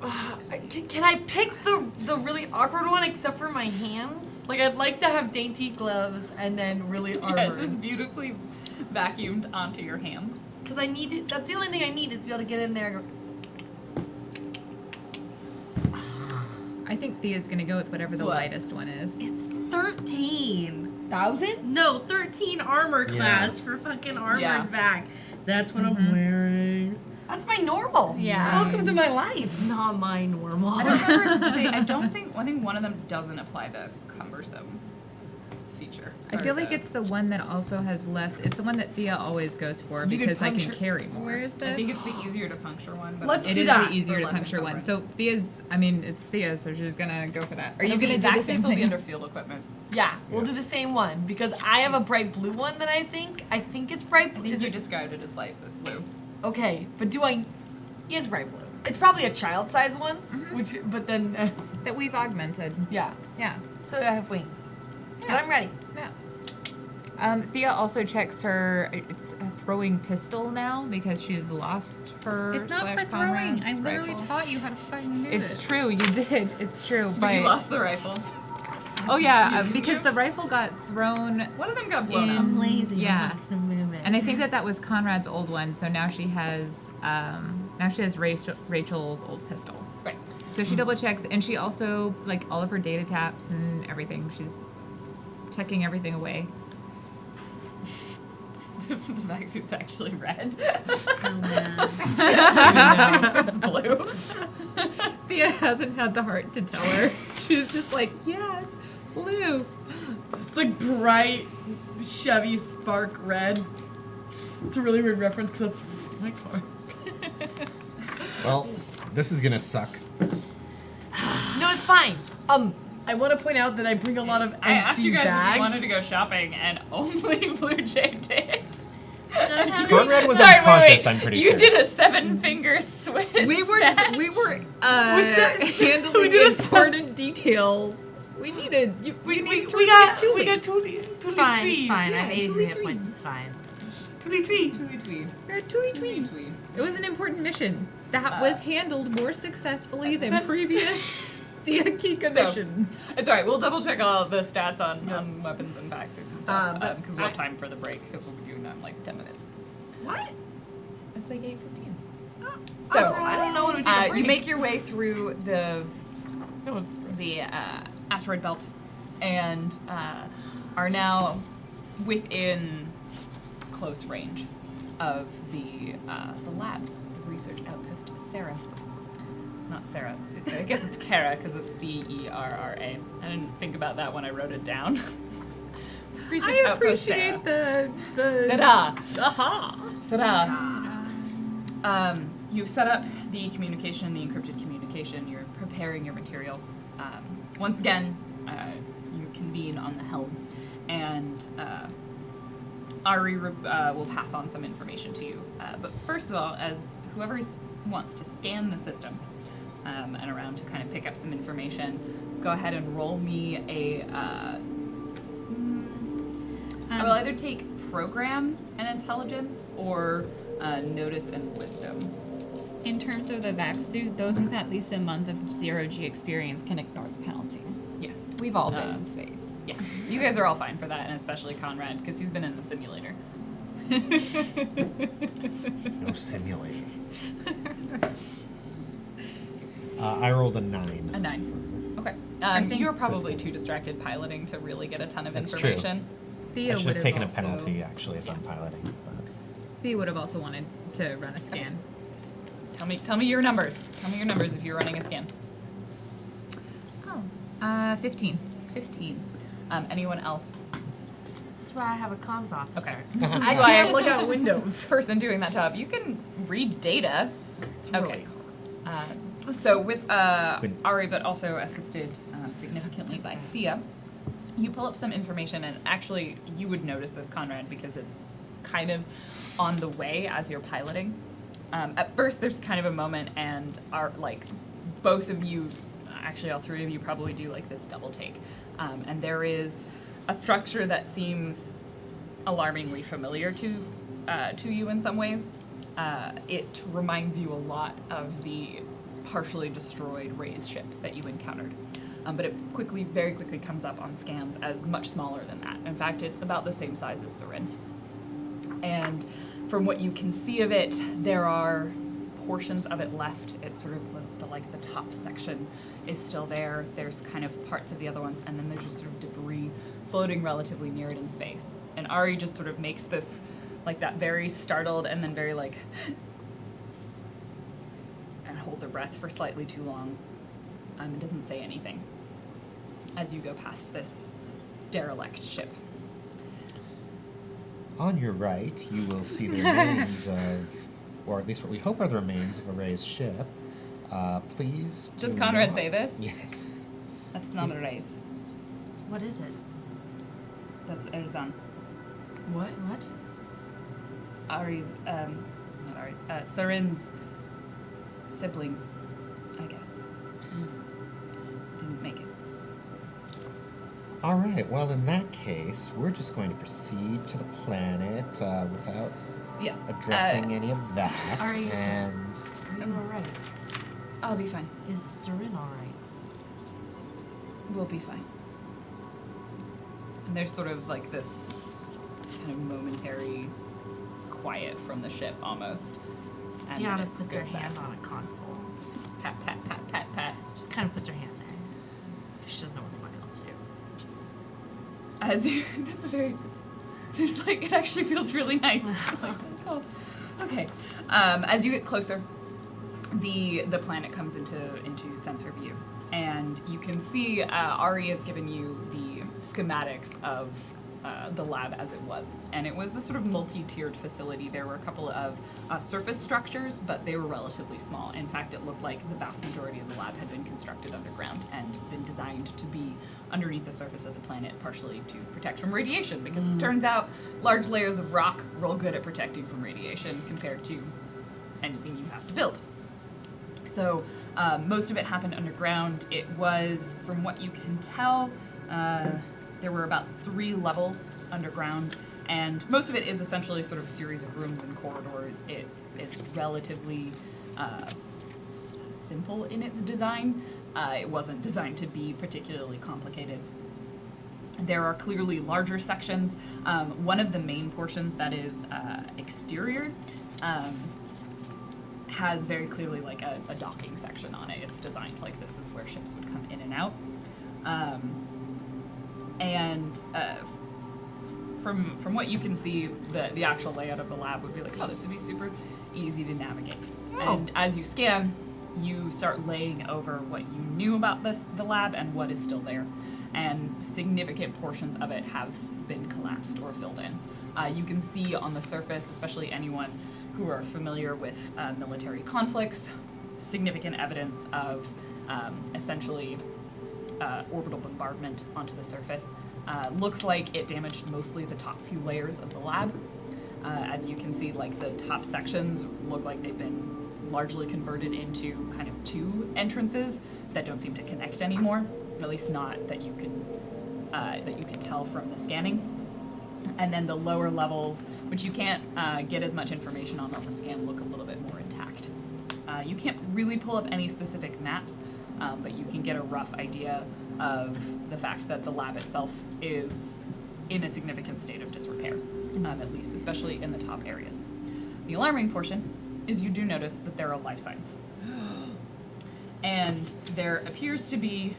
Speaker 2: can I pick the really awkward one except for my hands? Like I'd like to have dainty gloves and then really
Speaker 1: Yeah,
Speaker 2: armored.
Speaker 1: it's just beautifully vacuumed onto your hands.
Speaker 2: Because I need it. That's the only thing I need is to be able to get in there. And go,
Speaker 6: I think Thea's gonna go with whatever the
Speaker 1: What?
Speaker 6: lightest one is.
Speaker 5: It's 13.
Speaker 2: 1,000?
Speaker 5: No, 13 armor
Speaker 4: Yeah.
Speaker 5: class for fucking armored
Speaker 1: Yeah.
Speaker 5: back. That's what I'm wearing.
Speaker 2: That's my normal.
Speaker 3: Yeah.
Speaker 2: Welcome to my
Speaker 5: It's
Speaker 2: life.
Speaker 5: not my normal.
Speaker 1: I don't remember. I think one of them doesn't apply the cumbersome feature.
Speaker 6: I
Speaker 1: or
Speaker 6: feel like
Speaker 1: the-
Speaker 6: it's the one that also has less. It's the one that Thea always goes for
Speaker 2: You could
Speaker 6: because I can
Speaker 2: puncture-
Speaker 6: carry more.
Speaker 3: Where is this?
Speaker 1: I think it's the easier to puncture one. But
Speaker 2: Let's
Speaker 6: It
Speaker 2: do
Speaker 6: is
Speaker 2: that.
Speaker 6: the easier
Speaker 1: For
Speaker 6: to
Speaker 1: less
Speaker 6: puncture one.
Speaker 1: encumbrance.
Speaker 6: So Thea's, I mean, it's Thea, so she's gonna go for that. Are you
Speaker 1: And
Speaker 6: gonna
Speaker 1: the
Speaker 6: do
Speaker 1: vac
Speaker 6: the same
Speaker 1: suits will be
Speaker 6: thing?
Speaker 1: under field equipment.
Speaker 2: Yeah, we'll
Speaker 4: Yeah.
Speaker 2: do the same one because I have a bright blue one that I think it's bright
Speaker 1: I
Speaker 2: blue.
Speaker 1: think
Speaker 2: Is
Speaker 1: you
Speaker 2: it
Speaker 1: described it as light blue.
Speaker 2: okay? But do I? It's bright blue. It's probably a child size one, which but then
Speaker 3: That we've augmented.
Speaker 2: yeah.
Speaker 3: Yeah.
Speaker 2: So I have wings. But I'm ready.
Speaker 6: Yeah. Thea also checks her. It's a throwing pistol now because she's lost her.
Speaker 3: It's not
Speaker 6: slash
Speaker 3: for throwing. I
Speaker 6: comrade's
Speaker 3: literally
Speaker 6: rifle.
Speaker 3: taught you how to fucking do
Speaker 6: It's
Speaker 3: it.
Speaker 6: true. You did. It's true.
Speaker 1: But you
Speaker 6: But
Speaker 1: lost the rifle.
Speaker 6: oh yeah, because the rifle got thrown.
Speaker 1: One of them got blown up.
Speaker 5: I'm lazy.
Speaker 6: Yeah.
Speaker 5: I'm not gonna move it.
Speaker 6: And I think that was Conrad's old one. So now she has Rachel's old pistol.
Speaker 1: Right.
Speaker 6: So she double checks, and she also like all of her data taps and everything. She's checking everything away.
Speaker 1: the back suit's actually red.
Speaker 5: Oh man.
Speaker 1: It's blue.
Speaker 6: Thea hasn't had the heart to tell her. She was just like, yeah, it's blue.
Speaker 2: It's like bright Chevy Spark red. It's a really weird reference because that's my car.
Speaker 4: Well, this is gonna suck.
Speaker 2: No, it's fine. I want to point out that I bring a lot of empty
Speaker 1: I asked you guys
Speaker 2: bags.
Speaker 1: if you wanted to go shopping, and only Blue Jay did.
Speaker 5: Don't have
Speaker 4: Conrad was
Speaker 1: Sorry,
Speaker 4: unconscious,
Speaker 1: wait.
Speaker 4: I'm pretty
Speaker 1: You
Speaker 4: sure.
Speaker 1: did a 7-finger Swiss.
Speaker 6: We were
Speaker 2: that?
Speaker 6: handling
Speaker 2: We did a
Speaker 6: important details. We needed
Speaker 2: We
Speaker 6: needed
Speaker 2: got
Speaker 6: Tuli.
Speaker 2: Tuli.
Speaker 5: It's fine. It's fine. I have
Speaker 6: Yeah,
Speaker 5: 83 hit
Speaker 6: Tuli
Speaker 5: points. It's fine.
Speaker 2: Tuli tree.
Speaker 6: Tweed. Tuli Tweed. It was an important mission that was handled more successfully than previous Kika missions.
Speaker 1: It's alright, we'll double check all the stats on weapons and backsuits and stuff.
Speaker 2: But
Speaker 1: Because we'll have time for the break, because we'll be doing that in like 10 minutes.
Speaker 2: What?
Speaker 1: It's like 8:15.
Speaker 2: So I don't know when we take a break.
Speaker 1: You make your way through the
Speaker 2: No, it's
Speaker 1: asteroid belt and are now within close range of the lab, the research outpost of Sarah. Not Sarah. I guess it's Kara because it's Cerra. I didn't think about that when I wrote it down. It's research
Speaker 6: I
Speaker 1: outpost
Speaker 6: appreciate
Speaker 1: Sarah.
Speaker 6: the
Speaker 1: Sarah.
Speaker 6: aha.
Speaker 1: You've set up the communication, the encrypted communication. You're preparing your materials. Once again, you convene on the helm, and Ari will pass on some information to you. But first of all, as whoever wants to scan the system and around to kind of pick up some information, go ahead and roll me a. I will either take program and intelligence or notice and wisdom.
Speaker 3: In terms of the backsuit, those with at least a month of 0G experience can ignore the penalty.
Speaker 1: Yes.
Speaker 3: We've all been in space.
Speaker 1: Yeah. You guys are all fine for that, and especially Conrad, because he's been in the simulator.
Speaker 4: No simulator. I rolled a 9.
Speaker 1: A 9. Okay.
Speaker 6: think
Speaker 1: You were probably
Speaker 4: Crystal.
Speaker 1: too distracted piloting to really get a ton of
Speaker 4: That's true.
Speaker 1: information.
Speaker 6: Thea
Speaker 4: I should
Speaker 6: would
Speaker 4: have taken a
Speaker 6: also,
Speaker 4: penalty, actually, if I'm piloting. But
Speaker 6: Thea would have also wanted to run a scan.
Speaker 1: Tell me your numbers. Tell me your numbers if you're running a scan.
Speaker 6: Oh, 15.
Speaker 1: 15. Anyone else?
Speaker 5: That's why I have a comms officer.
Speaker 1: Okay.
Speaker 2: I can't look out windows.
Speaker 1: Person doing that job. You can read data.
Speaker 2: It's
Speaker 1: Okay.
Speaker 2: really
Speaker 1: So with
Speaker 4: Squid.
Speaker 1: Ari, but also assisted significantly by Thea, you pull up some information, and actually you would notice this, Conrad, because it's kind of on the way as you're piloting. At first, there's kind of a moment, and both of you, actually all three of you, probably do like this double take, and there is a structure that seems alarmingly familiar to you in some ways. It reminds you a lot of the partially destroyed Ray's ship that you encountered. But it very quickly comes up on scans as much smaller than that. In fact, it's about the same size as Sarin. And from what you can see of it, there are portions of it left. It's sort of the top section is still there. There's kind of parts of the other ones, and then there's just sort of debris floating relatively near it in space. And Ari just sort of makes this, that very startled and then very and holds her breath for slightly too long. And doesn't say anything as you go past this derelict ship.
Speaker 4: on your right, you will see the remains of, or at least what we hope are the remains of a Ray's ship. Please.
Speaker 1: Does
Speaker 4: do
Speaker 1: Conrad
Speaker 4: not-
Speaker 1: say this?
Speaker 4: Yes.
Speaker 1: That's not a race.
Speaker 5: What is it?
Speaker 1: That's Erzan.
Speaker 2: What?
Speaker 5: What?
Speaker 1: Ari's, not Ari's, Sarin's sibling, I guess. Didn't make it.
Speaker 4: All right. Well, in that case, we're just going to proceed to the planet without
Speaker 1: Yes.
Speaker 4: addressing any of that.
Speaker 5: Are you-
Speaker 4: And
Speaker 5: Are you alright?
Speaker 1: I'll be fine.
Speaker 5: Is Sarin alright?
Speaker 1: We'll be fine. And there's sort of this kind of momentary quiet from the ship almost. And
Speaker 5: Tiana
Speaker 1: then it
Speaker 5: puts her
Speaker 1: goes back.
Speaker 5: hand on a console.
Speaker 1: Pat, pat, pat, pat, pat.
Speaker 5: Just kind of puts her hand there. She doesn't know what the fuck else to do.
Speaker 1: As you, There's like, it actually feels really nice. Like, oh, okay. As you get closer, the planet comes into sensor view, and you can see Ari has given you the schematics of the lab as it was, and it was this sort of multi-tiered facility. There were a couple of surface structures, but they were relatively small. In fact, it looked like the vast majority of the lab had been constructed underground and been designed to be underneath the surface of the planet, partially to protect from radiation, because it turns out large layers of rock real good at protecting from radiation compared to anything you have to build. So most of it happened underground. It was, from what you can tell, there were about 3 levels underground, and most of it is essentially sort of a series of rooms and corridors. It's relatively simple in its design. It wasn't designed to be particularly complicated. There are clearly larger sections. One of the main portions that is exterior has very clearly like a docking section on it. It's designed like this is where ships would come in and out. From what you can see, the actual layout of the lab would be like, oh, this would be super easy to navigate.
Speaker 2: Oh.
Speaker 1: And as you scan, you start laying over what you knew about the lab and what is still there. And significant portions of it have been collapsed or filled in. You can see on the surface, especially anyone who are familiar with military conflicts, significant evidence of essentially orbital bombardment onto the surface. Looks like it damaged mostly the top few layers of the lab. As you can see, like the top sections look like they've been largely converted into kind of 2 entrances that don't seem to connect anymore, at least not that you can tell from the scanning. And then the lower levels, which you can't get as much information on the scan, look a little bit more intact. You can't really pull up any specific maps, but you can get a rough idea of the fact that the lab itself is in a significant state of disrepair, at least, especially in the top areas. The alarming portion is you do notice that there are life signs. And there appears to be,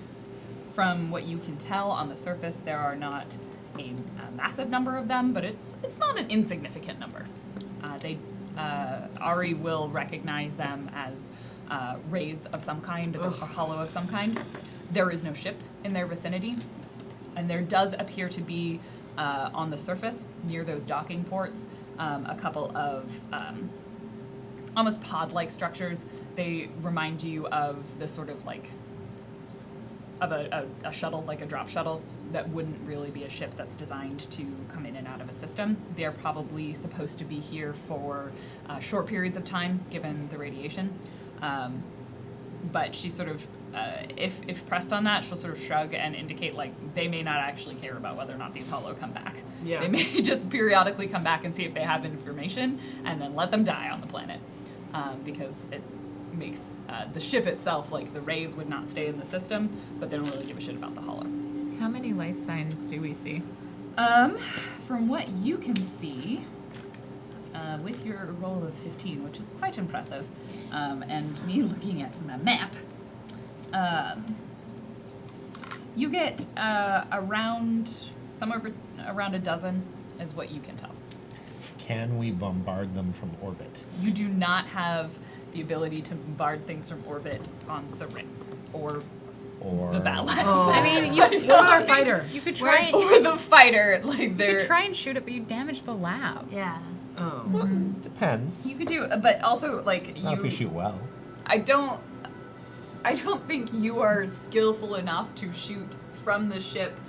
Speaker 1: from what you can tell on the surface, there are not a massive number of them, but it's not an insignificant number. Ari will recognize them as rays of some kind, or a hollow of some kind. There is no ship in their vicinity, and there does appear to be on the surface, near those docking ports, a couple of almost pod-like structures. They remind you of the sort of like of a shuttle, like a drop shuttle, that wouldn't really be a ship that's designed to come in and out of a system. They're probably supposed to be here for short periods of time, given the radiation. But she sort of, if pressed on that, she'll sort of shrug and indicate like they may not actually care about whether or not these hollow come back.
Speaker 2: Yeah.
Speaker 1: They may just periodically come back and see if they have information, and then let them die on the planet, because it makes the ship itself, like the rays would not stay in the system, but they don't really give a shit about the hollow.
Speaker 6: How many life signs do we see?
Speaker 1: From what you can see, with your roll of 15, which is quite impressive, and me looking at my map, you get somewhere around a dozen is what you can tell.
Speaker 4: Can we bombard them from orbit?
Speaker 1: You do not have the ability to bombard things from orbit on Sarin or the battle.
Speaker 2: Oh.
Speaker 5: I mean, you
Speaker 2: What about our fighter?
Speaker 3: You could try.
Speaker 1: Or the fighter, like
Speaker 3: You
Speaker 1: they're.
Speaker 3: could try and shoot it, but you damage the lab.
Speaker 5: yeah.
Speaker 2: Oh.
Speaker 4: Well, depends.
Speaker 1: You could do, but also like
Speaker 4: Not if we shoot well.
Speaker 1: I don't think you are skillful enough to shoot from the ship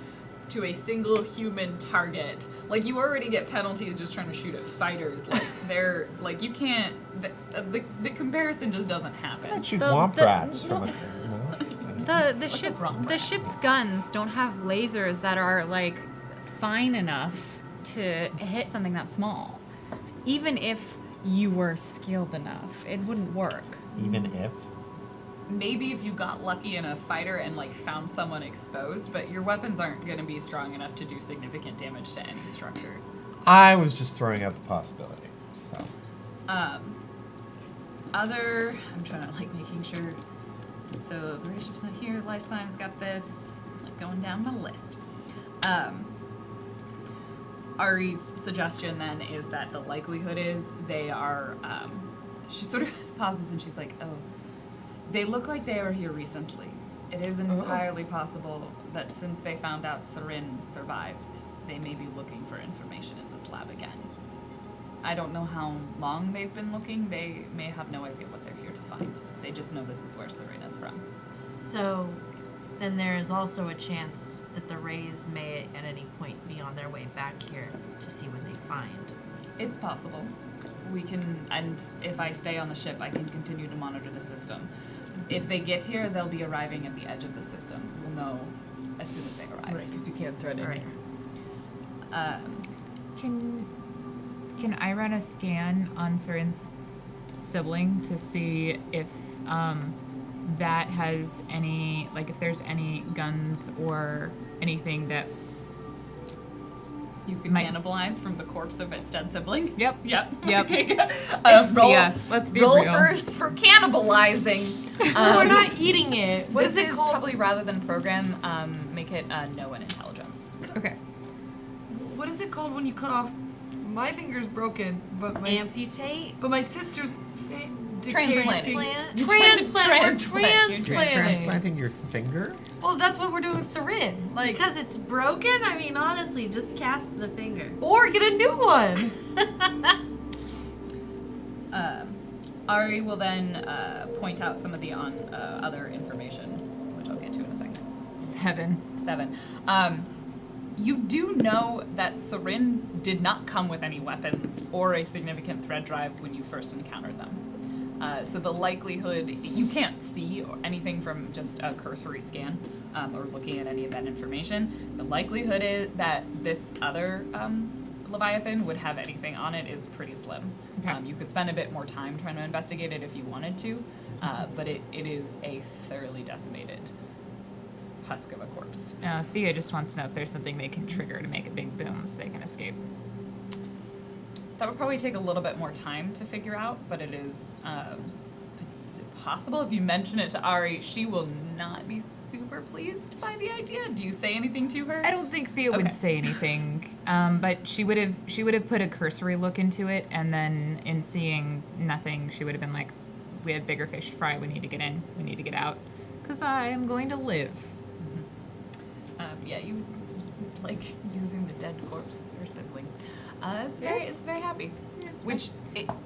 Speaker 1: to a single human target. Like, you already get penalties just trying to shoot at fighters. Like, they're like, you can't. The comparison just doesn't happen.
Speaker 4: I'd shoot
Speaker 3: The-
Speaker 4: womp
Speaker 3: the-
Speaker 4: rats from a,
Speaker 3: The ship's guns don't have lasers that are like fine enough to hit something that small. Even if you were skilled enough, it wouldn't work.
Speaker 4: Even if.
Speaker 1: Maybe if you got lucky in a fighter and like found someone exposed, but your weapons aren't going to be strong enough to do significant damage to any structures.
Speaker 4: I was just throwing out the possibility. So.
Speaker 1: I'm trying to like making sure. So the ship's not here. Life signs got this. Like going down my list. Ari's suggestion then is that the likelihood is they are, she sort of pauses and she's like, oh, they look like they were here recently. It is entirely possible that since they found out Sarin survived, they may be looking for information in this lab again. I don't know how long they've been looking. They may have no idea what they're here to find. They just know this is where Sarin is from.
Speaker 5: So, then there is also a chance that the Rays may at any point be on their way back here to see what they find.
Speaker 1: It's possible. We can, and if I stay on the ship, I can continue to monitor the system. If they get here, they'll be arriving at the edge of the system. We'll know as soon as they arrive.
Speaker 2: Right, because you can't thread in
Speaker 5: Right.
Speaker 2: here.
Speaker 6: Can I run a scan on Sarin's sibling to see if that has any, like, if there's any guns or anything that
Speaker 1: You can
Speaker 6: Might-
Speaker 1: cannibalize from the corpse of its dead sibling.
Speaker 6: Yep.
Speaker 1: Yep.
Speaker 6: Yep.
Speaker 1: Okay, good.
Speaker 6: It's
Speaker 1: roll
Speaker 6: Thea. Let's be
Speaker 1: roll
Speaker 6: real.
Speaker 1: first for cannibalizing.
Speaker 2: We're not eating it. What
Speaker 1: This
Speaker 2: is it
Speaker 1: is
Speaker 2: called?
Speaker 1: probably rather than program, make it no in intelligence.
Speaker 6: Okay.
Speaker 2: What is it called when you cut off? My finger's broken, but my
Speaker 5: Amputate?
Speaker 2: but my sister's
Speaker 1: Transplanting.
Speaker 5: Transplant?
Speaker 1: You
Speaker 5: Transplant. We're
Speaker 1: transplant. You're
Speaker 5: transplanting.
Speaker 4: Transplanting your finger?
Speaker 2: Well, that's what we're doing with Sarin. Like,
Speaker 5: Because it's broken? I mean, honestly, just cast the finger.
Speaker 2: or get a new one.
Speaker 1: Ari will then point out some of the other information, which I'll get to in a second.
Speaker 6: 7.
Speaker 1: You do know that Sarin did not come with any weapons or a significant thread drive when you first encountered them. So the likelihood, you can't see anything from just a cursory scan or looking at any of that information. The likelihood is that this other Leviathan would have anything on it is pretty slim.
Speaker 6: Okay.
Speaker 1: You could spend a bit more time trying to investigate it if you wanted to, but it is a thoroughly decimated husk of a corpse.
Speaker 6: Thea just wants to know if there's something they can trigger to make a big boom so they can escape.
Speaker 1: That would probably take a little bit more time to figure out, but it is possible. If you mention it to Ari, she will not be super pleased by the idea. Do you say anything to her?
Speaker 6: I don't think Thea
Speaker 1: Okay.
Speaker 6: would say anything, but she would have put a cursory look into it, and then in seeing nothing, she would have been like, "We have bigger fish to fry. We need to get in. We need to get out, because I am going to live."
Speaker 1: Yeah, you like using the dead corpse of your sibling. It's very happy.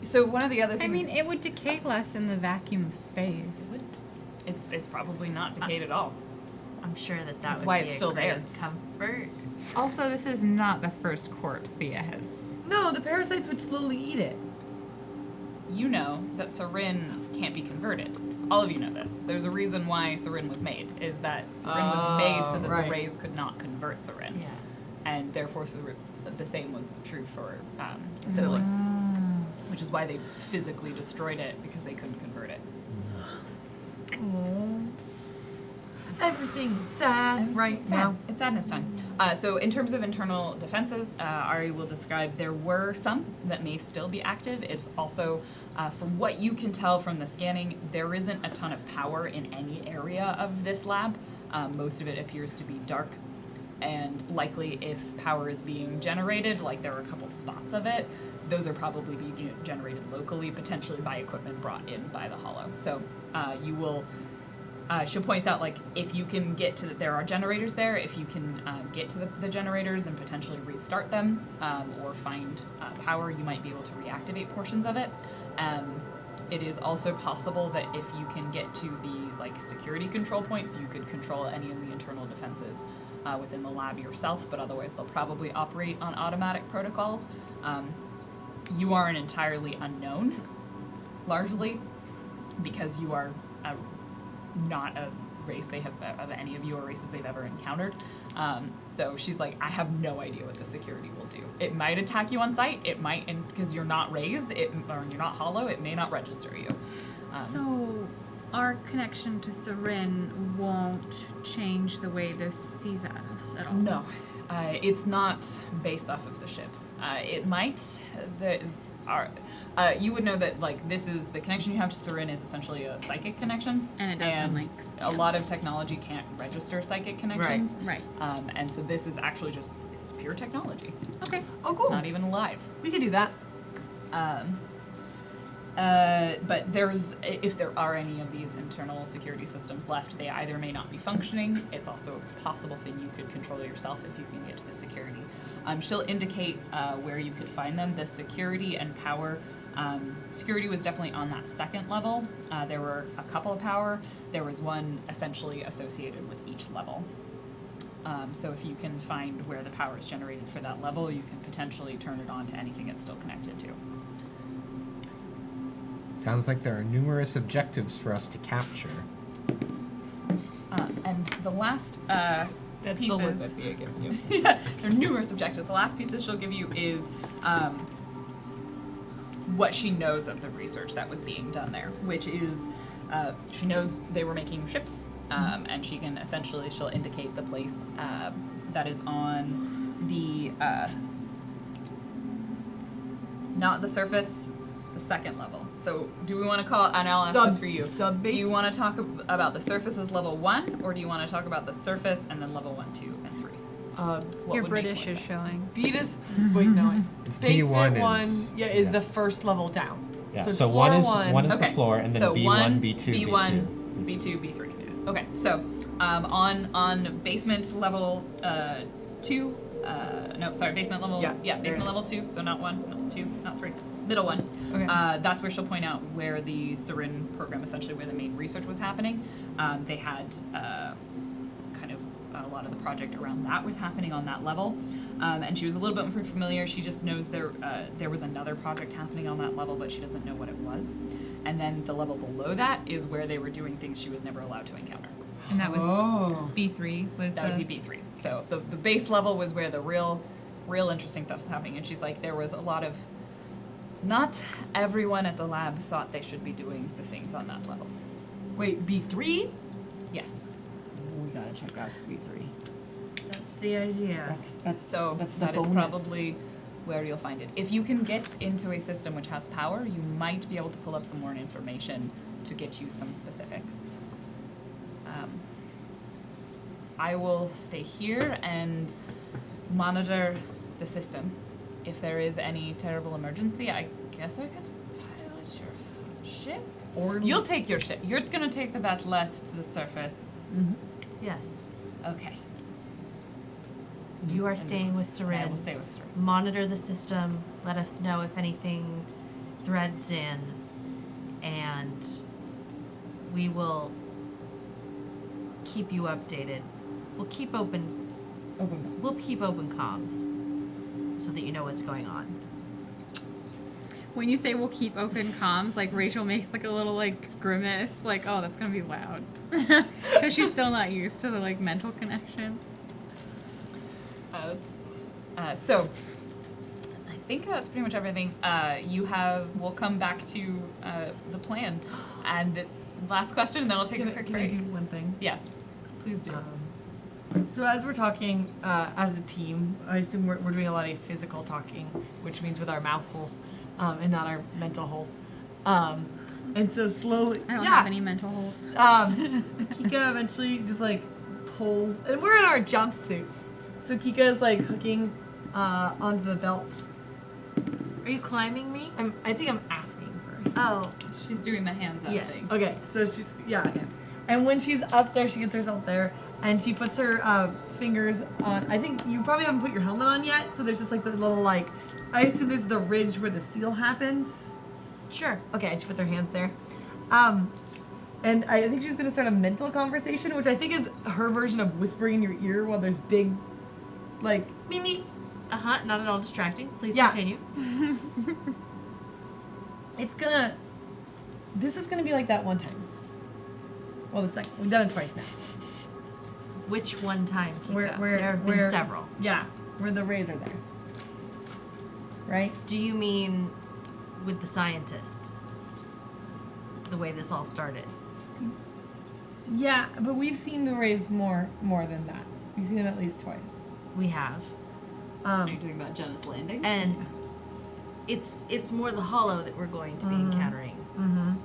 Speaker 1: So one of the other
Speaker 3: I
Speaker 1: things.
Speaker 3: mean, it would decay less in the vacuum of space.
Speaker 1: It's probably not decayed at all.
Speaker 5: I'm sure that
Speaker 1: That's
Speaker 5: would
Speaker 1: why
Speaker 5: be
Speaker 1: it's
Speaker 5: a
Speaker 1: still
Speaker 5: great
Speaker 1: there.
Speaker 5: comfort.
Speaker 6: Also, this is not the first corpse Thea has.
Speaker 2: No, the parasites would slowly eat it.
Speaker 1: You know that Sarin can't be converted. All of you know this. There's a reason why Sarin was made, is that Sarin was made so that
Speaker 2: right.
Speaker 1: the rays could not convert Sarin.
Speaker 5: Yeah.
Speaker 1: And therefore the same was true for sibling, which is why they physically destroyed it, because they couldn't convert it.
Speaker 2: Everything is sad right
Speaker 1: It's
Speaker 2: now.
Speaker 1: sad. It's sadness time. So in terms of internal defenses, Ari will describe there were some that may still be active. It's also, from what you can tell from the scanning, there isn't a ton of power in any area of this lab. Most of it appears to be dark, and likely if power is being generated, like there are a couple spots of it, those are probably being generated locally, potentially by equipment brought in by the Hollow. So you will... she points out, like, if you can get to there are generators there, if you can get to the generators and potentially restart them or find power, you might be able to reactivate portions of it. It is also possible that if you can get to the security control points, you could control any of the internal defenses within the lab yourself, but otherwise they'll probably operate on automatic protocols. You are an entirely unknown, largely, because you are not a race they have of any of you or races they've ever encountered. So she's like, I have no idea what the security will do. It might attack you on sight. It might, and because you're not raised, or you're not hollow, it may not register you.
Speaker 3: So, our connection to Sarin won't change the way this sees us at all?
Speaker 1: No, it's not based off of the ships. It might. You would know that this is the connection you have to Sarin is essentially a psychic connection,
Speaker 3: And it doesn't link.
Speaker 1: a lot of technology can't register psychic connections.
Speaker 3: Right.
Speaker 1: And so this is actually just pure technology.
Speaker 3: Okay.
Speaker 2: Oh,
Speaker 1: It's
Speaker 2: cool.
Speaker 1: not even alive.
Speaker 2: We could do that.
Speaker 1: But if there are any of these internal security systems left, they either may not be functioning. It's also a possible thing you could control yourself if you can get to the security. She'll indicate where you could find them. The security and power. Security was definitely on that second level. There were a couple of power. There was one essentially associated with each level. So if you can find where the power is generated for that level, you can potentially turn it on to anything it's still connected to.
Speaker 4: Sounds like there are numerous objectives for us to capture.
Speaker 1: And the last
Speaker 2: That's the look
Speaker 1: pieces,
Speaker 2: that Thea gives you.
Speaker 1: yeah, there are numerous objectives. The last pieces she'll give you is what she knows of the research that was being done there, which is she knows they were making ships, and she can essentially, she'll indicate the place that is on the not the surface, the second level. So do we want to call, and I'll ask this for you.
Speaker 2: Sub-base?
Speaker 1: Do you want to talk about the surface as level 1, or do you want to talk about the surface and then level 1, 2, and 3? What
Speaker 8: Your
Speaker 1: would make
Speaker 8: British
Speaker 1: more
Speaker 8: is
Speaker 1: sense?
Speaker 8: showing.
Speaker 2: Beatus. Wait, no.
Speaker 4: It's
Speaker 2: Basement
Speaker 4: B1
Speaker 2: one,
Speaker 4: is-
Speaker 2: is
Speaker 4: yeah.
Speaker 2: the first level down.
Speaker 4: Yeah.
Speaker 2: it's
Speaker 4: So
Speaker 2: floor
Speaker 4: one is
Speaker 1: Okay.
Speaker 4: the floor, and then
Speaker 1: So
Speaker 4: B1,
Speaker 1: one,
Speaker 4: B2,
Speaker 1: B1,
Speaker 4: B2.
Speaker 1: B2, B3. Okay, so on basement level 2, no, sorry, basement level,
Speaker 2: Yeah, there
Speaker 1: basement
Speaker 2: it is.
Speaker 1: level 2, so not 1, not 2, not 3, middle 1.
Speaker 2: Okay.
Speaker 1: That's where she'll point out where the Serin program, essentially where the main research was happening. They had kind of a lot of the project around that was happening on that level. And she was a little bit more familiar. She just knows there was another project happening on that level, but she doesn't know what it was. And then the level below that is where they were doing things she was never allowed to encounter.
Speaker 6: And that was
Speaker 2: Oh.
Speaker 6: B3 was
Speaker 1: That
Speaker 6: the
Speaker 1: would be B3. So the base level was where the real interesting stuff's happening. And she's like, there was a lot of, not everyone at the lab thought they should be doing the things on that level.
Speaker 2: Wait, B3?
Speaker 1: Yes.
Speaker 9: We gotta check out B3.
Speaker 5: That's the idea.
Speaker 1: So
Speaker 9: that's the
Speaker 1: that is
Speaker 9: bonus.
Speaker 1: probably where you'll find it. If you can get into a system which has power, you might be able to pull up some more information to get you some specifics. I will stay here and monitor the system. If there is any terrible emergency, I guess I could pilot your ship.
Speaker 2: Or
Speaker 1: You'll take your ship. You're gonna take the Bat'leth to the surface.
Speaker 5: Yes.
Speaker 1: Okay.
Speaker 5: You are staying with
Speaker 1: And I
Speaker 5: Serin.
Speaker 1: will stay with Serin.
Speaker 5: Monitor the system. Let us know if anything threads in, and we will keep you updated. We'll keep open comms so that you know what's going on.
Speaker 3: When you say we'll keep open comms, like Rachel makes like a little like grimace, like, oh, that's gonna be loud. Because she's still not used to the like mental connection.
Speaker 1: So, I think that's pretty much everything. We'll come back to the plan. And the last question, and then we'll take a quick
Speaker 2: can I
Speaker 1: break.
Speaker 2: do one thing?
Speaker 1: Yes, please do.
Speaker 2: So as we're talking as a team, I assume we're doing a lot of physical talking, which means with our mouth holes and not our mental holes. And so slowly,
Speaker 3: I don't have any mental holes.
Speaker 2: Kika eventually just like pulls, and we're in our jumpsuits. So Kika is like hooking onto the belt.
Speaker 5: Are you climbing me?
Speaker 2: I think I'm asking first.
Speaker 5: Oh,
Speaker 1: She's doing the hands up
Speaker 5: Yes.
Speaker 1: thing.
Speaker 2: Okay, so she's okay. And when she's up there, she gets herself there, and she puts her fingers on. I think you probably haven't put your helmet on yet, so there's just like the little like. I assume there's the ridge where the seal happens.
Speaker 5: sure.
Speaker 2: Okay, and she puts her hands there. And I think she's gonna start a mental conversation, which I think is her version of whispering in your ear while there's big, like meep meep.
Speaker 5: Not at all distracting. Please
Speaker 2: Yeah.
Speaker 5: continue.
Speaker 2: This is gonna be like that one time. Well, the second we've done it twice now.
Speaker 5: Which one time, Kika?
Speaker 2: Where
Speaker 5: there have been several.
Speaker 2: Yeah, where the rays are there. Right?
Speaker 5: Do you mean with the scientists? The way this all started?
Speaker 2: Yeah, but we've seen the rays more than that. We've seen them at least twice.
Speaker 5: We have.
Speaker 1: Are you talking about Jenna's Landing?
Speaker 5: And it's more the hollow that we're going to be encountering,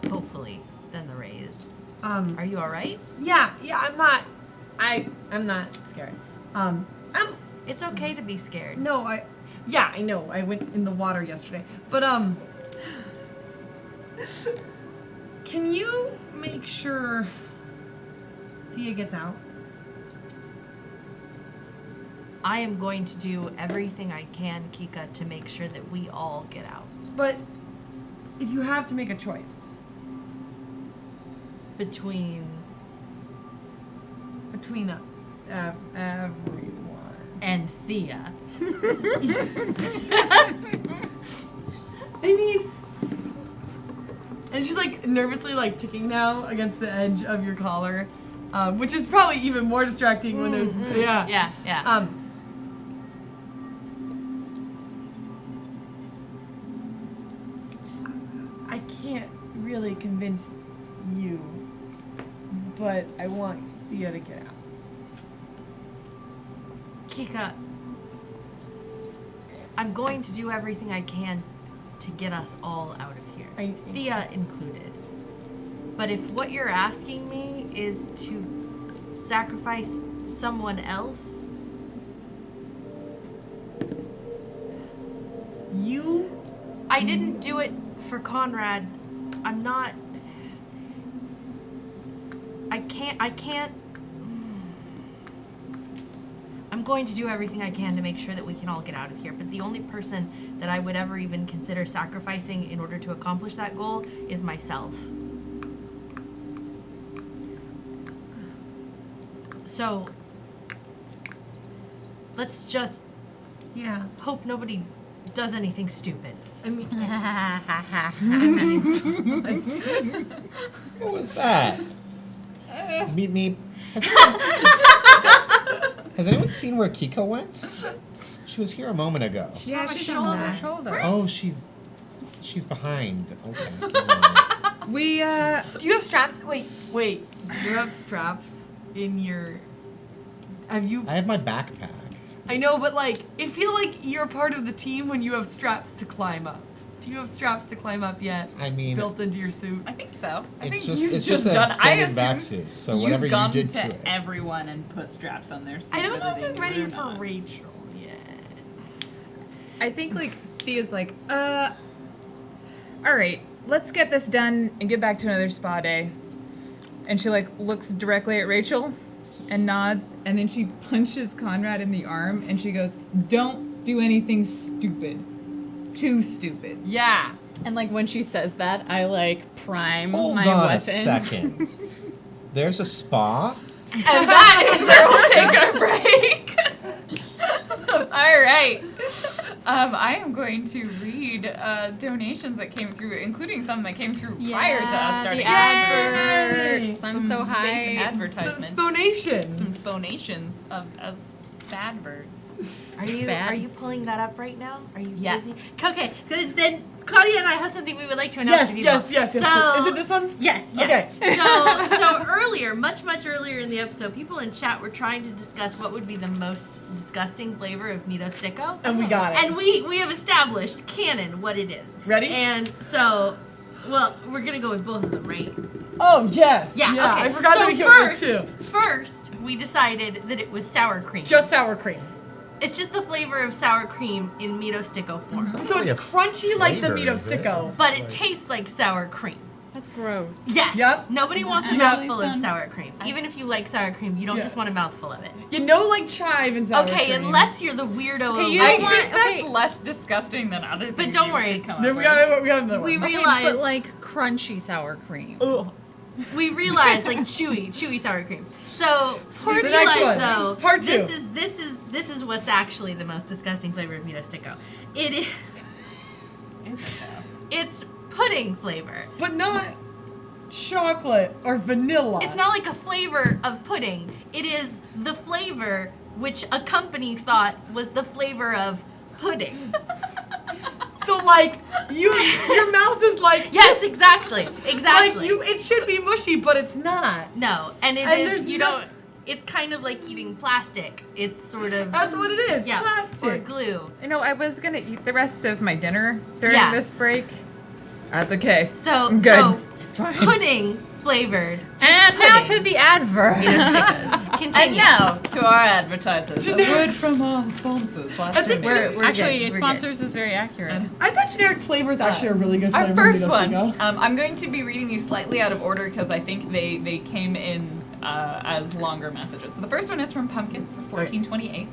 Speaker 5: hopefully, than the rays. Are you all right?
Speaker 2: Yeah, I'm not scared.
Speaker 5: It's okay to be scared.
Speaker 2: No, I know. I went in the water yesterday. But, can you make sure Thea gets out?
Speaker 5: I am going to do everything I can, Kika, to make sure that we all get out.
Speaker 2: But if you have to make a choice
Speaker 5: Between
Speaker 2: everyone.
Speaker 5: and Thea.
Speaker 2: I mean, and she's like nervously like ticking now against the edge of your collar, which is probably even more distracting when there's
Speaker 5: Yeah.
Speaker 2: I can't really convince you, but I want Thea to get out.
Speaker 5: Kika, I'm going to do everything I can to get us all out of here. Thea included. But if what you're asking me is to sacrifice someone else, I didn't do it for Conrad. I'm not. I can't. I'm going to do everything I can to make sure that we can all get out of here. But the only person that I would ever even consider sacrificing in order to accomplish that goal is myself. So, let's just hope nobody does anything stupid.
Speaker 2: I mean,
Speaker 4: What was that? Meep meep. Has anyone seen where Kiko went? She was here a moment ago.
Speaker 3: Yeah, she's on my shoulder.
Speaker 4: Oh, she's behind. Okay.
Speaker 6: We
Speaker 2: do you have straps? Wait. Do you have straps in your? Have you?
Speaker 4: I have my backpack.
Speaker 2: I know, but like, I feel like you're part of the team when you have straps to climb up. Do you have straps to climb up yet?
Speaker 4: I mean,
Speaker 2: built into your suit.
Speaker 1: I think so.
Speaker 4: it's
Speaker 1: think
Speaker 4: just a
Speaker 1: done. I
Speaker 4: standard back
Speaker 1: assume
Speaker 4: suit. So whatever
Speaker 1: you've
Speaker 4: you
Speaker 1: gone
Speaker 4: did
Speaker 1: to
Speaker 4: to it.
Speaker 1: everyone and put straps on their suit.
Speaker 2: I don't know
Speaker 1: whether
Speaker 2: if
Speaker 1: they
Speaker 2: I'm
Speaker 1: do it
Speaker 2: ready
Speaker 1: or
Speaker 2: for
Speaker 1: not.
Speaker 2: Rachel yet.
Speaker 6: I think like Thea's like, all right, let's get this done and get back to another spa day. And she like looks directly at Rachel and nods, and then she punches Conrad in the arm and she goes, "Don't do anything stupid. Too stupid."
Speaker 2: Yeah.
Speaker 3: And like when she says that, I like prime
Speaker 4: Hold
Speaker 3: my
Speaker 4: on
Speaker 3: weapon.
Speaker 4: a second. There's a spa.
Speaker 1: And that is where we'll take our break. All right. I am going to read donations that came through, including some that came through prior to us starting.
Speaker 3: the adverts.
Speaker 1: Some
Speaker 3: I'm so
Speaker 1: space
Speaker 3: high.
Speaker 1: advertisements.
Speaker 2: Some sponations.
Speaker 1: Some sponations of as spadverts.
Speaker 5: Are you pulling that up right now? Are you
Speaker 1: Yes.
Speaker 5: busy? Okay, then Claudia and I have something we would like to announce to people.
Speaker 2: Yes.
Speaker 5: So,
Speaker 2: Is it this one?
Speaker 5: Yes.
Speaker 2: Okay.
Speaker 5: So earlier, much earlier in the episode, people in chat were trying to discuss what would be the most disgusting flavor of Mito Sticko.
Speaker 2: And we got it.
Speaker 5: And we have established canon what it is.
Speaker 2: Ready?
Speaker 5: And so, well, we're gonna go with both of them, right?
Speaker 2: Oh, yes.
Speaker 5: Yeah. Okay.
Speaker 2: I forgot
Speaker 5: so
Speaker 2: that we killed it too.
Speaker 5: First, we decided that it was sour cream.
Speaker 2: Just sour cream.
Speaker 5: It's just the flavor of sour cream in Mito Sticko form.
Speaker 2: So
Speaker 4: Really
Speaker 2: it's
Speaker 4: a
Speaker 2: crunchy like the
Speaker 4: flavor,
Speaker 2: Mito
Speaker 4: is it?
Speaker 2: Sticko.
Speaker 5: But it tastes like sour cream.
Speaker 3: That's gross.
Speaker 5: Yes.
Speaker 2: Yep.
Speaker 5: Nobody wants a
Speaker 2: Yep.
Speaker 5: mouthful of sour cream. Even if you like sour cream, you don't
Speaker 2: Yeah.
Speaker 5: just want a mouthful of it.
Speaker 2: You know, like chive and sour
Speaker 5: Okay,
Speaker 2: cream.
Speaker 5: unless you're the weirdo.
Speaker 3: Okay, you
Speaker 1: I
Speaker 3: don't
Speaker 1: think
Speaker 3: want-
Speaker 1: that's
Speaker 3: okay.
Speaker 1: less disgusting than other things.
Speaker 5: don't
Speaker 1: you
Speaker 5: worry.
Speaker 1: could come
Speaker 2: Then
Speaker 1: up
Speaker 2: we
Speaker 1: with.
Speaker 2: got another one.
Speaker 5: we
Speaker 3: Okay,
Speaker 5: realized,
Speaker 3: but like crunchy sour cream.
Speaker 2: Ugh.
Speaker 5: we realized like chewy sour cream. So we
Speaker 2: The next
Speaker 5: realized
Speaker 2: one.
Speaker 5: though,
Speaker 2: Part two.
Speaker 5: this is what's actually the most disgusting flavor of Mito Sticko. It is.
Speaker 1: Is it though?
Speaker 5: It's pudding flavor.
Speaker 2: But not chocolate or vanilla.
Speaker 5: It's not like a flavor of pudding. It is the flavor which a company thought was the flavor of pudding.
Speaker 2: So like your mouth is like
Speaker 5: Yes, exactly. Exactly.
Speaker 2: like it should be mushy, but it's not.
Speaker 5: No, and it
Speaker 2: And
Speaker 5: is.
Speaker 2: there's
Speaker 5: You
Speaker 2: no-
Speaker 5: don't. It's kind of like eating plastic. It's sort of
Speaker 2: That's what it is.
Speaker 5: yeah,
Speaker 2: Plastic.
Speaker 5: or glue.
Speaker 6: You know, I was gonna eat the rest of my dinner during
Speaker 5: Yeah.
Speaker 6: this break. That's okay.
Speaker 5: So
Speaker 6: I'm good.
Speaker 5: so
Speaker 6: Fine.
Speaker 5: pudding flavored. just
Speaker 3: And now
Speaker 5: pudding.
Speaker 3: to the advert.
Speaker 5: Mito Stickos. Continue.
Speaker 1: And now to our advertisers. A word from our sponsors.
Speaker 2: I think
Speaker 3: We're actually
Speaker 6: good, we're
Speaker 3: sponsors is very accurate.
Speaker 2: I bet generic flavor is actually a really good flavor.
Speaker 1: Our first
Speaker 2: Mito
Speaker 1: one.
Speaker 2: Stico.
Speaker 1: I'm going to be reading these slightly out of order because I think they came in as longer messages. So the first one is from Pumpkin for 1428.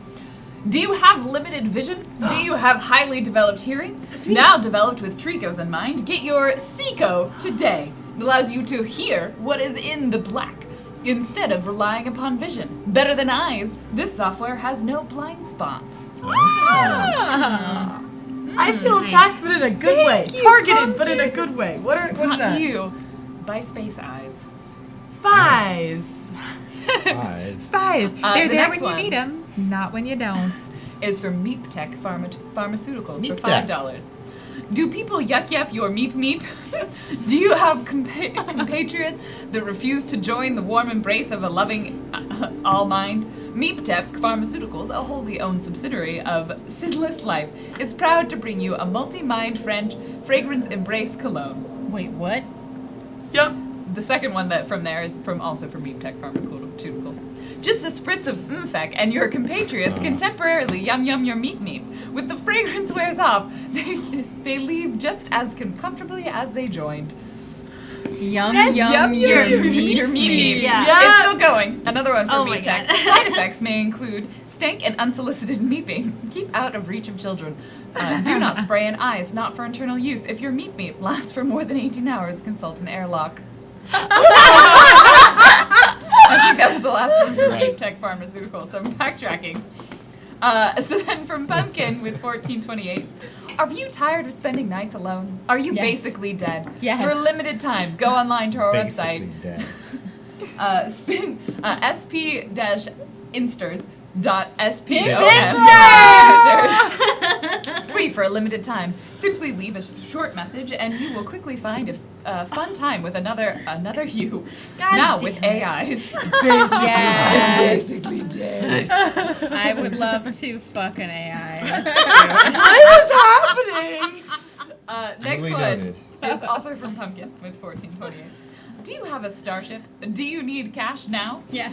Speaker 1: Do you have limited vision? Do you have highly developed hearing? Now developed with Tricos in mind, get your Seco today. It allows you to hear what is in the black instead of relying upon vision. Better than eyes, this software has no blind spots.
Speaker 2: I feel attacked, but in a good way. Targeted, but in a good way. What is
Speaker 1: Brought
Speaker 2: that?
Speaker 1: to you by Space Eyes.
Speaker 2: Spies.
Speaker 4: Eyes.
Speaker 6: Spies. They're
Speaker 1: the
Speaker 6: there
Speaker 1: next
Speaker 6: when
Speaker 1: one.
Speaker 6: you need them, not when you don't.
Speaker 1: Is from Meep Tech Pharmaceuticals for
Speaker 4: Meep Tech.
Speaker 1: $5. Do people yuck your meep meep? Do you have compatriots that refuse to join the warm embrace of a loving all mind? Meep Tech Pharmaceuticals, a wholly owned subsidiary of Sinless Life, is proud to bring you a multi-mind fragrance embrace cologne.
Speaker 3: Wait, what?
Speaker 2: Yep.
Speaker 1: The second one that from there is also from Meep Tech Pharmaceuticals. Just a spritz of Mfec and your compatriots can temporarily yum your meat meat. With the fragrance wears off, they leave just as comfortably as they joined.
Speaker 3: Yum
Speaker 5: Guys,
Speaker 3: yum
Speaker 1: Your
Speaker 3: your
Speaker 1: meat meat.
Speaker 5: Yeah.
Speaker 1: It's still going. Another one from
Speaker 5: Oh my
Speaker 1: Meep Tech.
Speaker 5: God.
Speaker 1: Side effects may include stank and unsolicited meeping. Keep out of reach of children. Do not spray in eyes, not for internal use. If your meat meat lasts for more than 18 hours, consult an airlock. I think that was the last one from Meep Tech Pharmaceuticals, so I'm backtracking. So then from Pumpkin with 1428. Are you tired of spending nights alone? Are you
Speaker 3: Yes.
Speaker 1: basically dead?
Speaker 3: Yes.
Speaker 1: For a limited time, go online to our
Speaker 4: Basically
Speaker 1: website.
Speaker 4: dead.
Speaker 1: Spin sp-insters.sp. Free for a limited time. Simply leave a short message, and you will quickly find a fun time with another you.
Speaker 5: God
Speaker 1: now
Speaker 5: damn
Speaker 1: with
Speaker 5: it.
Speaker 1: AIs.
Speaker 3: Yes.
Speaker 1: Basically dead.
Speaker 3: I would love to fuck an AI.
Speaker 2: What is happening?
Speaker 1: Next
Speaker 4: Duly
Speaker 1: one
Speaker 4: noted.
Speaker 1: is also from Pumpkin with 1428. Do you have a starship? Do you need cash now?
Speaker 3: Yes.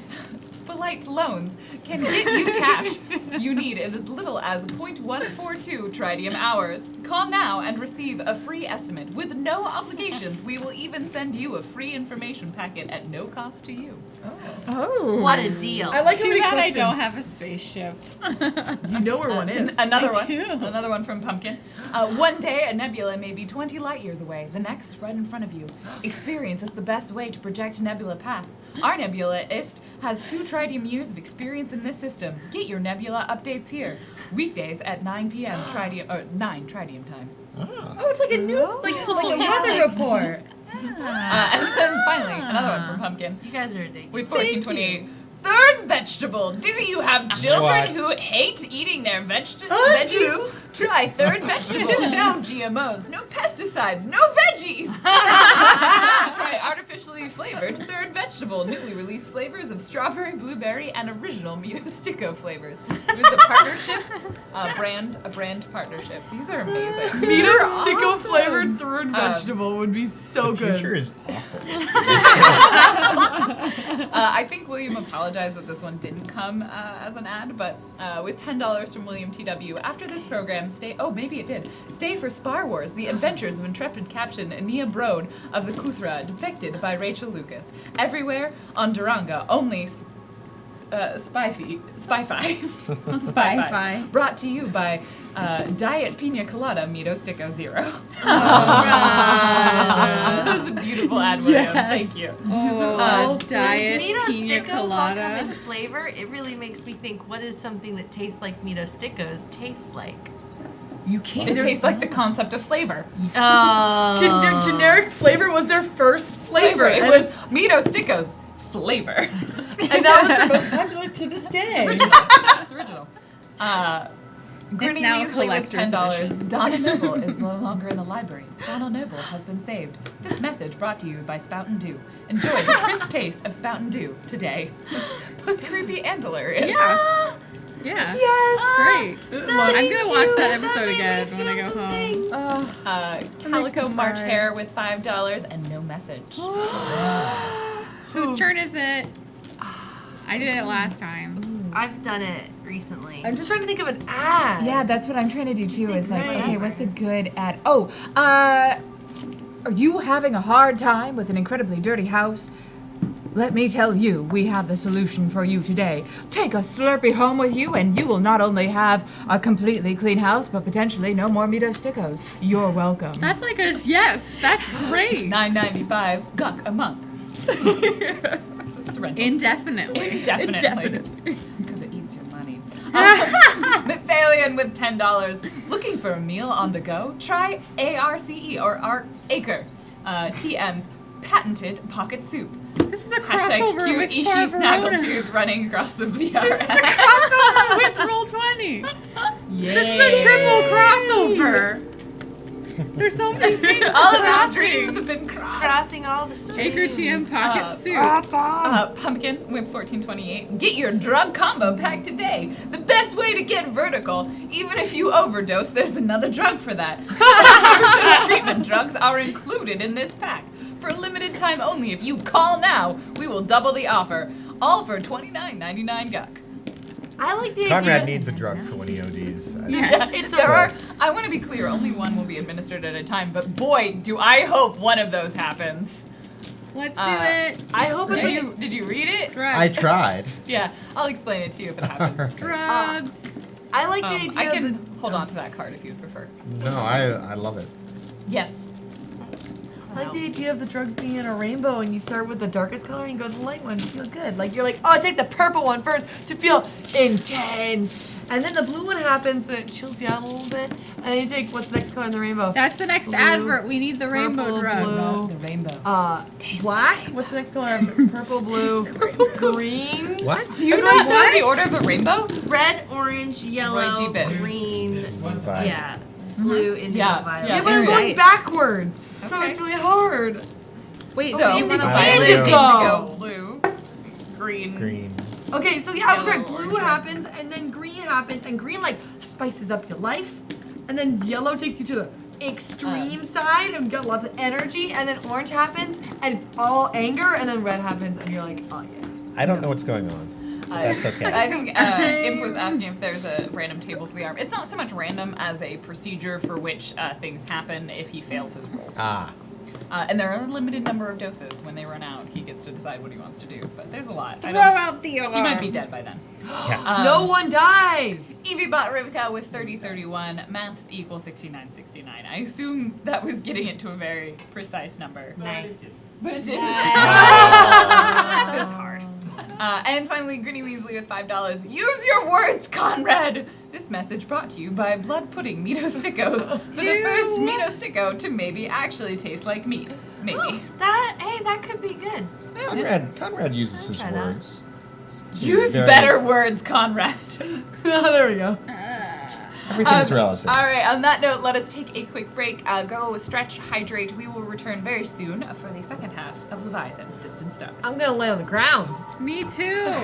Speaker 1: Spelite Loans can get you cash you need in as little as 0.142 tritium hours. Call now and receive a free estimate with no obligations. We will even send you a free information packet at no cost to you.
Speaker 2: Oh.
Speaker 5: What a deal.
Speaker 2: I like how
Speaker 3: Too
Speaker 2: many
Speaker 3: bad I
Speaker 2: questions.
Speaker 3: don't have a spaceship.
Speaker 2: You know where one is.
Speaker 1: Another
Speaker 3: I
Speaker 1: one.
Speaker 3: do.
Speaker 1: Another one from Pumpkin. One day a nebula may be 20 light years away. The next, right in front of you. Experience is the best way to project nebula paths. Our nebulaist has 2 tritium years of experience in this system. Get your nebula updates here. Weekdays at 9 p.m. 9 tritium time.
Speaker 4: Ah.
Speaker 2: Oh, it's like a news, like a weather report.
Speaker 1: And then finally, another one from Pumpkin.
Speaker 5: You guys are ridiculous.
Speaker 1: With 1428. Third vegetable. Do you have children
Speaker 4: What?
Speaker 1: who hate eating their veggies?
Speaker 2: I do.
Speaker 1: Try third vegetable. No GMOs, no pesticides, no veggies. Try artificially flavored third vegetable. Newly released flavors of strawberry, blueberry, and original Mito Stico flavors. It was a partnership, a brand partnership. These are amazing.
Speaker 2: Meter Stico flavored third vegetable would be so
Speaker 4: The
Speaker 2: good.
Speaker 4: future is awful.
Speaker 1: I think William apologized that this one didn't come as an ad, but with $10 from William TW. After this program, stay. Oh, maybe it did. Stay for Spar Wars: The Adventures of Intrepid Captain Nia Broad of the Kuthra, depicted by Rachel Lucas. Everywhere on Duranga, only Spy-Fi.
Speaker 3: Spy-Fi.
Speaker 1: Brought to you by Diet Pina Colada Mito Stico Zero. That was a beautiful ad, William.
Speaker 2: Yes.
Speaker 1: Thank you.
Speaker 3: Oh,
Speaker 5: Since
Speaker 3: diet
Speaker 5: Mito
Speaker 3: pina
Speaker 5: Sticos all come
Speaker 3: colada.
Speaker 5: in flavor, it really makes me think, what is something that tastes like Mito Sticos taste like?
Speaker 2: You can't.
Speaker 1: It tastes like the concept of flavor.
Speaker 2: Their generic flavor was their first flavor.
Speaker 1: It
Speaker 2: and
Speaker 1: was Mito Sticos flavor.
Speaker 2: and that was their most popular to this day.
Speaker 1: It's original. Grinning
Speaker 3: now a
Speaker 1: Weasley with
Speaker 3: collector's
Speaker 1: $10.
Speaker 3: edition.
Speaker 1: Donna Noble is no longer in the library. Donald Noble has been saved. This message brought to you by Spout and Dew. Enjoy the crisp taste of Spout and Dew today. Both creepy and hilarious.
Speaker 3: Yeah. Yeah.
Speaker 2: Yes.
Speaker 3: Great.
Speaker 2: Love
Speaker 3: I'm gonna watch that
Speaker 5: That
Speaker 3: episode
Speaker 5: made me
Speaker 3: again when I
Speaker 5: feel
Speaker 3: go
Speaker 5: some
Speaker 3: home.
Speaker 5: things.
Speaker 1: Calico
Speaker 3: me
Speaker 1: March
Speaker 3: cry.
Speaker 1: Hare with $5 and no message.
Speaker 3: Whose turn is it? I did it last time.
Speaker 5: I've done it recently.
Speaker 2: I'm just trying to think of an ad.
Speaker 6: Yeah, that's what I'm trying to do too.
Speaker 5: think
Speaker 6: Is like,
Speaker 5: right.
Speaker 6: okay, what's a good ad? Oh, are you having a hard time with an incredibly dirty house? Let me tell you, we have the solution for you today. Take a Slurpee home with you, and you will not only have a completely clean house, but potentially no more Mito Stickos. You're welcome.
Speaker 3: That's like a yes. That's great.
Speaker 1: $9.95 guck a month. It's a rental.
Speaker 3: Indefinitely.
Speaker 1: Definitely. Because it eats your money. Methalion with $10. Looking for a meal on the go? Try ARCE or Acre. TM's patented pocket soup.
Speaker 3: This is a
Speaker 1: Hashtag
Speaker 3: crossover
Speaker 1: cute
Speaker 3: with
Speaker 1: Ishi
Speaker 3: Barbarona.
Speaker 1: Snaggletooth running across the VR.
Speaker 3: This is a crossover with Roll20.
Speaker 2: Yay.
Speaker 3: This is a triple crossover. There's so many things.
Speaker 1: All of the
Speaker 3: crossing.
Speaker 1: streams have been crossed.
Speaker 5: Crossing all the streams.
Speaker 3: Acre TM pocket soup.
Speaker 1: Pumpkin with 1428. Get your drug combo pack today. The best way to get vertical. Even if you overdose, there's another drug for that. Treatment drugs are included in this pack. For a limited time only, if you call now, we will double the offer. All for $29.99 guck.
Speaker 2: I like the
Speaker 4: Conrad
Speaker 2: idea.
Speaker 4: needs a drug for when he ODs.
Speaker 1: Yes, there are. I want to be clear. Only one will be administered at a time. But boy, do I hope one of those happens.
Speaker 3: Let's do it.
Speaker 2: I hope it's
Speaker 1: Did you read it?
Speaker 3: Drugs.
Speaker 4: I tried.
Speaker 1: Yeah, I'll explain it to you if it happens.
Speaker 3: Drugs.
Speaker 2: I like the idea.
Speaker 1: I can
Speaker 2: of
Speaker 1: hold on to that card if you'd prefer.
Speaker 4: No, I love it.
Speaker 1: Yes.
Speaker 2: I like the idea of the drugs being in a rainbow, and you start with the darkest color and you go to the light one to feel good. Like you're like, oh, I take the purple one first to feel intense, and then the blue one happens and it chills you out a little bit, and then you take what's the next color in the rainbow?
Speaker 3: That's the next
Speaker 2: Blue,
Speaker 3: advert. We need the rainbow
Speaker 2: purple,
Speaker 3: drug.
Speaker 2: blue.
Speaker 1: The rainbow.
Speaker 2: Black. What's the next color? Purple, blue, green.
Speaker 4: What?
Speaker 1: Do you not know the order of a rainbow?
Speaker 5: Red, orange, yellow,
Speaker 1: Roy G. Biv.
Speaker 5: green,
Speaker 4: Five.
Speaker 5: yeah, blue, indigo,
Speaker 1: Yeah,
Speaker 5: violet.
Speaker 1: yeah.
Speaker 2: Yeah, but I'm going
Speaker 1: Right.
Speaker 2: backwards, so
Speaker 1: Okay.
Speaker 2: it's really hard.
Speaker 3: Wait,
Speaker 1: So
Speaker 3: so
Speaker 1: you
Speaker 3: you
Speaker 1: want
Speaker 3: want
Speaker 1: to
Speaker 3: to
Speaker 4: Indigo.
Speaker 1: indigo, blue, green.
Speaker 4: Green.
Speaker 2: Okay, so yeah, I was
Speaker 1: Yellow,
Speaker 2: right. Blue
Speaker 1: orange,
Speaker 2: happens, and then green happens, and green like spices up your life, and then yellow takes you to the extreme side and got lots of energy, and then orange happens, and it's all anger, and then red happens, and you're like, oh yeah.
Speaker 4: I don't know what's going on. That's okay.
Speaker 1: I think Imp was asking if there's a random table for the arm. It's not so much random as a procedure for which things happen if he fails his rolls.
Speaker 4: Ah.
Speaker 1: And there are a limited number of doses. When they run out, he gets to decide what he wants to do. But there's a lot. I
Speaker 3: throw
Speaker 1: don't,
Speaker 3: out the alarm.
Speaker 1: he might be dead by then.
Speaker 4: Yeah.
Speaker 2: No one dies.
Speaker 1: EVBot Rivka with 3031. Maths equals 6969. I assume that was getting it to a very precise number.
Speaker 5: Nice.
Speaker 1: But it didn't. Math is hard. And finally, Grinny Weasley with $5. Use your words, Conrad! This message brought to you by Blood Pudding Mito Stickos. For the first Mito Sticko to maybe actually taste like meat. Maybe.
Speaker 5: That could be good.
Speaker 4: Conrad uses his
Speaker 5: try that.
Speaker 4: words.
Speaker 1: Use
Speaker 4: Very-
Speaker 1: better words, Conrad.
Speaker 2: There we go.
Speaker 4: Everything's relative.
Speaker 1: All right, on that note, let us take a quick break. Go stretch, hydrate. We will return very soon for the second half of Leviathan, Distant Stars.
Speaker 2: I'm gonna lay on the ground.
Speaker 3: Me too.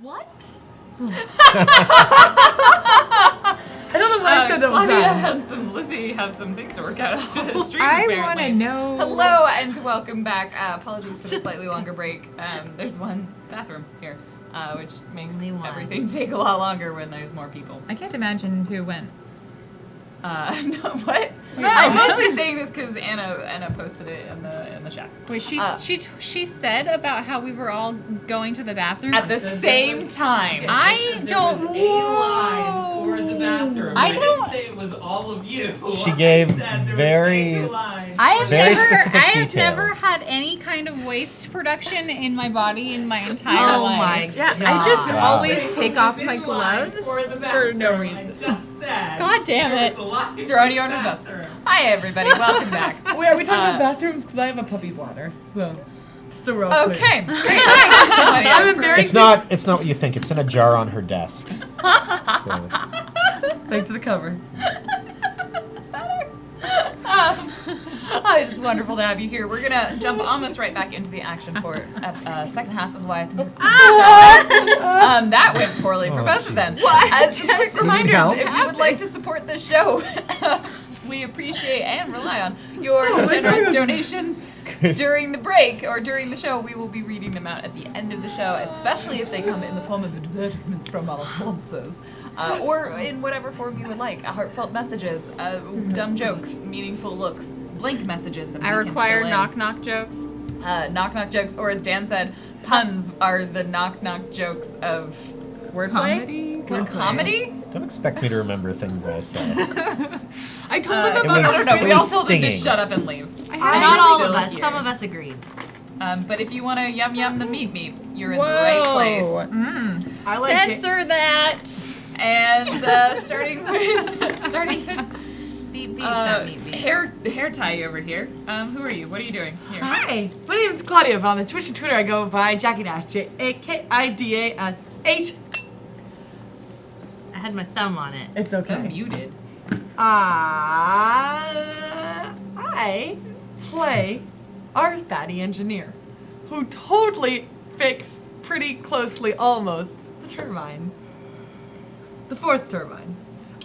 Speaker 5: What?
Speaker 2: I don't know why I said that was
Speaker 1: Claudia
Speaker 2: bad.
Speaker 1: and Lizzie have some things to work out after this stream,
Speaker 6: I
Speaker 1: apparently.
Speaker 6: want to know.
Speaker 1: Hello and welcome back. Apologies for the slightly longer break. There's one bathroom here, which makes
Speaker 5: Only one.
Speaker 1: everything take a lot longer when there's more people.
Speaker 6: I can't imagine who went.
Speaker 1: No, what? I'm mostly saying this because Anna posted it in the chat.
Speaker 3: Wait, she said about how we were all going to the bathroom
Speaker 1: At the same time.
Speaker 3: I don't.
Speaker 7: There was a line for the bathroom.
Speaker 3: I
Speaker 7: didn't
Speaker 3: don't-
Speaker 7: say it was all of you.
Speaker 4: She gave
Speaker 7: I said there was
Speaker 4: very-
Speaker 7: a line.
Speaker 3: I have
Speaker 4: Very
Speaker 3: never,
Speaker 4: specific
Speaker 3: I have never
Speaker 4: details.
Speaker 3: had any kind of waste production in my body in my entire
Speaker 5: Oh
Speaker 3: life.
Speaker 5: my
Speaker 2: Yeah, I just
Speaker 4: Wow.
Speaker 2: always take off my gloves
Speaker 7: for the
Speaker 2: for no
Speaker 7: bathroom,
Speaker 2: reason.
Speaker 7: I just said
Speaker 3: God damn
Speaker 7: there
Speaker 3: it.
Speaker 7: was a line
Speaker 1: Throwing
Speaker 7: for
Speaker 1: you
Speaker 7: the
Speaker 1: under the bus.
Speaker 7: bathroom.
Speaker 1: Hi everybody, welcome back.
Speaker 2: Wait, are we talking about
Speaker 1: Uh,
Speaker 2: bathrooms? Because I have a puppy bladder, so we're all clear.
Speaker 1: Okay, great. Thanks.
Speaker 2: I'm a very
Speaker 4: It's not what you think. It's in a jar on her desk. So,
Speaker 2: Thanks for the cover.
Speaker 1: It's just wonderful to have you here. We're gonna jump almost right back into the action for second half of Leviathan. That went poorly for
Speaker 4: Oh,
Speaker 1: both of them.
Speaker 4: Jesus.
Speaker 1: As quick
Speaker 4: need
Speaker 1: reminders,
Speaker 4: help?
Speaker 1: if you would like to support the show, we appreciate and rely on your generous donations. During the break or during the show, we will be reading them out at the end of the show, especially if they come in the form of advertisements from our sponsors. Or in whatever form you would like. Heartfelt messages, dumb jokes, meaningful looks, blank messages that
Speaker 3: I
Speaker 1: we can
Speaker 3: require
Speaker 1: fill in.
Speaker 3: knock jokes.
Speaker 1: Knock jokes, or as Dan said, puns are the knock jokes of wordplay.
Speaker 2: Comedy?
Speaker 1: Or comedy?
Speaker 4: don't expect me to remember things I said.
Speaker 2: I told him
Speaker 4: It
Speaker 2: about
Speaker 4: was-
Speaker 1: No,
Speaker 4: it
Speaker 1: we all
Speaker 4: was
Speaker 1: told them to
Speaker 4: stinging.
Speaker 1: shut up and leave.
Speaker 5: Not all
Speaker 1: still
Speaker 5: of us.
Speaker 1: here.
Speaker 5: Some of us agreed.
Speaker 1: But if you want to yum the meeps, you're in the right place.
Speaker 2: I like
Speaker 3: Censor that.
Speaker 1: And starting with
Speaker 5: Beep beep. That beep beep.
Speaker 1: hair tie over here. Who are you? What are you doing here?
Speaker 2: Hi, my name is Claudia, but on the Twitch and Twitter I go by Jackie Dash, JAKIDASH.
Speaker 5: I had my thumb on it.
Speaker 2: It's
Speaker 1: So
Speaker 2: okay.
Speaker 1: muted.
Speaker 2: I play our fatty engineer, who totally fixed pretty closely almost the turbine. The fourth turbine.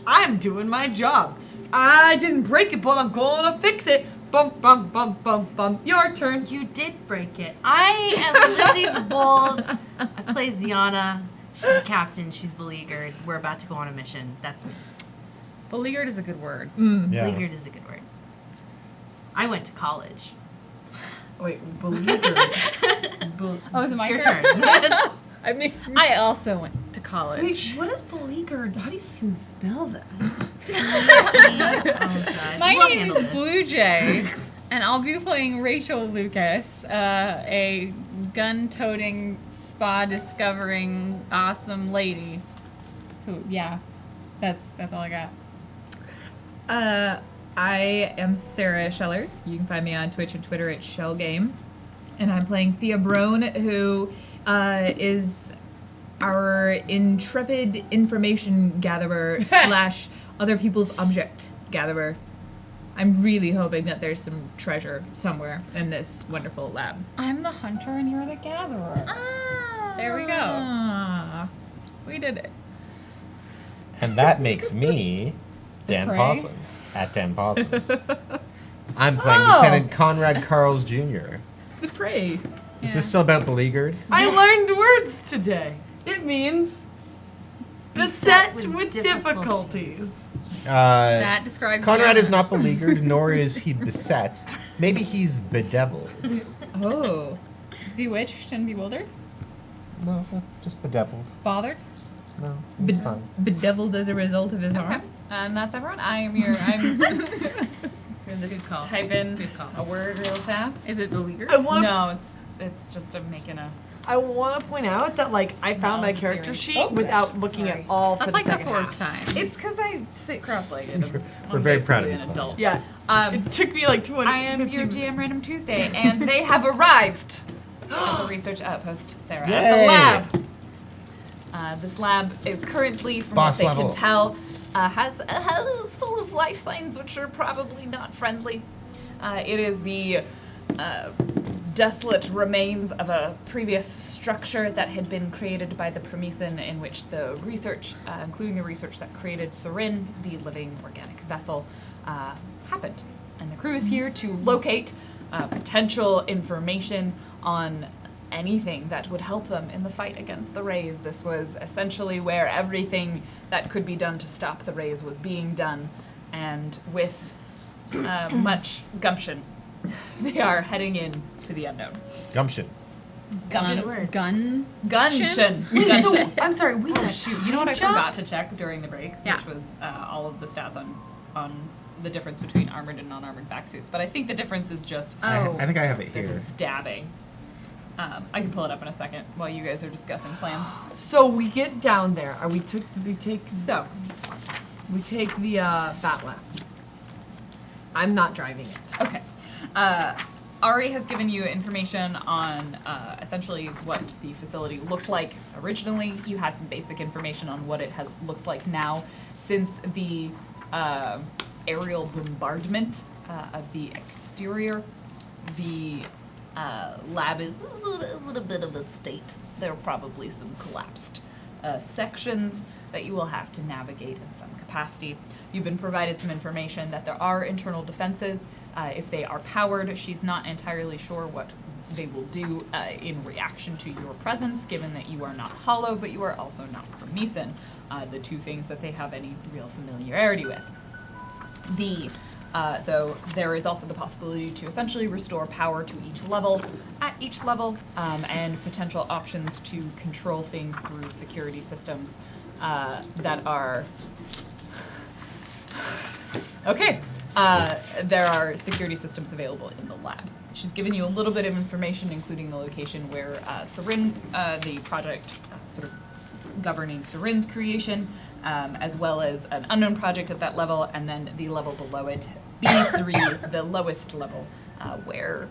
Speaker 2: I'm doing my job. I didn't break it, but I'm gonna fix it. Bump, bump, bump, bump, bump. Your turn.
Speaker 5: You did break it. I am Lizzie the Bold. I play Ziana. She's the captain. She's beleaguered. We're about to go on a mission. That's me.
Speaker 3: Beleaguered is a good word.
Speaker 4: Yeah.
Speaker 5: Beleaguered is a good word. I went to college.
Speaker 2: Wait, beleaguered.
Speaker 3: Oh, is it my
Speaker 5: It's your turn.
Speaker 2: I mean,
Speaker 3: I also went to college.
Speaker 2: wait, what is beleaguered? How do you even spell that?
Speaker 5: Oh, God.
Speaker 3: My
Speaker 5: We'll
Speaker 3: name
Speaker 5: handle
Speaker 3: is
Speaker 5: this.
Speaker 3: Blue Jay, and I'll be playing Rachel Lucas, a gun-toting, spa-discovering, awesome lady. Who, yeah, that's all I got.
Speaker 6: I am Sarah Scheller. You can find me on Twitch and Twitter at ShellGame. And I'm playing Thea Brown, who is our intrepid information gatherer / other people's object gatherer. I'm really hoping that there's some treasure somewhere in this wonderful lab.
Speaker 3: I'm the hunter and you're the gatherer. There we go.
Speaker 6: Ah.
Speaker 3: We did it.
Speaker 4: And that makes me Dan
Speaker 3: prey?
Speaker 4: Parsons, at Dan Parsons. I'm playing
Speaker 2: Oh.
Speaker 4: Lieutenant Conrad Carls Jr.
Speaker 2: The prey.
Speaker 4: Is this still about beleaguered?
Speaker 2: I learned words today. It means beset
Speaker 5: with
Speaker 2: with difficulties.
Speaker 3: That describes
Speaker 4: Conrad
Speaker 3: you.
Speaker 4: is not beleaguered, nor is he beset. Maybe he's bedeviled.
Speaker 6: Oh.
Speaker 3: Bewitched and bewildered?
Speaker 4: No, just bedeviled.
Speaker 3: Bothered?
Speaker 4: No, it's fine.
Speaker 6: Bedeviled as a result of his arm.
Speaker 1: And that's everyone. I'm
Speaker 5: Good call.
Speaker 1: type in
Speaker 5: Good call.
Speaker 1: a word real fast.
Speaker 3: Is it beleaguered?
Speaker 2: I want to.
Speaker 1: No, it's just a making a.
Speaker 2: I want to point out that I found my character
Speaker 1: serious.
Speaker 2: sheet without looking
Speaker 1: Sorry.
Speaker 2: at all for
Speaker 3: That's like the
Speaker 2: second
Speaker 3: fourth
Speaker 2: half.
Speaker 3: time.
Speaker 1: It's because I sit cross-legged.
Speaker 4: We're very proud of
Speaker 1: an
Speaker 4: you, Chloe.
Speaker 1: adult.
Speaker 2: Yeah, it took me like 200.
Speaker 1: I am your GM Random Tuesday, and they have arrived at the research outpost, Sarah, at the
Speaker 4: Yay.
Speaker 1: lab. This lab is currently, from
Speaker 4: Boss
Speaker 1: what they
Speaker 4: level.
Speaker 1: can tell, has full of life signs which are probably not friendly. It is the desolate remains of a previous structure that had been created by the Promethean, in which the research, including the research that created Serin, the living organic vessel, happened. And the crew is here to locate potential information on anything that would help them in the fight against the Rays. This was essentially where everything that could be done to stop the Rays was being done, and with much gumption, they are heading in to the unknown.
Speaker 4: Gumption.
Speaker 5: Good word.
Speaker 3: Gun.
Speaker 1: Gunshin.
Speaker 2: Wait, so
Speaker 1: Gunshin.
Speaker 2: I'm sorry. We
Speaker 1: Oh shoot! You know what I
Speaker 2: jump?
Speaker 1: forgot to check during the break,
Speaker 3: Yeah.
Speaker 1: which was all of the stats on the difference between armored and non-armored backsuits. But I think the difference is just
Speaker 4: I think I have it
Speaker 1: the
Speaker 4: here.
Speaker 1: stabbing. I can pull it up in a second while you guys are discussing plans.
Speaker 2: So we get down there. We take
Speaker 1: So,
Speaker 2: the bat lab. I'm not driving it.
Speaker 1: okay. Ari has given you information on essentially what the facility looked like originally. You have some basic information on what it looks like now, since the aerial bombardment of the exterior. The lab is in a bit of a state. There are probably some collapsed sections that you will have to navigate in some capacity. You've been provided some information that there are internal defenses. If they are powered, she's not entirely sure what they will do in reaction to your presence, given that you are not hollow, but you are also not Promethean, the two things that they have any real familiarity with. So there is also the possibility to essentially restore power to each level, and potential options to control things through security systems that are... Okay, there are security systems available in the lab. She's given you a little bit of information, including the location where Serin, the project sort of governing Serin's creation, as well as an unknown project at that level, and then the level below it, B3, the lowest level, where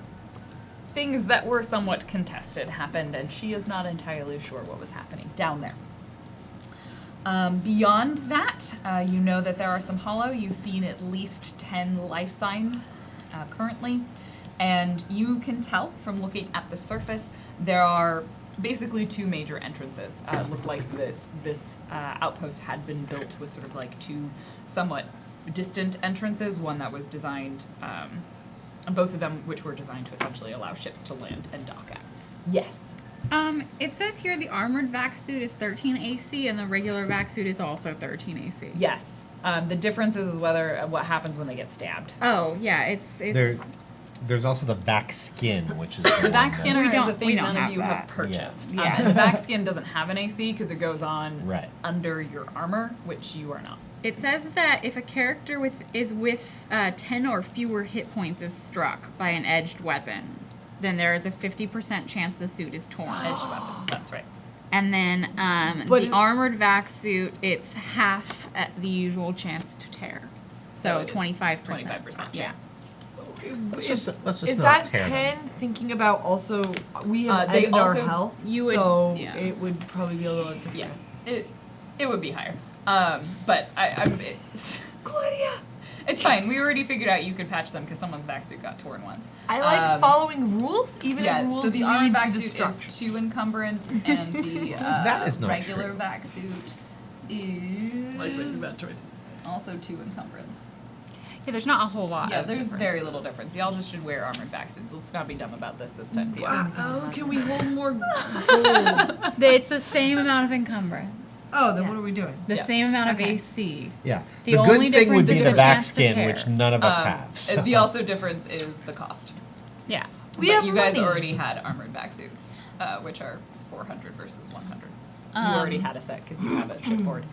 Speaker 1: things that were somewhat contested happened, and she is not entirely sure what was happening down there. Beyond that, you know that there are some hollow. You've seen at least 10 life signs currently, and you can tell from looking at the surface there are basically two major entrances. It looked like this outpost had been built with sort of like two somewhat distant entrances, one that was designed, both of them which were designed to essentially allow ships to land and dock at. Yes.
Speaker 3: It says here the armored vac suit is 13 AC and the regular vac suit is also 13 AC.
Speaker 1: Yes. The difference is whether what happens when they get stabbed.
Speaker 3: Oh, yeah, it's
Speaker 4: There's also the vac skin, which is
Speaker 1: The vac skinner is
Speaker 3: don't-
Speaker 1: the thing
Speaker 3: we don't
Speaker 1: none of
Speaker 3: have
Speaker 1: you
Speaker 3: that.
Speaker 1: have purchased.
Speaker 3: Yeah.
Speaker 1: And the vac skin doesn't have an AC because it goes on
Speaker 4: Right.
Speaker 1: under your armor, which you are not.
Speaker 3: It says that if a character is with 10 or fewer hit points is struck by an edged weapon, then there is a 50% chance the suit is torn.
Speaker 1: Edged weapon. That's right.
Speaker 3: And then
Speaker 2: But
Speaker 3: the
Speaker 2: it-
Speaker 3: armored vac suit, it's half at the usual chance to tear. So
Speaker 1: it is
Speaker 3: 25%.
Speaker 1: 25%
Speaker 3: Yeah.
Speaker 1: chance.
Speaker 4: Let's just
Speaker 2: Is
Speaker 4: not
Speaker 2: that
Speaker 4: tear
Speaker 2: 10
Speaker 4: them.
Speaker 2: thinking about also, we have
Speaker 1: They
Speaker 2: added our
Speaker 1: also-
Speaker 2: health,
Speaker 3: you would-
Speaker 2: so
Speaker 3: yeah.
Speaker 2: it would probably be a little different.
Speaker 1: Yeah. It would be higher. But
Speaker 2: Claudia!
Speaker 1: it's fine. We already figured out you could patch them because someone's vac suit got torn once.
Speaker 2: I like following rules, even if rules
Speaker 1: so the armored
Speaker 2: lead
Speaker 1: vac
Speaker 2: to
Speaker 1: suit
Speaker 2: destruction.
Speaker 1: is 2 encumbrance, and the
Speaker 4: That is not
Speaker 1: regular
Speaker 4: true.
Speaker 1: vac suit is also 2 encumbrance.
Speaker 3: Yeah, there's not a whole lot.
Speaker 1: Yeah,
Speaker 3: of
Speaker 1: there's very little
Speaker 3: differences.
Speaker 1: difference. Y'all just should wear armored vac suits. Let's not be dumb about this time.
Speaker 2: Oh, can we hold more gold?
Speaker 3: It's the same amount of encumbrance.
Speaker 2: Oh, then what are we doing?
Speaker 3: The
Speaker 1: Yeah.
Speaker 3: same amount of
Speaker 1: Okay.
Speaker 3: AC.
Speaker 4: Yeah.
Speaker 3: The
Speaker 4: The
Speaker 3: only
Speaker 4: good thing would
Speaker 3: difference
Speaker 4: be
Speaker 3: is
Speaker 4: the
Speaker 3: the
Speaker 4: vac
Speaker 3: chance to
Speaker 4: skin,
Speaker 3: tear.
Speaker 4: which none of us have. So.
Speaker 1: The also difference is the cost.
Speaker 3: Yeah.
Speaker 2: We
Speaker 1: But
Speaker 2: have
Speaker 1: you guys
Speaker 2: money.
Speaker 1: already had armored vac suits, which are 400 versus 100. You already had a set because you have a shipboard.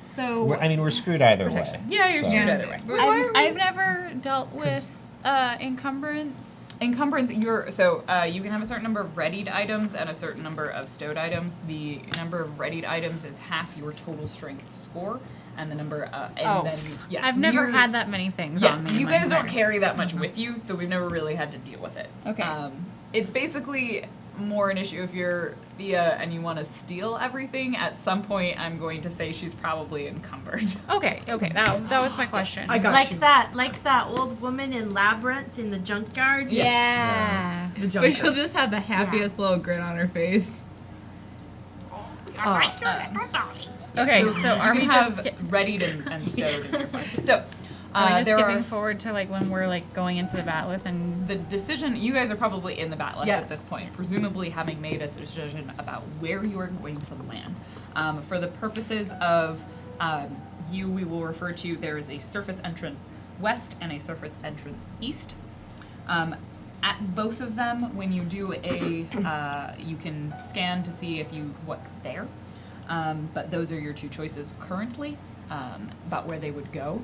Speaker 3: So
Speaker 4: We're screwed either
Speaker 1: Protection.
Speaker 4: way.
Speaker 1: Yeah, you're
Speaker 4: So-
Speaker 1: screwed either way.
Speaker 3: I've never dealt with encumbrance.
Speaker 1: Encumbrance, you can have a certain number of readied items and a certain number of stowed items. The number of readied items is half your total strength score, and the number
Speaker 3: I've never had that many things
Speaker 1: Yeah,
Speaker 3: on me.
Speaker 1: you
Speaker 3: in my
Speaker 1: guys don't
Speaker 3: entire-
Speaker 1: carry that much with you, so we've never really had to deal with it.
Speaker 3: Okay.
Speaker 1: It's basically more an issue if you're Thea and you want to steal everything. At some point, I'm going to say she's probably encumbered.
Speaker 3: Okay, that was my question.
Speaker 2: I got
Speaker 5: Like
Speaker 2: you.
Speaker 5: that old woman in Labyrinth in the junkyard.
Speaker 3: Yeah.
Speaker 2: The
Speaker 6: But
Speaker 2: junker.
Speaker 6: she'll just have the happiest little grin on her face. Okay,
Speaker 1: So,
Speaker 6: so are
Speaker 1: you
Speaker 6: we
Speaker 1: have
Speaker 6: just
Speaker 1: readied and stowed in your phone. So
Speaker 3: Are we just
Speaker 1: there
Speaker 3: skipping
Speaker 1: are
Speaker 3: forward to like when we're like going into the bat'leth and
Speaker 1: the decision. You guys are probably in the bat'leth at
Speaker 2: Yes.
Speaker 1: this point, presumably having made a decision about where you are going to land. For the purposes of you, we will refer to there is a surface entrance west and a surface entrance east. At both of them, when you do you can scan to see if what's there. But those are your two choices currently about where they would go.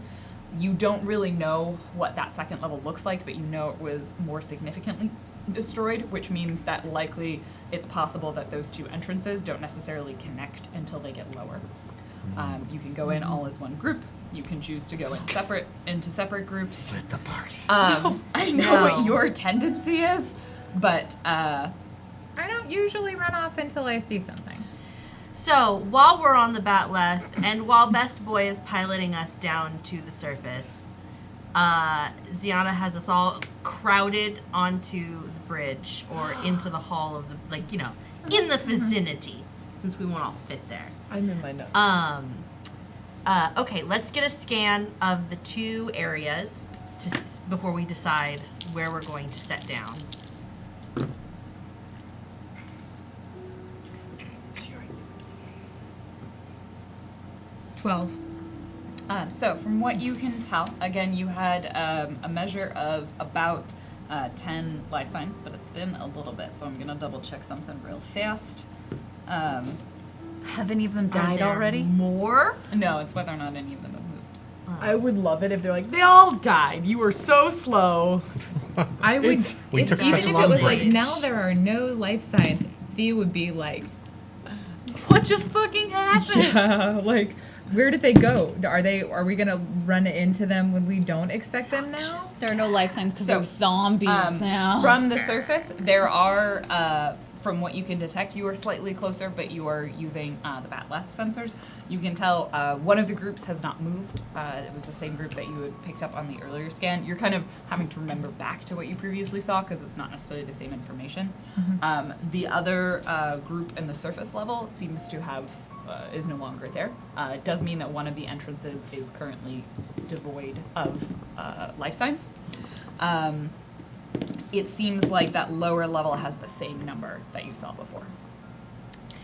Speaker 1: You don't really know what that second level looks like, but you know it was more significantly destroyed, which means that likely it's possible that those two entrances don't necessarily connect until they get lower. You can go in all as one group. You can choose to go into separate groups.
Speaker 4: Split the party.
Speaker 1: I know what your tendency is, but
Speaker 6: I don't usually run off until I see something.
Speaker 5: So, while we're on the bat'leth, and while Best Boy is piloting us down to the surface, Ziana has us all crowded onto the bridge or into the hall of the, in the vicinity, since we won't all fit there.
Speaker 2: I'm in my notes.
Speaker 5: Okay, let's get a scan of the two areas before we decide where we're going to set down.
Speaker 1: So from what you can tell, again, you had a measure of about 10 life signs, but it's been a little bit, so I'm going to double check something real fast.
Speaker 3: have any of them
Speaker 5: Are
Speaker 3: died
Speaker 5: there
Speaker 3: already?
Speaker 5: More?
Speaker 1: No, it's whether or not any of them have moved.
Speaker 2: I would love it if they're like, they all died. You were so slow.
Speaker 6: I would,
Speaker 4: We
Speaker 6: if,
Speaker 4: took
Speaker 6: even
Speaker 4: such a
Speaker 6: if
Speaker 4: long
Speaker 6: it was
Speaker 4: break.
Speaker 6: like, now there are no life signs, Thea would be like,
Speaker 5: What just fucking happened?
Speaker 6: yeah, like, where did they go? Are we gonna run into them when we don't expect them now?
Speaker 3: There are no life signs because
Speaker 1: So,
Speaker 3: they're zombies now.
Speaker 1: From the surface, there are, from what you can detect, you are slightly closer, but you are using the bat'leth sensors. You can tell one of the groups has not moved. It was the same group that you had picked up on the earlier scan. You're kind of having to remember back to what you previously saw because it's not necessarily the same information. The other group in the surface level seems to have is no longer there. It does mean that one of the entrances is currently devoid of life signs. It seems like that lower level has the same number that you saw before.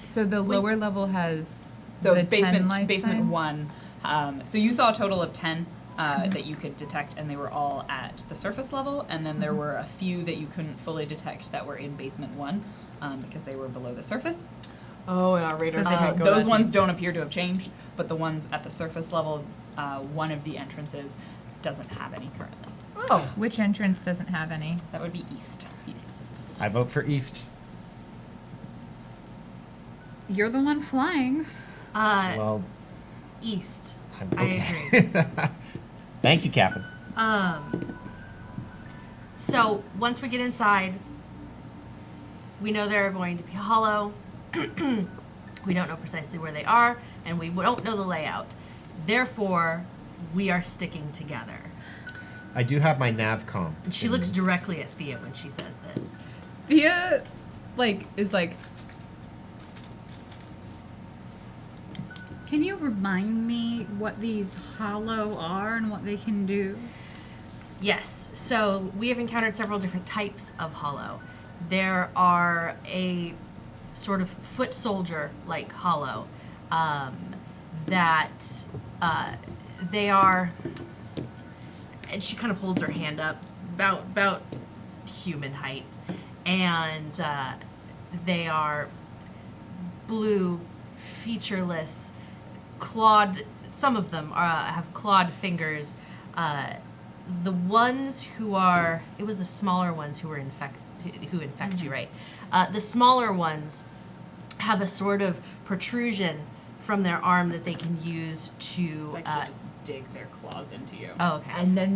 Speaker 6: So the lower level has
Speaker 1: So
Speaker 6: the 10 life
Speaker 1: basement
Speaker 6: signs?
Speaker 1: 1. So you saw a total of 10 that you could detect, and they were all at the surface level. And then there were a few that you couldn't fully detect that were in basement 1 because they were below the surface.
Speaker 2: Oh, and our raiders can't go
Speaker 1: Those
Speaker 2: that
Speaker 1: ones
Speaker 2: deep.
Speaker 1: don't appear to have changed, but the ones at the surface level, one of the entrances doesn't have any currently.
Speaker 2: Oh,
Speaker 6: Which entrance doesn't have any?
Speaker 1: That would be east.
Speaker 4: I vote for East.
Speaker 3: You're the one flying.
Speaker 4: Well,
Speaker 5: East.
Speaker 4: I'm
Speaker 5: I
Speaker 4: okay. Thank you, Captain.
Speaker 5: So once we get inside, we know they're going to be hollow. We don't know precisely where they are, and we don't know the layout. Therefore, we are sticking together.
Speaker 4: I do have my nav comp.
Speaker 5: And she looks directly at Thea when she says this.
Speaker 6: Thea, is like,
Speaker 3: Can you remind me what these hollow are and what they can do?
Speaker 5: Yes, so we have encountered several different types of hollow. There are a sort of foot soldier like hollow that they are, and she kind of holds her hand up about human height, and they are blue, featureless, clawed. Some of them have clawed fingers. The ones who are, it was the smaller ones who infect you, right? The smaller ones have a sort of protrusion from their arm that they can use to.
Speaker 1: Like she'll just dig their claws into you.
Speaker 5: Oh, okay.
Speaker 2: and then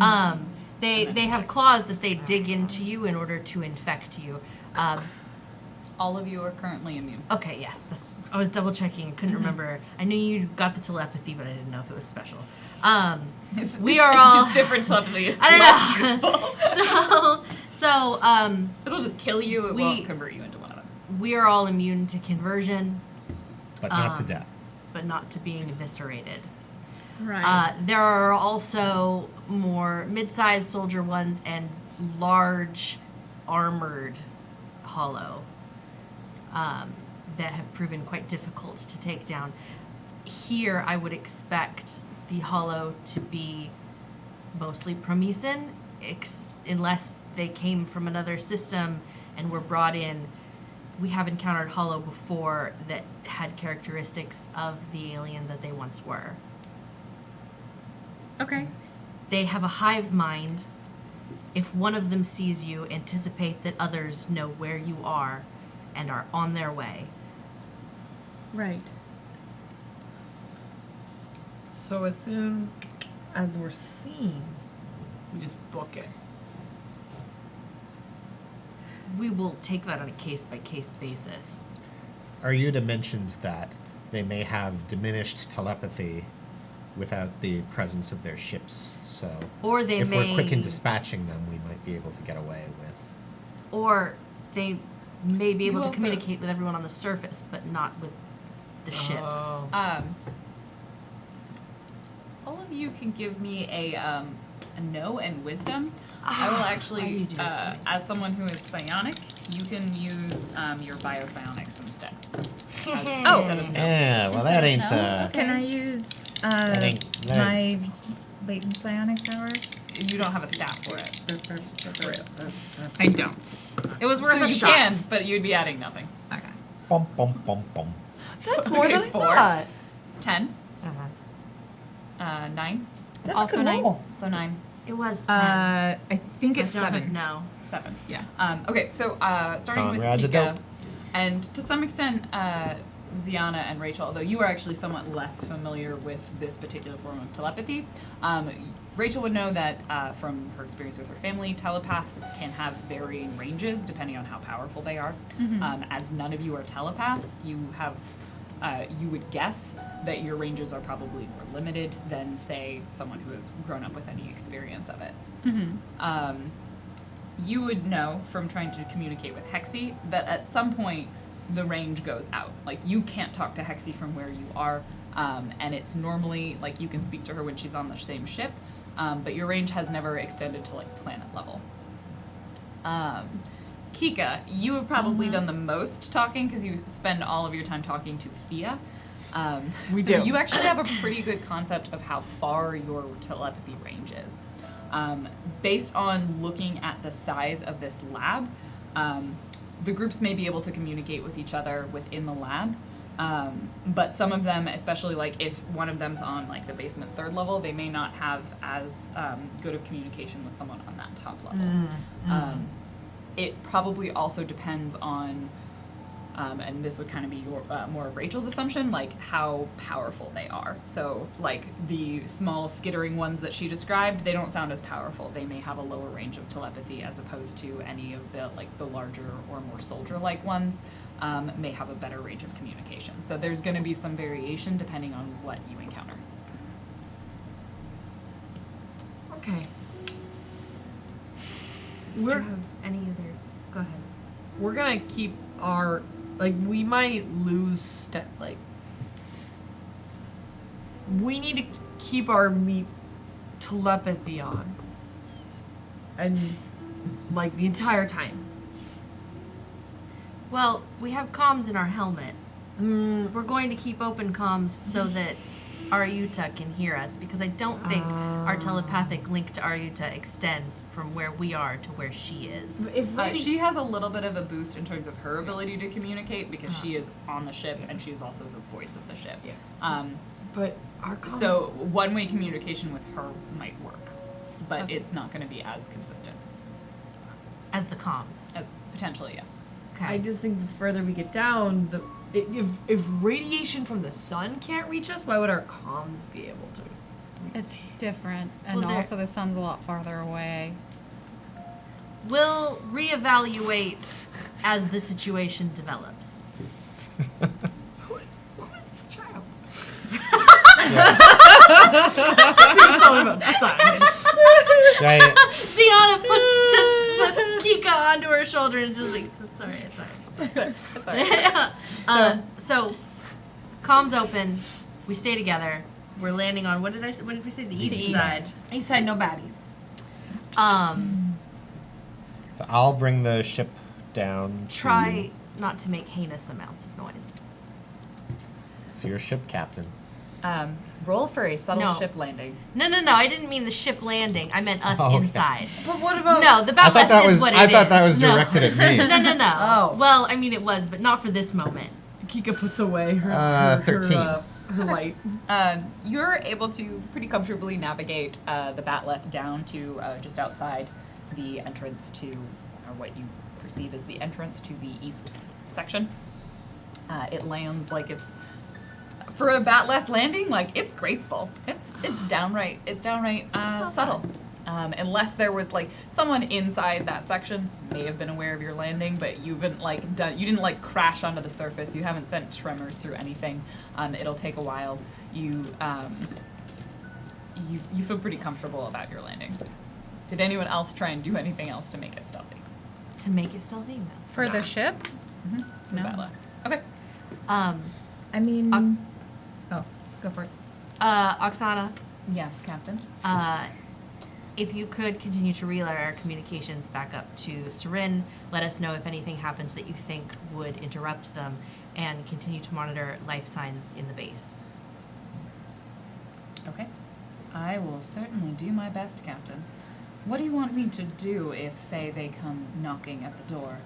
Speaker 5: They have claws that they dig into you in order to infect you.
Speaker 1: All of you are currently immune.
Speaker 5: Okay, yes, I was double checking. Couldn't remember. I knew you got the telepathy, but I didn't know if it was special. We are all
Speaker 1: different telepathy. It's
Speaker 5: I don't
Speaker 1: less
Speaker 5: know.
Speaker 1: useful.
Speaker 5: So,
Speaker 1: It'll just kill you. It
Speaker 5: We-
Speaker 1: won't convert you into one of them.
Speaker 5: we are all immune to conversion,
Speaker 4: But not to death.
Speaker 5: but not to being eviscerated.
Speaker 6: Right.
Speaker 5: There are also more mid-sized soldier ones and large armored hollow that have proven quite difficult to take down. Here, I would expect the hollow to be mostly Promethean, unless they came from another system and were brought in. We have encountered hollow before that had characteristics of the alien that they once were.
Speaker 6: Okay.
Speaker 5: They have a hive mind. If one of them sees you, anticipate that others know where you are and are on their way.
Speaker 6: Right.
Speaker 2: So as soon as we're seen, we just book it.
Speaker 5: We will take that on a case-by-case basis.
Speaker 4: Aryuta mentioned that they may have diminished telepathy without the presence of their ships. So
Speaker 5: Or they
Speaker 4: if
Speaker 5: may...
Speaker 4: we're quick in dispatching them, we might be able to get away with.
Speaker 5: Or they may be able
Speaker 1: You
Speaker 5: to
Speaker 1: also-
Speaker 5: communicate with everyone on the surface, but not with the ships.
Speaker 2: Oh.
Speaker 1: All of you can give me a know and wisdom. I will actually, as someone who is psionic, you can use your biopsionics instead. Instead of know.
Speaker 4: Yeah, well that ain't.
Speaker 6: Can I use
Speaker 4: ain't- that
Speaker 6: my latent psionic power?
Speaker 1: You don't have a staff for it.
Speaker 6: I don't. It was worth
Speaker 1: So
Speaker 6: a
Speaker 1: you
Speaker 6: shot.
Speaker 1: can, but you'd be adding nothing.
Speaker 6: Okay.
Speaker 4: Bum bum bum bum.
Speaker 2: That's more
Speaker 1: Okay,
Speaker 2: than I
Speaker 1: 4.
Speaker 2: thought.
Speaker 1: 10. 9.
Speaker 2: That's
Speaker 3: Also
Speaker 2: a good
Speaker 3: 9.
Speaker 2: roll.
Speaker 1: So 9.
Speaker 5: It was 10.
Speaker 6: I think
Speaker 5: I
Speaker 6: it's
Speaker 5: don't
Speaker 6: 7.
Speaker 5: know.
Speaker 1: 7.
Speaker 6: Yeah.
Speaker 1: Okay, so starting
Speaker 4: Conrad's a
Speaker 1: with Kika,
Speaker 4: dope.
Speaker 1: and to some extent Ziana and Rachel, although you are actually somewhat less familiar with this particular form of telepathy. Rachel would know that from her experience with her family, telepaths can have varying ranges depending on how powerful they are. As none of you are telepaths, you have you would guess that your ranges are probably more limited than, say, someone who has grown up with any experience of it. You would know from trying to communicate with Hexy that at some point the range goes out. Like, you can't talk to Hexy from where you are, and it's normally, like, you can speak to her when she's on the same ship, but your range has never extended to, like, planet level. Kika, you have probably done the most talking because you spend all of your time talking to Thea.
Speaker 2: We
Speaker 1: so
Speaker 2: do.
Speaker 1: you actually have a pretty good concept of how far your telepathy range is. Based on looking at the size of this lab, the groups may be able to communicate with each other within the lab, but some of them, especially like if one of them's on like the basement 3rd level, they may not have as good of communication with someone on that top level. It probably also depends on, and this would kind of be your, more of Rachel's assumption, like how powerful they are. So like the small skittering ones that she described, they don't sound as powerful. They may have a lower range of telepathy as opposed to any of the like the larger or more soldier-like ones may have a better range of communication. So there's going to be some variation depending on what you encounter.
Speaker 2: Okay.
Speaker 5: Do you have any other? Go ahead.
Speaker 2: We're gonna keep our, like, we might lose like, we need to keep our telepathy on, and like the entire time.
Speaker 5: Well, we have comms in our helmet. We're going to keep open comms so that Aryuta can hear us, because I don't think our telepathic link to Aryuta extends from where we are to where she is.
Speaker 2: If
Speaker 1: She has a little bit of a boost in terms of her ability to communicate because she is on the ship and she is also the voice of the ship.
Speaker 2: Yeah. But our
Speaker 1: So one-way communication with her might work, but it's not going to be as consistent
Speaker 5: As the comms.
Speaker 1: as potentially, yes.
Speaker 5: Okay.
Speaker 2: I just think the further we get down, if radiation from the sun can't reach us, why would our comms be able to?
Speaker 3: It's different, and
Speaker 5: Well, there-
Speaker 3: also the sun's a lot farther away.
Speaker 5: We'll reevaluate as the situation develops.
Speaker 2: Who is this child?
Speaker 4: Yeah,
Speaker 5: Deanna puts Kika onto her shoulder and just like, it's alright.
Speaker 1: That's all right.
Speaker 5: So, comms open. We stay together. We're landing on what did we say? The east side.
Speaker 2: East side, no baddies.
Speaker 4: So I'll bring the ship down.
Speaker 5: Try not to make heinous amounts of noise.
Speaker 4: So your ship captain.
Speaker 1: Roll for a subtle
Speaker 5: No.
Speaker 1: ship landing.
Speaker 5: No. I didn't mean the ship landing. I meant us
Speaker 4: Oh, okay.
Speaker 5: inside.
Speaker 2: But what about?
Speaker 5: No, the
Speaker 4: I thought
Speaker 5: battle
Speaker 4: that
Speaker 5: is
Speaker 4: was.
Speaker 5: what it
Speaker 4: I thought that
Speaker 5: is.
Speaker 4: was
Speaker 5: No.
Speaker 4: directed at me.
Speaker 5: No.
Speaker 2: Oh.
Speaker 5: Well, I mean it was, but not for this moment.
Speaker 2: Kika puts away her
Speaker 4: 13.
Speaker 2: her light.
Speaker 1: You're able to pretty comfortably navigate the Batleth down to just outside the entrance to, or what you perceive as the entrance to the east section. It lands like it's, for a Batleth landing, like it's graceful. It's downright subtle. Unless there was like someone inside that section may have been aware of your landing, but you didn't like crash onto the surface. You haven't sent tremors through anything. It'll take a while. You feel pretty comfortable about your landing. Did anyone else try and do anything else to make it stealthy?
Speaker 5: To make it stealthy, no.
Speaker 3: For the ship?
Speaker 1: For
Speaker 3: No.
Speaker 1: Batleth? Okay.
Speaker 6: I mean, oh, go for it.
Speaker 5: Oksana,
Speaker 1: Yes, Captain.
Speaker 5: if you could continue to relay our communications back up to Sarin, let us know if anything happens that you think would interrupt them, and continue to monitor life signs in the base.
Speaker 1: Okay. I will certainly do my best, Captain. What do you want me to do if, say, they come knocking at the door?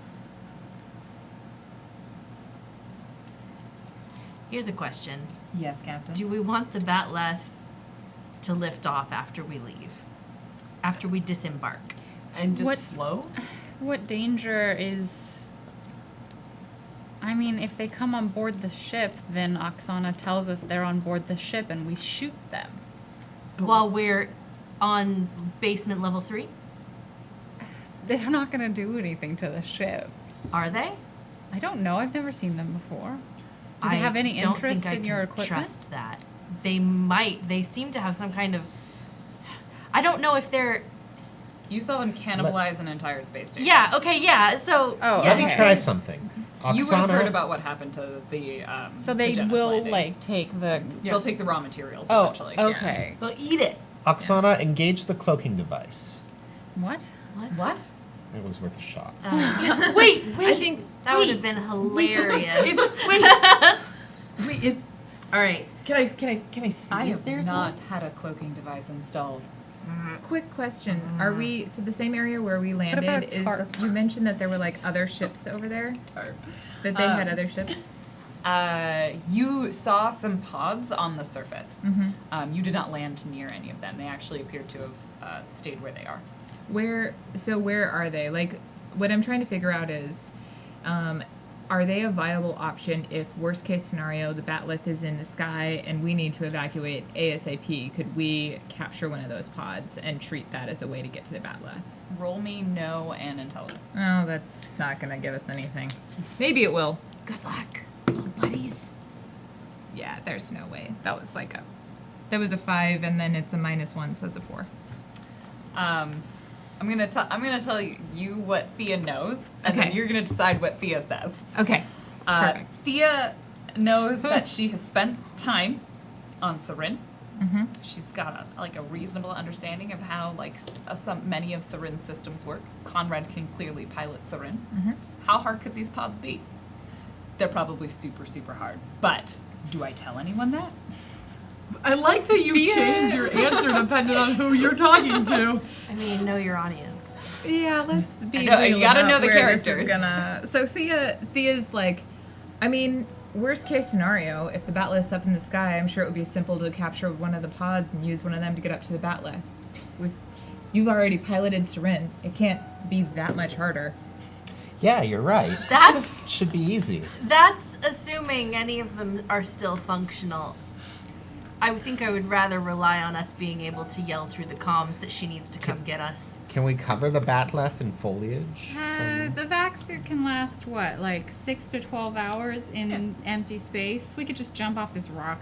Speaker 5: Here's a question.
Speaker 1: Yes, Captain.
Speaker 5: Do we want the Batleth to lift off after we leave? After we disembark?
Speaker 2: And just
Speaker 3: What-
Speaker 2: float?
Speaker 3: What danger is... I mean, if they come on board the ship, then Oksana tells us they're on board the ship and we shoot them.
Speaker 5: While we're on basement level 3?
Speaker 3: They're not going to do anything to the ship.
Speaker 5: Are they?
Speaker 3: I don't know. I've never seen them before. Do they have any interest in your equipment?
Speaker 5: Trust that. They might. They seem to have some kind of. I don't know if they're.
Speaker 1: You saw them cannibalize an entire space station.
Speaker 5: Yeah. Okay. Yeah. So.
Speaker 3: Oh,
Speaker 5: yeah,
Speaker 4: Let me
Speaker 3: okay.
Speaker 4: try something.
Speaker 1: You would have
Speaker 4: Oksana-
Speaker 1: heard about what happened to the.
Speaker 3: So
Speaker 1: to
Speaker 3: they
Speaker 1: Jenna's
Speaker 3: will,
Speaker 1: landing.
Speaker 3: like, take the...
Speaker 1: They'll take the raw materials,
Speaker 3: Oh,
Speaker 1: essentially. Yeah.
Speaker 3: okay.
Speaker 2: They'll eat it.
Speaker 4: Oksana, engage the cloaking device.
Speaker 3: What?
Speaker 1: What?
Speaker 4: It was worth a shot.
Speaker 5: Wait.
Speaker 2: I think
Speaker 5: That would have been hilarious.
Speaker 2: wait, is
Speaker 5: All right.
Speaker 2: can I see
Speaker 1: I
Speaker 2: if
Speaker 1: have
Speaker 2: there's
Speaker 1: not
Speaker 2: one?
Speaker 1: had a cloaking device installed.
Speaker 6: Quick question: Are we so the same area where we
Speaker 3: about a
Speaker 6: landed? Is
Speaker 3: tarp?
Speaker 6: you mentioned that there were like other ships over there? That they had other ships?
Speaker 1: You saw some pods on the surface.
Speaker 6: Mm-hmm.
Speaker 1: You did not land near any of them. They actually appear to have stayed where they are.
Speaker 6: Where are they? Like, what I'm trying to figure out is, are they a viable option if worst case scenario the Batleth is in the sky and we need to evacuate ASAP? Could we capture one of those pods and treat that as a way to get to the Batleth?
Speaker 1: Roll me no and intelligence.
Speaker 6: Oh, that's not gonna give us anything. Maybe it will.
Speaker 5: Good luck, little buddies.
Speaker 6: Yeah, there's no way. That was a 5, and then it's a -1, so it's a 4.
Speaker 1: I'm gonna tell you what Thea knows, and
Speaker 6: Okay.
Speaker 1: then you're gonna decide what Thea says.
Speaker 6: Okay. Perfect.
Speaker 1: Thea knows that she has spent time on Sarin.
Speaker 6: Mm-hmm.
Speaker 1: She's got a reasonable understanding of how many of Sarin's systems work. Conrad can clearly pilot Sarin.
Speaker 6: Mm-hmm.
Speaker 1: How hard could these pods be? They're probably super, super hard. But do I tell anyone that?
Speaker 2: I like that you change your answer depending on who you're talking to.
Speaker 5: I mean, know your audience.
Speaker 6: Yeah, let's be
Speaker 1: I know, you
Speaker 6: real
Speaker 1: gotta
Speaker 6: about
Speaker 1: know the
Speaker 6: where this is
Speaker 1: characters.
Speaker 6: So Thea's like, I mean, worst case scenario, if the Batleth's up in the sky, I'm sure it would be simple to capture one of the pods and use one of them to get up to the Batleth. You've already piloted Sarin. It can't be that much harder.
Speaker 4: Yeah, you're right.
Speaker 5: That's
Speaker 4: It should be easy.
Speaker 5: that's assuming any of them are still functional. I would think I would rather rely on us being able to yell through the comms that she needs to come get us.
Speaker 4: Can we cover the Batleth in foliage?
Speaker 3: The vac suit can last, what, like 6 to 12 hours in empty space? We could just jump off this rock.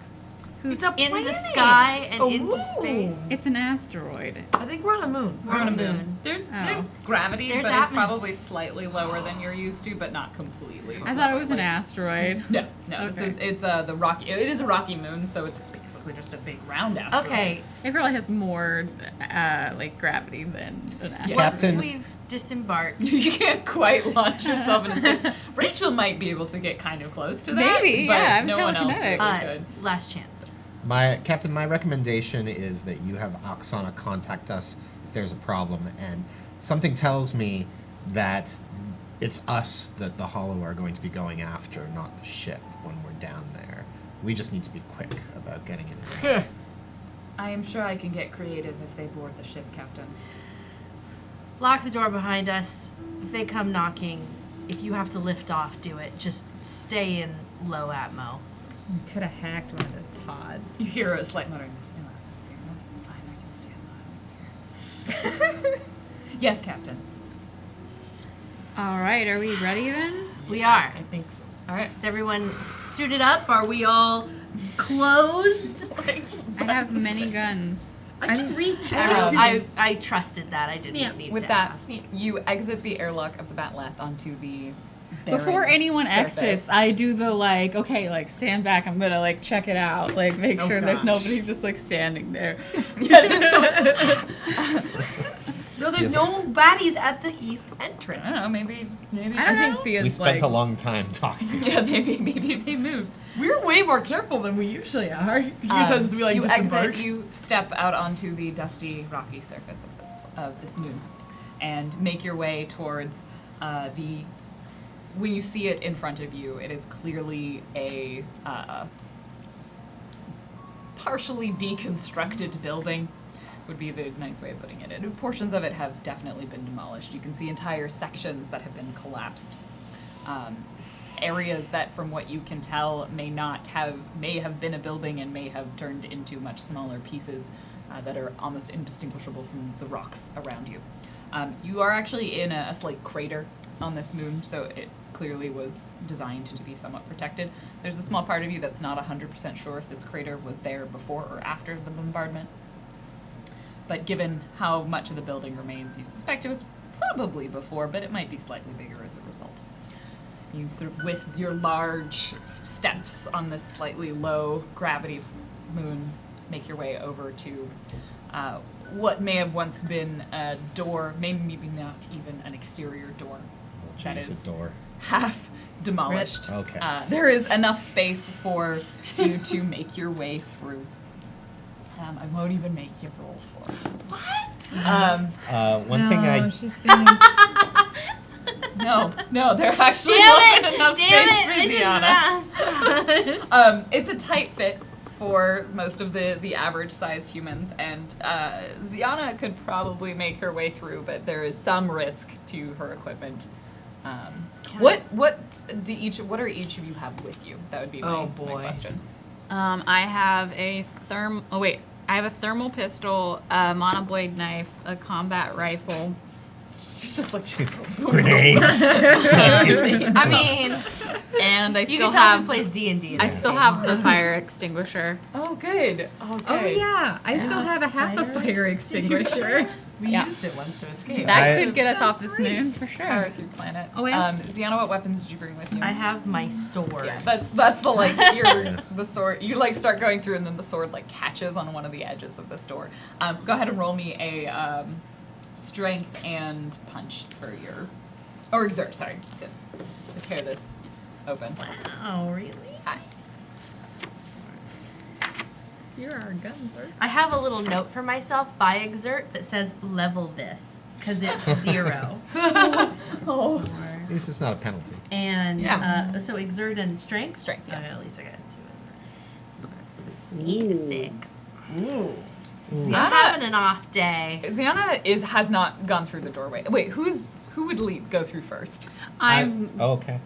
Speaker 2: It's a
Speaker 5: in the
Speaker 2: planet.
Speaker 5: sky and
Speaker 2: Oh,
Speaker 5: into
Speaker 2: ooh.
Speaker 5: space.
Speaker 3: It's an asteroid.
Speaker 2: I think we're on a moon.
Speaker 5: We're on a moon.
Speaker 1: There's
Speaker 3: Oh.
Speaker 1: gravity,
Speaker 5: There's
Speaker 1: but it's
Speaker 5: atmosphere.
Speaker 1: probably slightly lower than you're used to, but not completely.
Speaker 3: I thought it was an
Speaker 1: Like-
Speaker 3: asteroid.
Speaker 1: No, no.
Speaker 3: Okay.
Speaker 1: It's the rocky. It is a rocky moon, so it's basically just a big round asteroid.
Speaker 5: Okay,
Speaker 3: It probably has more like gravity than an asteroid.
Speaker 5: once
Speaker 4: Captain.
Speaker 5: we've disembarked,
Speaker 1: You can't quite launch yourself into space. Rachel might be able to get kind of close to that.
Speaker 3: Maybe,
Speaker 1: but
Speaker 3: yeah, I'm
Speaker 1: no one else
Speaker 3: telekinetic.
Speaker 1: really could.
Speaker 5: last chance.
Speaker 4: Captain, my recommendation is that you have Oksana contact us if there's a problem, and something tells me that it's us that the Hollow are going to be going after, not the ship when we're down there. We just need to be quick about getting in there.
Speaker 1: I am sure I can get creative if they board the ship, Captain.
Speaker 5: Lock the door behind us. If they come knocking, if you have to lift off, do it. Just stay in low atmo.
Speaker 6: Could have hacked one of those pods.
Speaker 1: You hear a slight muttering. There's no atmosphere. No, it's fine. I can stay in the atmosphere. Yes, Captain.
Speaker 3: All right, are we ready then?
Speaker 5: We are.
Speaker 2: I think so.
Speaker 1: All right.
Speaker 5: Is everyone suited up? Are we all closed?
Speaker 3: I have many guns.
Speaker 2: I can reach.
Speaker 5: I trusted that. I didn't need
Speaker 1: With
Speaker 5: to
Speaker 1: that,
Speaker 5: ask.
Speaker 1: you exit the airlock of the Batleth onto the
Speaker 3: Before
Speaker 1: barren
Speaker 3: anyone
Speaker 1: surface.
Speaker 3: exits, I do the like, okay, like stand back. I'm gonna like check it out, like make
Speaker 2: Oh,
Speaker 3: sure there's
Speaker 2: gosh.
Speaker 3: nobody just like standing there.
Speaker 2: No, there's no baddies at the east entrance.
Speaker 1: I don't know. Maybe.
Speaker 3: I think Thea's
Speaker 4: We spent
Speaker 3: like,
Speaker 4: a long time talking.
Speaker 1: Yeah, maybe they moved.
Speaker 2: We're way more careful than we usually are. He says as we like
Speaker 1: you
Speaker 2: disembark.
Speaker 1: exit. You step out onto the dusty, rocky surface of this moon, and make your way towards the. When you see it in front of you, it is clearly a partially deconstructed building. Would be the nice way of putting it. And portions of it have definitely been demolished. You can see entire sections that have been collapsed. Areas that, from what you can tell, may have been a building and may have turned into much smaller pieces that are almost indistinguishable from the rocks around you. You are actually in a slight crater on this moon, so it clearly was designed to be somewhat protected. There's a small part of you that's not 100% sure if this crater was there before or after the bombardment. But given how much of the building remains, you suspect it was probably before, but it might be slightly bigger as a result. You sort of, with your large steps on this slightly low gravity moon, make your way over to what may have once been a door, maybe not even an exterior door. That
Speaker 4: Jeez,
Speaker 1: is
Speaker 4: a door.
Speaker 1: half demolished.
Speaker 4: Okay.
Speaker 1: There is enough space for you to make your way through. I won't even make you roll for it.
Speaker 4: One thing I
Speaker 6: she's feeling.
Speaker 1: No, there actually
Speaker 5: Damn
Speaker 1: wasn't enough
Speaker 5: it!
Speaker 1: space
Speaker 5: Damn it! I
Speaker 1: for
Speaker 5: didn't
Speaker 1: Ziana.
Speaker 5: ask.
Speaker 1: It's a tight fit for most of the average-sized humans, and Ziana could probably make her way through, but there is some risk to her equipment. What are each of you have with you? That would be my question.
Speaker 3: I have a I have a thermal pistol, a monoblade knife, a combat rifle.
Speaker 1: She's just like
Speaker 4: grenades.
Speaker 5: I mean,
Speaker 3: And I
Speaker 5: you
Speaker 3: still
Speaker 5: can tell who
Speaker 3: have
Speaker 5: plays D&D.
Speaker 3: I still have the fire extinguisher.
Speaker 1: Oh, good.
Speaker 6: Oh
Speaker 1: Okay.
Speaker 6: yeah, I still have a half a fire extinguisher.
Speaker 2: We
Speaker 3: Yeah.
Speaker 2: used it once to escape.
Speaker 3: That
Speaker 4: I-
Speaker 3: could get us off this moon for
Speaker 1: Power
Speaker 3: sure.
Speaker 1: through planet.
Speaker 6: Oh, yes.
Speaker 1: Ziana, what weapons did you bring with you?
Speaker 5: I have my sword.
Speaker 1: Yeah, that's the like the sword. You like start going through, and then the sword like catches on one of the edges of this door. Go ahead and roll me a strength and punch for your exert. Sorry, to tear this open.
Speaker 5: Oh, really?
Speaker 6: Here are our guns, sir.
Speaker 5: I have a little note for myself by exert that says level this because it's 0.
Speaker 1: Oh,
Speaker 4: This is not a penalty.
Speaker 5: And
Speaker 1: Yeah.
Speaker 5: so exert and strength.
Speaker 1: Strength, yeah.
Speaker 5: Okay, at least I got 2 in there. 6.
Speaker 2: Ooh.
Speaker 5: I'm
Speaker 1: Ziana,
Speaker 5: having an off day.
Speaker 1: has not gone through the doorway. Wait, who would go through first?
Speaker 4: Okay.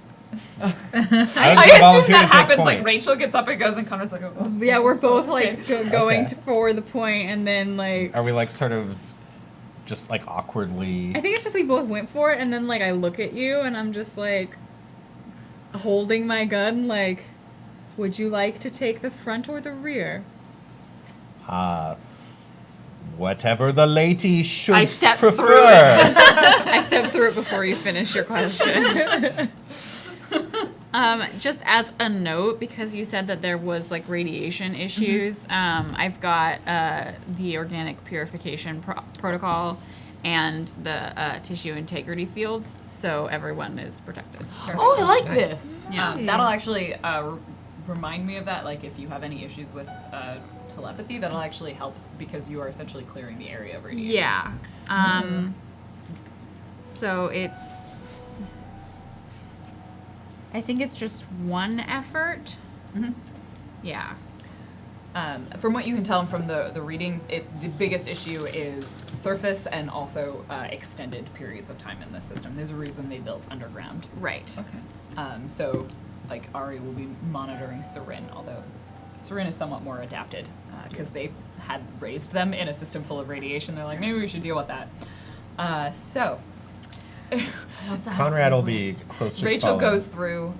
Speaker 1: I
Speaker 4: gonna
Speaker 1: assume
Speaker 4: volunteer to
Speaker 1: that
Speaker 4: take
Speaker 1: happens.
Speaker 4: point.
Speaker 1: Like Rachel gets up and goes, and Conrad's like, oh.
Speaker 3: Yeah, we're both like going
Speaker 4: Okay.
Speaker 3: for the point, and then like
Speaker 4: Are we like sort of just like awkwardly?
Speaker 3: I think it's just we both went for it, and then like I look at you, and I'm just like holding my gun, like
Speaker 6: Would you like to take the front or the rear?
Speaker 4: Whatever the lady should
Speaker 2: I step
Speaker 4: prefer.
Speaker 2: through
Speaker 3: I stepped through it before you finish your question. Just as a note, because you said that there was like radiation issues, I've got the organic purification protocol and the tissue integrity fields, so everyone is protected.
Speaker 2: Oh, I like this.
Speaker 3: Yeah.
Speaker 1: That'll actually remind me of that. Like, if you have any issues with telepathy, that'll actually help because you are essentially clearing the area of radiation.
Speaker 3: Yeah. So it's, I think it's just one effort.
Speaker 1: Mhm.
Speaker 3: Yeah.
Speaker 1: From what you can tell from the readings, the biggest issue is surface and also extended periods of time in this system. There's a reason they built underground.
Speaker 3: Right.
Speaker 1: So, like, Ari will be monitoring Sarin, although Sarin is somewhat more adapted because they had raised them in a system full of radiation. They're like, maybe we should deal with that. So,
Speaker 4: Conrad will be closer.
Speaker 1: Rachel
Speaker 4: following.
Speaker 1: goes through.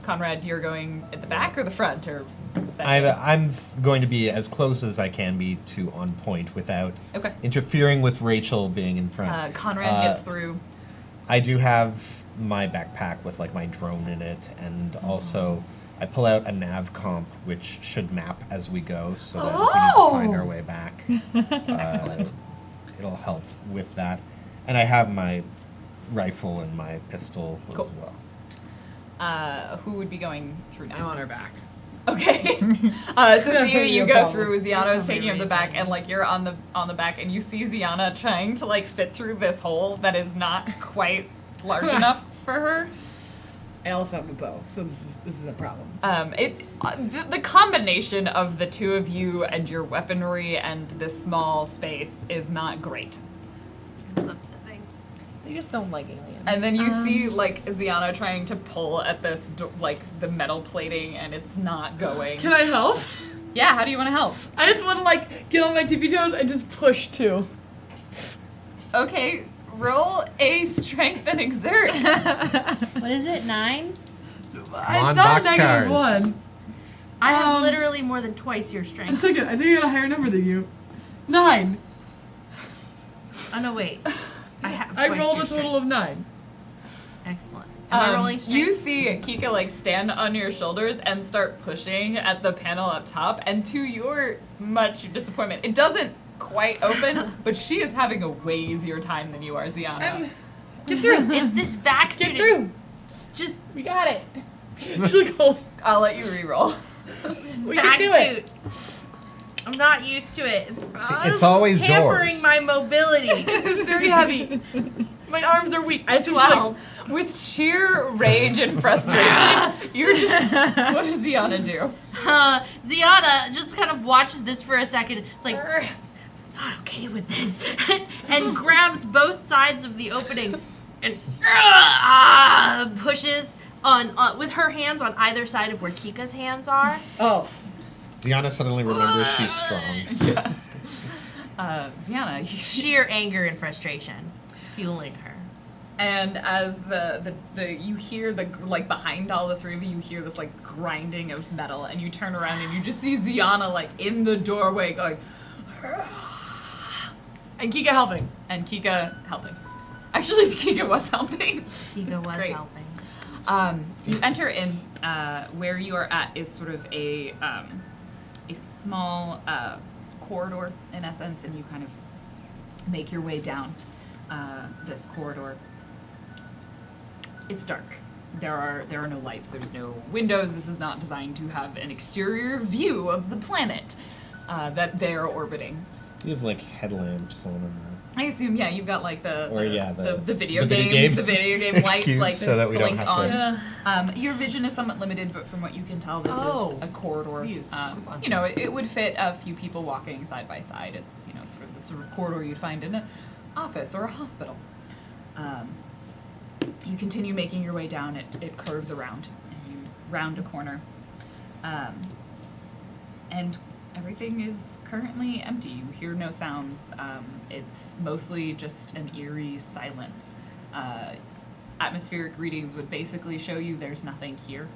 Speaker 1: Conrad, you're going at the back or the front, or center?
Speaker 4: I'm going to be as close as I can be to on point without
Speaker 1: Okay.
Speaker 4: interfering with Rachel being in front.
Speaker 1: Conrad gets through.
Speaker 4: I do have my backpack with like my drone in it, and also I pull out a nav comp which should map as we go, so that if we need to find our way back, it'll help with that. And I have my rifle and my pistol
Speaker 1: Cool.
Speaker 4: as well.
Speaker 1: Who would be going through next?
Speaker 2: I'm on her back.
Speaker 1: Okay. So you go
Speaker 2: problem.
Speaker 1: through. Ziana is
Speaker 5: be
Speaker 1: taking up the back, and like you're on the back, and you see Ziana trying to like fit through this hole that is not quite large enough for her.
Speaker 2: I also have a bow, so this is a problem.
Speaker 1: The combination of the two of you and your weaponry and this small space is not great.
Speaker 5: It's upsetting.
Speaker 9: They just don't like aliens.
Speaker 1: And then you see like Ziana trying to pull at this like the metal plating, and it's not going.
Speaker 2: Can I help?
Speaker 1: Yeah. How do you want to help?
Speaker 2: I just want to like get on my tippy toes and just push too.
Speaker 1: Okay. Roll a strength and exert.
Speaker 5: What is it? 9?
Speaker 4: on,
Speaker 2: not
Speaker 4: boxcars.
Speaker 2: -1.
Speaker 5: I have
Speaker 2: Um,
Speaker 5: literally more than twice your
Speaker 2: A
Speaker 5: strength.
Speaker 2: second, I think I got a higher number than you. 9.
Speaker 5: Oh no, wait. I have.
Speaker 2: I
Speaker 5: twice
Speaker 2: rolled
Speaker 5: your
Speaker 2: a total of 9.
Speaker 5: strength. Excellent. Am I rolling strength?
Speaker 1: You see Kika like stand on your shoulders and start pushing at the panel up top, and to your much disappointment, it doesn't quite open, but she is having a way easier time than you are, Ziana.
Speaker 2: Get through.
Speaker 5: It's this vac suit.
Speaker 2: Get through.
Speaker 5: It's just
Speaker 2: We got it. She's like, oh,
Speaker 1: I'll let you re-roll.
Speaker 5: this
Speaker 2: We
Speaker 5: vac
Speaker 2: can do it.
Speaker 5: suit. I'm not used to it.
Speaker 4: It's always
Speaker 5: hampering
Speaker 4: doors.
Speaker 5: my mobility.
Speaker 2: this is very heavy. My arms are weak. I have to like,
Speaker 5: 12.
Speaker 1: With sheer rage and frustration, you're just. What does Ziana do?
Speaker 5: Ziana just kind of watches this for a second. It's like, not okay with this. And grabs both sides of the opening and pushes on with her hands on either side of where Kika's hands are.
Speaker 2: oh,
Speaker 4: Ziana suddenly remembers she's strong.
Speaker 1: Ziana,
Speaker 5: Sheer anger and frustration fueling her.
Speaker 1: and as the you hear the like behind all the three of you, you hear this like grinding of metal, and you turn around and you just see Ziana like in the doorway going,
Speaker 2: and Kika helping.
Speaker 1: and Kika helping. Actually, Kika was helping.
Speaker 5: Kika was
Speaker 1: great.
Speaker 5: helping.
Speaker 1: You enter in. Where you are at is sort of a small corridor in essence, and you kind of make your way down this corridor. It's dark. There are no lights. There's no windows. This is not designed to have an exterior view of the planet that they are orbiting.
Speaker 4: You have like headlamps on them.
Speaker 1: I assume, yeah, you've got like the video
Speaker 4: the
Speaker 1: game,
Speaker 4: video game
Speaker 1: the video game lights,
Speaker 4: excuse
Speaker 1: like
Speaker 4: so that we don't
Speaker 1: blink
Speaker 4: have to-
Speaker 1: on. Your vision is somewhat limited, but from what you can tell, this
Speaker 2: Oh.
Speaker 1: is a corridor.
Speaker 2: These.
Speaker 1: You know, it would fit a few people walking side by side. It's sort of the sort of corridor you'd find in an office or a hospital. You continue making your way down. It curves around, and you round a corner, and everything is currently empty. You hear no sounds. It's mostly just an eerie silence. Atmospheric readings would basically show you there's nothing here.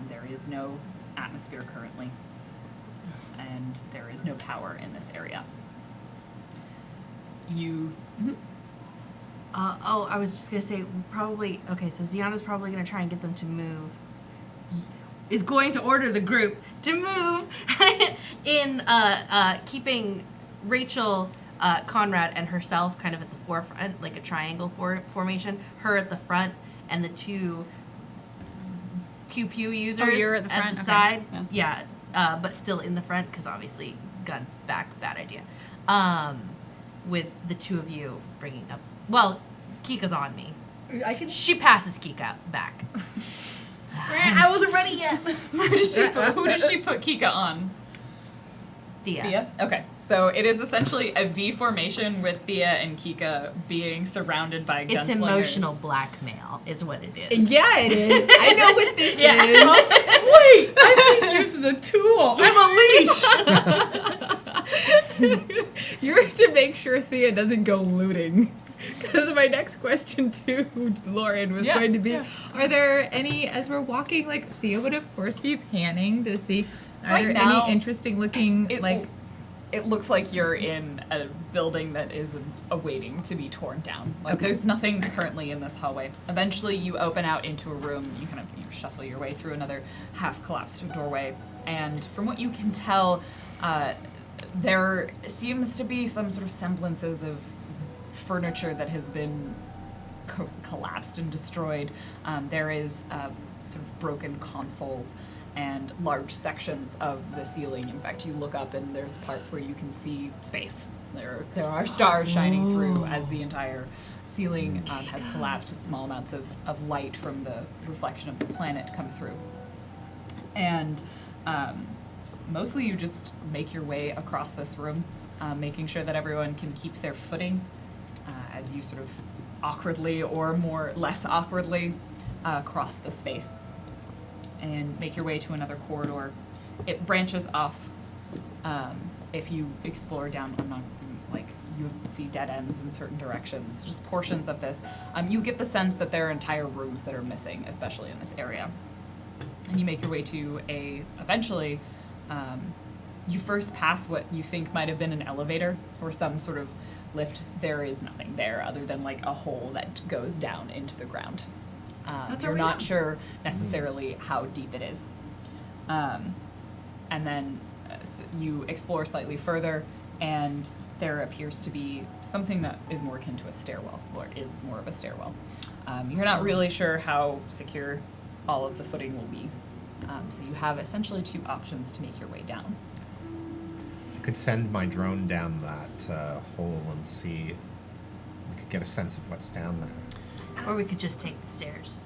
Speaker 1: There is no atmosphere currently, and there is no power in this area. You.
Speaker 5: I was just gonna say probably. Okay, so Ziana's probably gonna try and get them to move. Is going to order the group to move in keeping Rachel, Conrad, and herself kind of at the forefront, like a triangle formation. Her at the front, and the two pew pew users
Speaker 3: you're at the front?
Speaker 5: the
Speaker 3: Okay.
Speaker 5: side.
Speaker 3: Yeah.
Speaker 5: Yeah, but still in the front because obviously guns back, bad idea. With the two of you bringing up. Well, Kika's on me.
Speaker 2: I can.
Speaker 5: She passes Kika back.
Speaker 2: I wasn't ready yet.
Speaker 1: Who does she put Kika on?
Speaker 5: Thea.
Speaker 1: Thea? Okay. So it is essentially a V formation with Thea and Kika being surrounded by gunslingers.
Speaker 5: It's emotional blackmail, is what it is.
Speaker 6: Yeah, it is. I know what this
Speaker 5: Yeah.
Speaker 6: is.
Speaker 2: Wait, I'm being used as a tool. I'm a leash.
Speaker 6: You're to make sure Thea doesn't go looting. Because my next question to Lauren was going to be, are there any, as we're walking, like, Thea would of course be panning to see, are
Speaker 1: Right
Speaker 6: there
Speaker 1: now,
Speaker 6: any interesting looking,
Speaker 1: It looks like you're in a building that is awaiting to be torn down. Like
Speaker 6: Okay.
Speaker 1: there's nothing currently in this hallway. Eventually you open out into a room, you shuffle your way through another half collapsed doorway, and from what you can tell, there seems to be some sort of semblances of furniture that has been collapsed and destroyed. There is sort of broken consoles and large sections of the ceiling. In fact, you look up and there's parts where you can see space. There are stars shining through as the entire ceiling has collapsed. Small amounts of light from the reflection of the planet come through. And mostly you just make your way across this room, making sure that everyone can keep their footing as you sort of awkwardly or less awkwardly cross the space and make your way to another corridor. It branches off. If you explore down, you see dead ends in certain directions, just portions of this. You get the sense that there are entire rooms that are missing, especially in this area. And you make your way to eventually, you first pass what you think might have been an elevator or some sort of lift. There is nothing there other than like a hole that goes down into the ground. You're not sure necessarily how deep it is. And then you explore slightly further, and there appears to be something that is more akin to a stairwell, or is more of a stairwell. You're not really sure how secure all of the footing will be. So you have essentially two options to make your way down.
Speaker 4: I could send my drone down that hole and see. We could get a sense of what's down there.
Speaker 5: Or we could just take the stairs.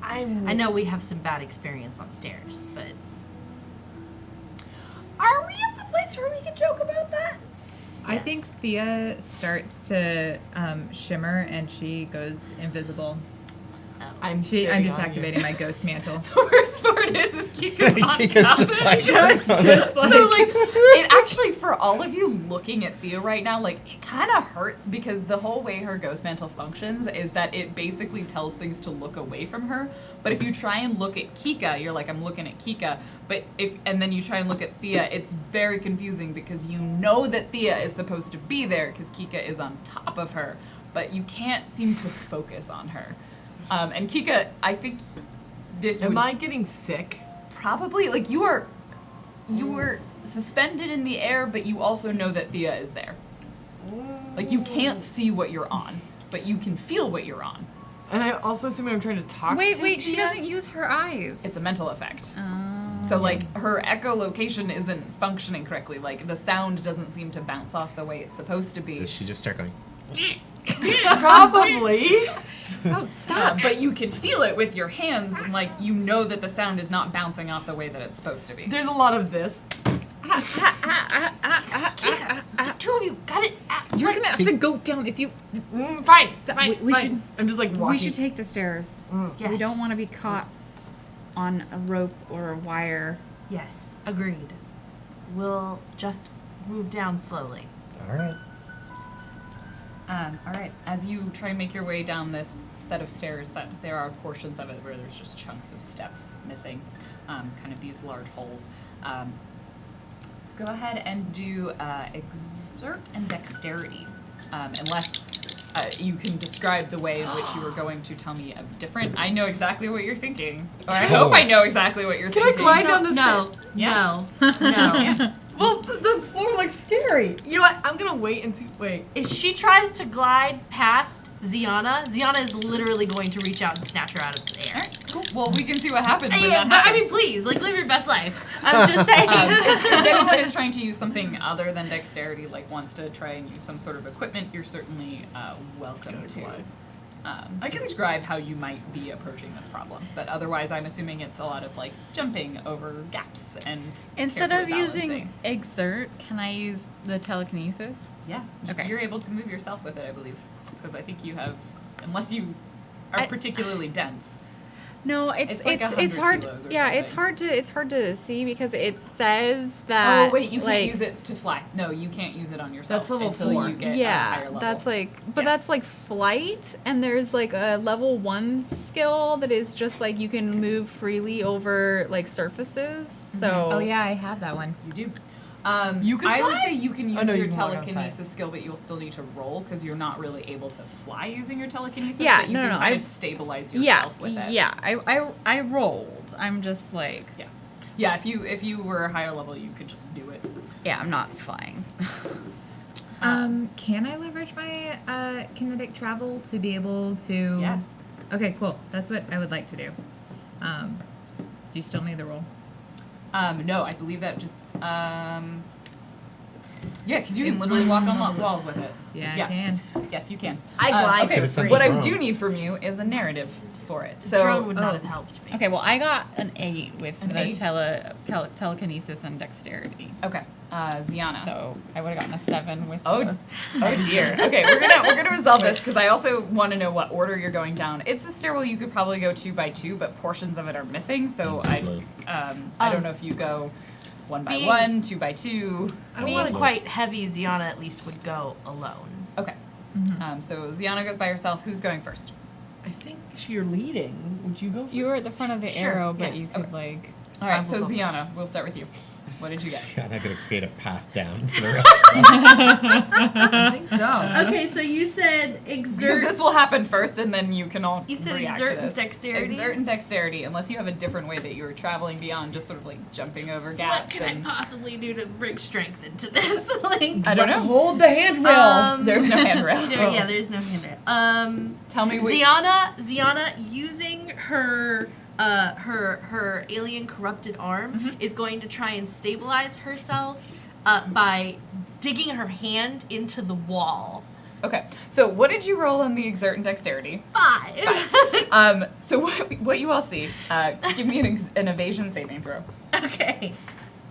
Speaker 2: I
Speaker 5: know we have some bad experience on stairs, but
Speaker 2: Are we at the place where we can joke about that?
Speaker 6: I think Thea starts to shimmer and she goes invisible.
Speaker 2: I'm
Speaker 6: I'm just activating my ghost mantle.
Speaker 1: The worst part is Kika's on
Speaker 4: Kika's
Speaker 1: top
Speaker 4: just
Speaker 1: of
Speaker 4: like,
Speaker 1: it.
Speaker 6: Just like,
Speaker 1: So, like, it actually, for all of you looking at Thea right now, like, it kind of hurts because the whole way her ghost mantle functions is that it basically tells things to look away from her. But if you try and look at Kika, you're like, I'm looking at Kika. And then you try and look at Thea, it's very confusing because you know that Thea is supposed to be there because Kika is on top of her, but you can't seem to focus on her. And Kika, I think this would
Speaker 2: Am I getting sick?
Speaker 1: probably, like, you were suspended in the air, but you also know that Thea is there. Like, you can't see what you're on, but you can feel what you're on.
Speaker 2: And I also assume I'm trying to talk
Speaker 3: Wait,
Speaker 2: to
Speaker 3: she
Speaker 2: Thea?
Speaker 3: doesn't use her eyes.
Speaker 1: It's a mental effect.
Speaker 3: Oh.
Speaker 1: So, like, her echolocation isn't functioning correctly. Like, the sound doesn't seem to bounce off the way it's supposed to be.
Speaker 4: Does she just start going?
Speaker 2: Probably.
Speaker 3: Oh, stop.
Speaker 1: But you can feel it with your hands, and, like, you know that the sound is not bouncing off the way that it's supposed to be.
Speaker 2: There's a lot of this.
Speaker 5: Kika, the two of you got it.
Speaker 6: you're gonna have to go down if you.
Speaker 2: Fine.
Speaker 3: We
Speaker 2: fine.
Speaker 3: should-
Speaker 2: I'm just like walking.
Speaker 3: We should take the stairs.
Speaker 5: Yes.
Speaker 3: We don't want to be caught on a rope or a wire.
Speaker 5: Yes, agreed. We'll just move down slowly.
Speaker 4: All right.
Speaker 1: All right. As you try and make your way down this set of stairs, that there are portions of it where there's just chunks of steps missing, kind of these large holes. Let's go ahead and do exert and dexterity, unless you can describe the way in which you were going to tell me of different. I know exactly what you're thinking, or I hope I know exactly what you're
Speaker 2: Can I
Speaker 1: thinking.
Speaker 2: glide down the
Speaker 5: No,
Speaker 1: Yeah.
Speaker 5: no.
Speaker 2: Well, the floor looks scary. You know what? I'm gonna wait and see. Wait.
Speaker 5: If she tries to glide past Ziana is literally going to reach out and snatch her out of the air.
Speaker 1: Cool. Well, we can see what happens when
Speaker 5: Yeah,
Speaker 1: that
Speaker 5: but I
Speaker 1: happens.
Speaker 5: mean, please, like, live your best life. I'm just saying.
Speaker 1: If anyone is trying to use something other than dexterity, like wants to try and use some sort of equipment, you're certainly welcome to
Speaker 2: I can-
Speaker 1: describe how you might be approaching this problem. But otherwise, I'm assuming it's a lot of like jumping over gaps and
Speaker 3: Instead
Speaker 1: carefully
Speaker 3: of using
Speaker 1: balancing.
Speaker 3: exert, can I use the telekinesis?
Speaker 1: Yeah,
Speaker 3: Okay.
Speaker 1: you're able to move yourself with it, I believe, because I think you have, unless you are
Speaker 3: I-
Speaker 1: particularly dense.
Speaker 3: No, it's
Speaker 1: It's like 100
Speaker 3: hard.
Speaker 1: kilos or
Speaker 3: Yeah,
Speaker 1: something.
Speaker 3: it's hard to see because it says that.
Speaker 1: Oh wait, you can't
Speaker 3: like,
Speaker 1: use it to fly. No, you can't use it on yourself
Speaker 2: That's level
Speaker 1: until
Speaker 2: 4.
Speaker 1: you get a higher
Speaker 3: Yeah,
Speaker 1: level.
Speaker 3: that's like, but
Speaker 1: Yes.
Speaker 3: that's like flight, and there's like a level 1 skill that is just like you can move freely over like surfaces. So
Speaker 6: Oh yeah, I have that one.
Speaker 1: You do.
Speaker 2: You can
Speaker 1: I would
Speaker 2: fly?
Speaker 1: say you can use
Speaker 2: Oh, no,
Speaker 1: your
Speaker 2: you can walk outside.
Speaker 1: telekinesis skill, but you'll still need to roll because you're not really able to fly using your telekinesis.
Speaker 3: Yeah,
Speaker 1: but you
Speaker 3: no,
Speaker 1: can
Speaker 3: no,
Speaker 1: kind
Speaker 3: I've-
Speaker 1: of stabilize
Speaker 3: yeah,
Speaker 1: yourself with it.
Speaker 3: yeah. I rolled. I'm just like,
Speaker 1: Yeah. If you were a higher level, you could just do it.
Speaker 3: yeah, I'm not flying.
Speaker 6: Can I leverage my kinetic travel to be able to?
Speaker 1: Yes.
Speaker 6: Okay, cool. That's what I would like to do. Do you still need the roll?
Speaker 1: No, I believe that just. Yeah, because you can literally walk on walls with it.
Speaker 6: Yeah, I can.
Speaker 1: Yes, you can.
Speaker 5: I glide
Speaker 1: okay,
Speaker 4: Could've sent
Speaker 1: what
Speaker 4: the
Speaker 1: I
Speaker 4: drone.
Speaker 1: do need from you is a narrative for it. So
Speaker 5: Drone would not have helped me.
Speaker 3: Okay, well, I got an 8 with
Speaker 1: An
Speaker 3: the
Speaker 1: 8?
Speaker 3: telekinesis and dexterity.
Speaker 1: okay, Ziana.
Speaker 3: So I would have gotten a 7 with.
Speaker 1: Oh,
Speaker 3: the-
Speaker 1: oh dear. Okay, we're gonna resolve this because I also want to know what order you're going down. It's a stairwell you could probably go 2 by 2, but portions of it are missing. So
Speaker 4: Exactly.
Speaker 1: I don't know if you go 1 by
Speaker 5: Being-
Speaker 1: 1, 2 by 2.
Speaker 5: Being quite heavy, Ziana at least would go alone.
Speaker 1: Okay. So Ziana goes by herself. Who's going first?
Speaker 2: I think you're leading. Would you go first?
Speaker 3: You were at the front of the
Speaker 5: Sure,
Speaker 3: arrow, but
Speaker 5: yes.
Speaker 3: you could like.
Speaker 1: All right.
Speaker 5: I
Speaker 1: So
Speaker 5: will go
Speaker 1: Ziana, we'll start with you. What did you get?
Speaker 4: I'm not gonna create a path down for the rest.
Speaker 2: I think so.
Speaker 5: Okay, so you said
Speaker 1: Because
Speaker 5: exert.
Speaker 1: this will happen first, and then you can all
Speaker 5: You said
Speaker 1: react
Speaker 5: exert
Speaker 1: to
Speaker 5: and
Speaker 1: this.
Speaker 5: dexterity?
Speaker 1: Exert and dexterity, unless you have a different way that you were traveling beyond just sort of like jumping over
Speaker 5: What
Speaker 1: gaps.
Speaker 5: can I
Speaker 1: and
Speaker 5: possibly do to bring strength into this? Like,
Speaker 1: I don't know.
Speaker 2: Hold the handrail.
Speaker 1: There's no handrail.
Speaker 5: Yeah, there's no handrail.
Speaker 1: Tell me what.
Speaker 5: Ziana using her her alien corrupted arm is going to try and stabilize herself by digging her hand into the wall.
Speaker 1: Okay, so what did you roll on the exert and dexterity?
Speaker 5: 5.
Speaker 1: So what you all see? Give me an evasion saving throw.
Speaker 5: Okay.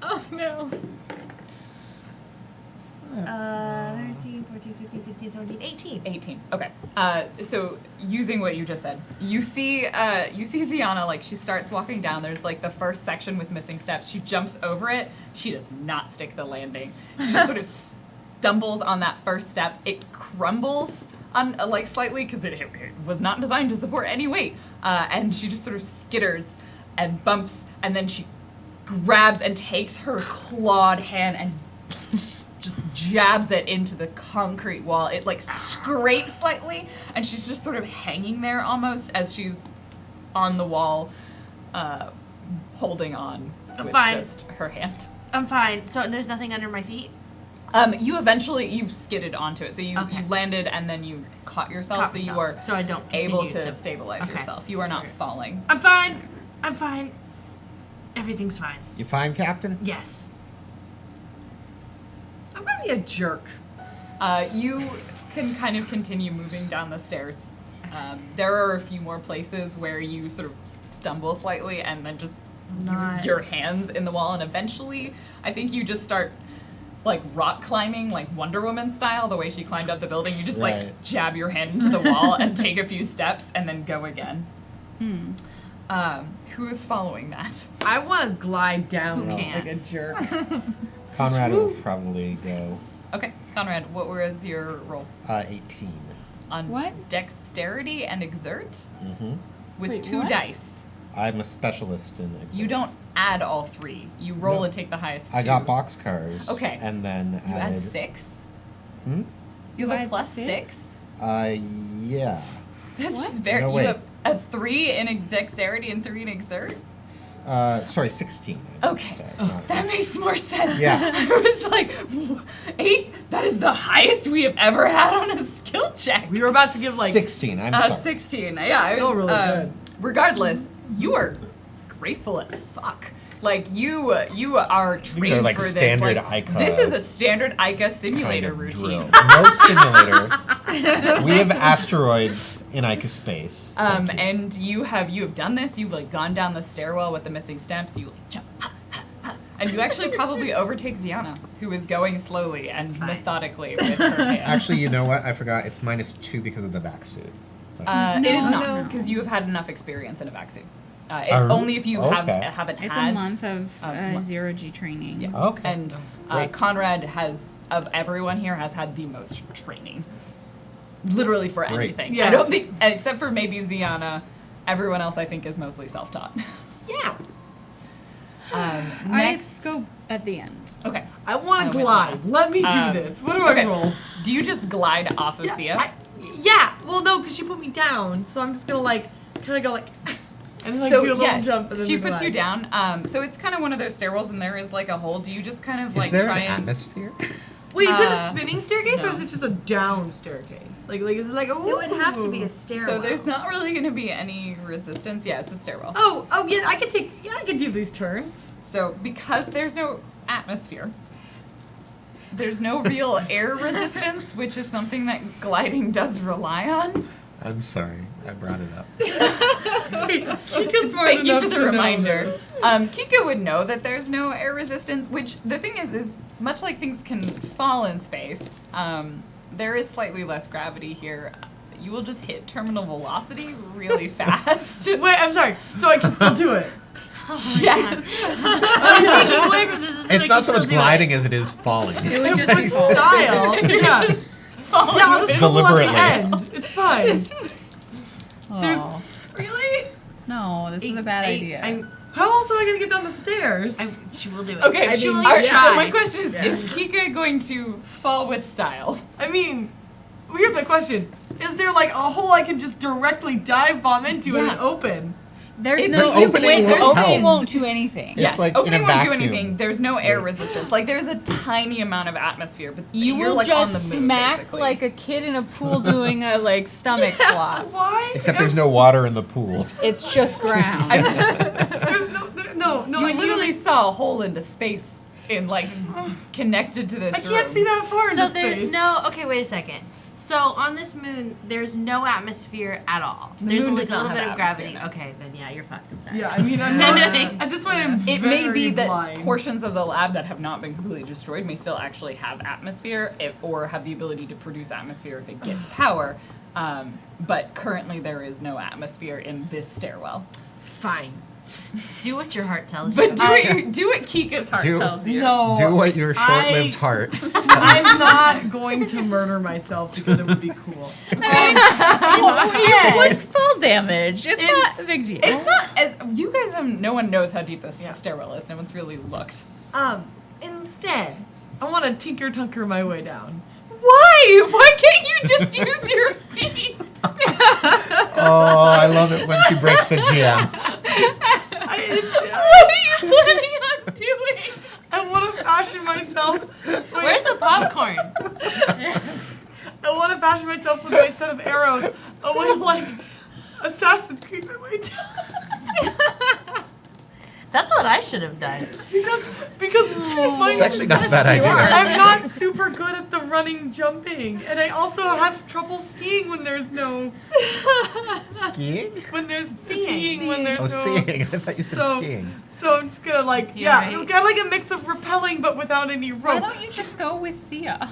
Speaker 3: Oh no.
Speaker 5: 13, 14, 15, 16, 17, 18.
Speaker 1: 18. Okay. So using what you just said, you see Ziana, like she starts walking down. There's like the first section with missing steps. She jumps over it. She does not stick the landing. She just sort of stumbles on that first step. It crumbles on like slightly because it was not designed to support any weight. And she just sort of skitters and bumps, and then she grabs and takes her clawed hand and just jabs it into the concrete wall. It like scrapes slightly, and she's just sort of hanging there almost as she's on the wall, holding on with
Speaker 5: Fine.
Speaker 1: just her hand.
Speaker 5: I'm fine. So there's nothing under my feet?
Speaker 1: You've skidded onto it, so you
Speaker 5: Okay.
Speaker 1: landed and then you caught yourself,
Speaker 5: Caught
Speaker 1: so you
Speaker 5: myself,
Speaker 1: are
Speaker 5: so I don't
Speaker 1: able
Speaker 5: continue
Speaker 1: to stabilize
Speaker 5: Okay.
Speaker 1: yourself. You are not falling.
Speaker 5: I'm fine. I'm fine. Everything's fine.
Speaker 4: You fine, Captain?
Speaker 5: Yes.
Speaker 2: I'm gonna be a jerk.
Speaker 1: You can kind of continue moving down the stairs. There are a few more places where you sort of stumble slightly and then just use your hands in the wall, and eventually I think you just start like rock climbing, like Wonder Woman style, the way she climbed up the building. You just like
Speaker 4: Right.
Speaker 1: jab your hand into the wall and take a few steps and then go again. Who is following that?
Speaker 2: I want to glide down
Speaker 4: Who
Speaker 2: like a jerk.
Speaker 4: Conrad will probably go.
Speaker 1: Okay, Conrad, what was your roll?
Speaker 4: 18.
Speaker 1: On
Speaker 3: What?
Speaker 1: dexterity and exert
Speaker 4: Mm-hmm.
Speaker 1: with
Speaker 3: Wait,
Speaker 1: 2
Speaker 3: what?
Speaker 1: dice.
Speaker 4: I'm a specialist in exert.
Speaker 1: You don't add all 3. You roll
Speaker 4: No.
Speaker 1: and take the highest 2.
Speaker 4: I got boxcars.
Speaker 1: Okay.
Speaker 4: And then
Speaker 1: You add
Speaker 4: added...
Speaker 1: 6?
Speaker 4: Hmm?
Speaker 1: You have a
Speaker 3: add
Speaker 1: plus
Speaker 3: 6?
Speaker 1: 6?
Speaker 4: Yeah.
Speaker 1: That's
Speaker 3: What?
Speaker 1: just very.
Speaker 4: No,
Speaker 1: you
Speaker 4: wait.
Speaker 1: have a 3 in dexterity and 3 in exert?
Speaker 4: Sorry, 16. I would
Speaker 1: Okay.
Speaker 4: say, not-
Speaker 1: That makes more sense.
Speaker 4: Yeah.
Speaker 1: I was like, 8? That is the highest we have ever had on a skill check.
Speaker 2: We were about to give like
Speaker 4: 16, I'm sorry.
Speaker 1: 16. Yeah, I
Speaker 2: Still
Speaker 1: was,
Speaker 2: really good.
Speaker 1: Regardless, you are graceful as fuck. Like you are trained
Speaker 4: are like
Speaker 1: for
Speaker 4: standard
Speaker 1: this. Like,
Speaker 4: Ica
Speaker 1: this is a standard Ica
Speaker 4: kind
Speaker 1: simulator
Speaker 4: of
Speaker 1: routine.
Speaker 4: drill. No simulator. We have asteroids in Ica space. Thank you.
Speaker 1: And you have done this. You've like gone down the stairwell with the missing steps. You like jump, and you actually probably overtake Ziana, who is going slowly and methodically with her hand.
Speaker 4: Actually, you know what? I forgot. It's -2 because of the vac suit.
Speaker 1: It is
Speaker 3: No,
Speaker 1: not
Speaker 3: no.
Speaker 1: because you have had enough experience in a vac suit. It's
Speaker 4: Oh,
Speaker 1: only if you
Speaker 4: okay.
Speaker 1: haven't
Speaker 3: It's
Speaker 1: had
Speaker 3: a month of
Speaker 1: month.
Speaker 3: 0G training.
Speaker 1: Yeah.
Speaker 4: Okay.
Speaker 1: And
Speaker 4: Great.
Speaker 1: Conrad has, of everyone here, has had the most training. Literally for
Speaker 4: Great.
Speaker 1: anything.
Speaker 2: Yeah.
Speaker 1: I don't think, except for maybe Ziana, everyone else I think is mostly self-taught.
Speaker 2: yeah.
Speaker 1: Next.
Speaker 3: I go at the end.
Speaker 1: Okay.
Speaker 2: I want
Speaker 1: I
Speaker 2: to
Speaker 1: went
Speaker 2: glide.
Speaker 1: last.
Speaker 2: Let me do this. What do
Speaker 1: okay.
Speaker 2: I roll?
Speaker 1: Do you just glide off of Thea?
Speaker 2: Yeah. Well, no, because she put me down, so I'm just gonna like kind of go like, and like
Speaker 1: so
Speaker 2: do a little
Speaker 1: yeah,
Speaker 2: jump. And then
Speaker 1: she
Speaker 2: the
Speaker 1: puts you
Speaker 2: glide.
Speaker 1: down. So it's kind of one of those stairwells, and there is like a hole. Do you just kind of like
Speaker 4: Is there
Speaker 1: try
Speaker 4: an
Speaker 1: and?
Speaker 4: atmosphere?
Speaker 2: Wait, is it a
Speaker 1: Uh,
Speaker 2: spinning staircase or
Speaker 1: no.
Speaker 2: is it just a down staircase? Like is it like a?
Speaker 5: It would have to be a stairwell.
Speaker 1: So there's not really going to be any resistance. Yeah, it's a stairwell.
Speaker 2: Oh yeah, I can do these turns.
Speaker 1: So because there's no atmosphere, there's no real air resistance, which is something that gliding does rely on.
Speaker 4: I'm sorry. I brought it up.
Speaker 1: Thank you for the reminder. Kika would know that there's no air resistance, which the thing is much like things can fall in space, there is slightly less gravity here. You will just hit terminal velocity really fast.
Speaker 2: Wait, I'm sorry. So I can still do it.
Speaker 1: Yes.
Speaker 5: I'm taking away from this. Is
Speaker 4: It's not so much gliding as it is falling.
Speaker 3: It would just be
Speaker 2: With
Speaker 3: falling.
Speaker 2: style. Yeah.
Speaker 1: Falling
Speaker 2: Yeah, I'll
Speaker 1: with
Speaker 2: just
Speaker 1: it.
Speaker 2: tumble at the
Speaker 4: Deliberately.
Speaker 2: end. It's fine.
Speaker 3: Oh.
Speaker 2: Really?
Speaker 3: No, this is a bad idea.
Speaker 2: How else am I gonna get down the stairs?
Speaker 5: She will do it.
Speaker 1: Okay,
Speaker 5: I mean,
Speaker 1: all right, so
Speaker 5: try.
Speaker 1: my question is Kika going to fall with style?
Speaker 2: I mean, well, here's my question: is there like a hole I can just directly dive bomb into and
Speaker 1: Yeah.
Speaker 2: an open?
Speaker 3: There's
Speaker 1: It's
Speaker 3: no
Speaker 1: like
Speaker 4: opening
Speaker 3: the
Speaker 4: won't
Speaker 3: opening
Speaker 4: help.
Speaker 3: won't do anything.
Speaker 4: It's
Speaker 1: Yes,
Speaker 4: like in a
Speaker 1: opening won't do
Speaker 4: vacuum.
Speaker 1: anything. There's no air resistance. Like there's a tiny amount of atmosphere, but
Speaker 9: You
Speaker 1: you're
Speaker 9: will
Speaker 1: like
Speaker 9: just
Speaker 1: on the moon,
Speaker 9: smack
Speaker 1: basically.
Speaker 9: like a kid in a pool doing a like stomach flop.
Speaker 2: Why?
Speaker 4: Except there's no water in the pool.
Speaker 9: It's just ground.
Speaker 2: There's no.
Speaker 1: you
Speaker 2: I
Speaker 1: literally saw a hole into space in like connected to this
Speaker 2: I can't
Speaker 1: room.
Speaker 2: see that far into
Speaker 5: So there's
Speaker 2: space.
Speaker 5: no. Okay, wait a second. So on this moon, there's no atmosphere at all.
Speaker 1: The
Speaker 5: There's
Speaker 1: moon
Speaker 5: like
Speaker 1: does
Speaker 5: a
Speaker 1: not
Speaker 5: little
Speaker 1: have
Speaker 5: bit of
Speaker 1: atmosphere,
Speaker 5: gravity.
Speaker 1: no.
Speaker 5: Okay, then yeah, you're fucked. I'm sorry.
Speaker 2: Yeah, I mean, I'm not. At this point, I'm
Speaker 1: It
Speaker 2: very
Speaker 1: may be that
Speaker 2: blind.
Speaker 1: portions of the lab that have not been completely destroyed may still actually have atmosphere or have the ability to produce atmosphere if it gets power. But currently there is no atmosphere in this stairwell.
Speaker 5: Fine. Do what your heart tells
Speaker 1: But
Speaker 5: you.
Speaker 1: do what Kika's heart
Speaker 4: Do-
Speaker 1: tells you.
Speaker 2: No.
Speaker 4: Do what your short-lived heart.
Speaker 2: I'm not going to murder myself because it would be cool.
Speaker 9: What's fall damage? It's not a big deal.
Speaker 1: It's not as you guys have. No one knows how deep this stairwell is. No one's really looked.
Speaker 2: Instead, I want to tinker tunker my way down.
Speaker 1: Why? Why can't you just use your feet?
Speaker 4: Oh, I love it when she breaks the GM.
Speaker 1: What are you planning on doing?
Speaker 2: I want to fashion myself.
Speaker 5: Where's the popcorn?
Speaker 2: I want to fashion myself with my set of arrows. I want to like Assassin's Creed my way down.
Speaker 5: That's what I should have done.
Speaker 2: Because my,
Speaker 4: It's actually not a bad idea.
Speaker 2: I'm not super good at the running jumping, and I also have trouble seeing when there's no
Speaker 4: Skiing?
Speaker 2: seeing when there's
Speaker 4: Oh,
Speaker 2: no
Speaker 4: seeing. I thought you said
Speaker 2: So-
Speaker 4: skiing.
Speaker 2: So I'm just gonna like
Speaker 5: Yeah,
Speaker 2: kind
Speaker 5: right.
Speaker 2: of like a mix of rappelling but without any
Speaker 3: Why
Speaker 2: rope.
Speaker 3: don't you just go with Thea?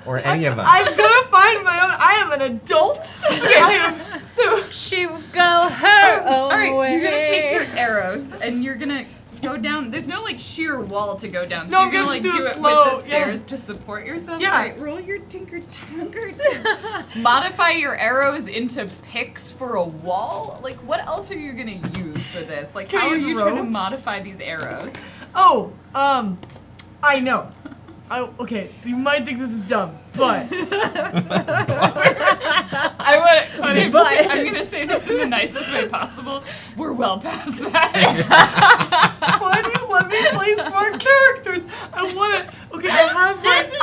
Speaker 4: Or any of us.
Speaker 2: I'm gonna find my own. I am an adult. I am.
Speaker 1: So
Speaker 9: She will go her
Speaker 1: all right,
Speaker 9: own
Speaker 1: you're gonna take
Speaker 9: way.
Speaker 1: your arrows and you're gonna go down. There's no like sheer wall to go down. So
Speaker 2: No, I'm
Speaker 1: you're
Speaker 2: gonna
Speaker 1: like
Speaker 2: just do
Speaker 1: do
Speaker 2: a
Speaker 1: it
Speaker 2: slow-
Speaker 1: with the stairs to support yourself?
Speaker 2: Yeah.
Speaker 1: Alright, roll your tinker tunker to modify your arrows into picks for a wall? Like, what else are you gonna use for this? Like,
Speaker 2: Can I
Speaker 1: how are
Speaker 2: use
Speaker 1: you trying to
Speaker 2: rope?
Speaker 1: modify these arrows?
Speaker 2: Oh, I know. Okay, you might think this is dumb, but
Speaker 1: I want I'm gonna say this in the nicest way possible. We're well past that.
Speaker 2: why do you let me play smart characters? I want to. Okay, I have my.
Speaker 5: This is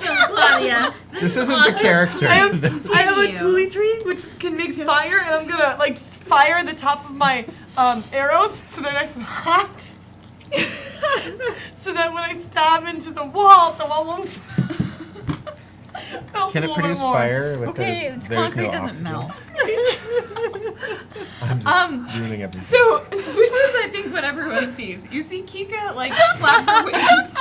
Speaker 5: awesome, Claudia.
Speaker 4: This isn't the character.
Speaker 2: I have,
Speaker 4: This-
Speaker 2: I have a
Speaker 5: you.
Speaker 2: tule tree which can make fire, and I'm gonna like just fire the top of my arrows so they're nice and hot. So that when I stab into the wall won't melt
Speaker 4: Can
Speaker 2: a
Speaker 4: it
Speaker 2: little
Speaker 4: produce
Speaker 2: bit more.
Speaker 4: fire with
Speaker 9: Okay,
Speaker 4: there's
Speaker 9: concrete
Speaker 4: no
Speaker 9: doesn't
Speaker 4: oxygen?
Speaker 9: melt.
Speaker 4: I'm just ruining everything.
Speaker 1: So this is, I think, what everyone sees. You see Kika like flap her wings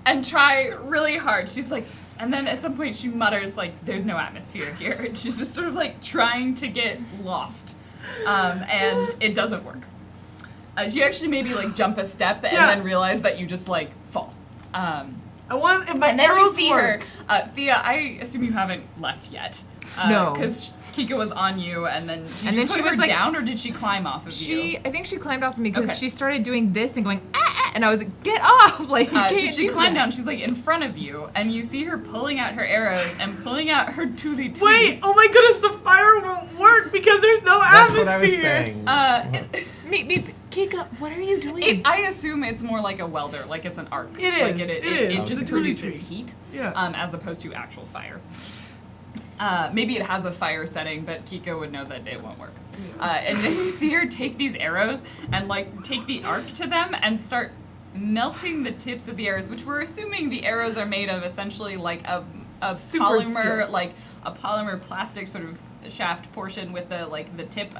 Speaker 1: and try really hard. She's like, and then at some point she mutters like, "There's no atmosphere here." And she's just sort of like trying to get loft, and it doesn't work. You actually maybe like jump a step and
Speaker 2: Yeah.
Speaker 1: then realize that you just like fall.
Speaker 2: I want if my
Speaker 1: And then we
Speaker 2: arrows
Speaker 1: see
Speaker 2: work.
Speaker 1: her. Thea, I assume you haven't left yet.
Speaker 6: No.
Speaker 1: Because Kika was on you, and then did
Speaker 6: And
Speaker 1: you
Speaker 6: then
Speaker 1: put
Speaker 6: she
Speaker 1: her
Speaker 6: was, like-
Speaker 1: down, or did she climb off of you?
Speaker 6: I think she climbed off of me because
Speaker 1: Okay.
Speaker 6: she started doing this and going, ah, and I was like, get off! Like, you
Speaker 1: So
Speaker 6: can't
Speaker 1: she
Speaker 6: do
Speaker 1: climbed
Speaker 6: that.
Speaker 1: down. She's like in front of you, and you see her pulling out her arrows and pulling out her tule.
Speaker 2: Wait! Oh my goodness, the fire won't work because there's no
Speaker 4: That's
Speaker 2: atmosphere.
Speaker 4: what I was saying.
Speaker 6: Kika, what are you doing?
Speaker 1: I assume it's more like a welder, like it's an arc.
Speaker 2: It
Speaker 1: Like
Speaker 2: is,
Speaker 1: it
Speaker 2: it is.
Speaker 1: It just
Speaker 2: The tule
Speaker 1: produces
Speaker 2: tree.
Speaker 1: heat,
Speaker 2: Yeah.
Speaker 1: as opposed to actual fire. Maybe it has a fire setting, but Kika would know that it won't work. And then you see her take these arrows and like take the arc to them and start melting the tips of the arrows, which we're assuming the arrows are made of essentially like a
Speaker 2: Super
Speaker 1: polymer,
Speaker 2: steel.
Speaker 1: like a polymer plastic sort of shaft portion with the like the tip.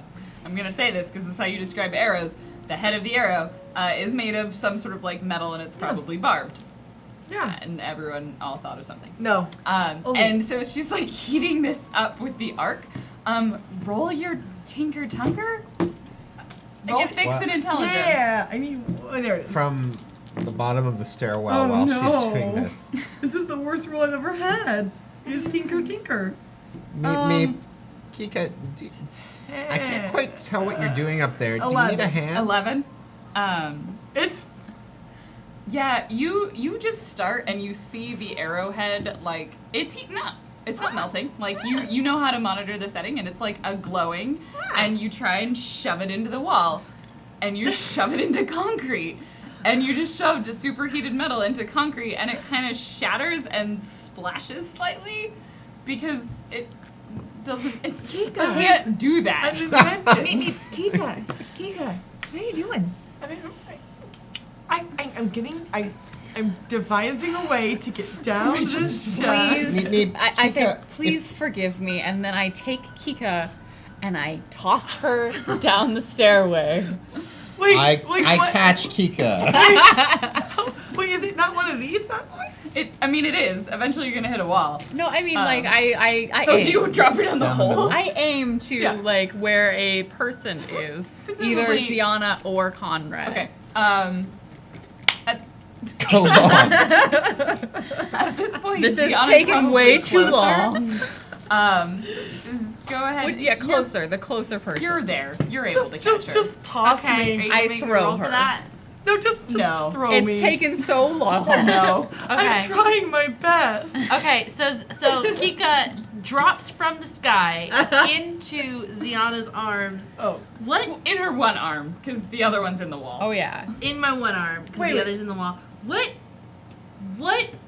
Speaker 1: I'm gonna say this because this is how you describe arrows. The head of the arrow is made of some sort of like metal, and it's probably barbed.
Speaker 2: Yeah.
Speaker 1: And everyone all thought of something.
Speaker 2: No. Only-
Speaker 1: And so she's like heating this up with the arc. Roll your tinker tunker. Roll
Speaker 2: get-
Speaker 1: fix
Speaker 4: What?
Speaker 1: and intelligence.
Speaker 2: Yeah. I need. Oh, there it is.
Speaker 4: From the bottom of the stairwell
Speaker 2: Oh,
Speaker 4: while
Speaker 2: no.
Speaker 4: she's doing this.
Speaker 2: This is the worst roll I've ever had. It's tinker.
Speaker 4: Meep, Kika, I can't quite tell what you're doing up there. Do you need a
Speaker 2: 11.
Speaker 4: hand?
Speaker 1: 11.
Speaker 2: It's
Speaker 1: Yeah, you just start and you see the arrowhead like it's heating up. It's not melting. Like you know how to monitor the setting, and it's like a glowing, and you try and shove it into the wall, and you shove it into concrete, and you just shoved a superheated metal into concrete, and it kind of shatters and splashes slightly because it doesn't. It's Kika can't do that.
Speaker 2: an invention.
Speaker 6: Kika, what are you doing?
Speaker 2: I'm devising a way to get down
Speaker 1: Rachel's
Speaker 2: this
Speaker 1: just
Speaker 2: shaft.
Speaker 4: Meep,
Speaker 9: I say,
Speaker 4: Kika,
Speaker 9: please forgive me, and then I take Kika and I toss her down the stairway.
Speaker 2: Wait,
Speaker 4: I
Speaker 2: what?
Speaker 4: catch Kika.
Speaker 2: Wait, is it not one of these bad boys?
Speaker 1: I mean, it is. Eventually, you're gonna hit a wall.
Speaker 9: No, I mean,
Speaker 1: Um,
Speaker 9: like, I
Speaker 1: Oh,
Speaker 9: aim.
Speaker 1: do you drop her down the
Speaker 4: Down the
Speaker 1: hole?
Speaker 4: middle?
Speaker 9: I aim to,
Speaker 1: Yeah.
Speaker 9: like, where a person is. Either
Speaker 1: Presumably-
Speaker 9: Ziana or Conrad.
Speaker 1: Okay.
Speaker 4: Go on.
Speaker 1: At this point,
Speaker 9: This is
Speaker 1: Ziana's
Speaker 9: taking
Speaker 1: probably
Speaker 9: way too
Speaker 1: closer.
Speaker 9: long.
Speaker 1: Go ahead.
Speaker 9: Would- yeah, closer. The closer person.
Speaker 1: You're there. You're able to catch
Speaker 2: Just
Speaker 1: her.
Speaker 2: toss
Speaker 5: Okay, are
Speaker 2: me.
Speaker 5: you
Speaker 9: I
Speaker 5: gonna make me
Speaker 9: throw
Speaker 5: roll
Speaker 9: her.
Speaker 5: for that?
Speaker 2: No, just
Speaker 1: No.
Speaker 2: throw
Speaker 9: It's
Speaker 2: me.
Speaker 9: taken so long.
Speaker 1: No.
Speaker 2: I'm
Speaker 5: Okay.
Speaker 2: trying my best.
Speaker 5: Okay, so Kika drops from the sky into Ziana's arms.
Speaker 2: Oh,
Speaker 5: What
Speaker 1: In her one arm, because the other one's in the wall.
Speaker 9: Oh, yeah.
Speaker 5: in my one arm? Because
Speaker 2: Wait,
Speaker 5: the
Speaker 2: wait.
Speaker 5: other's in the wall. What?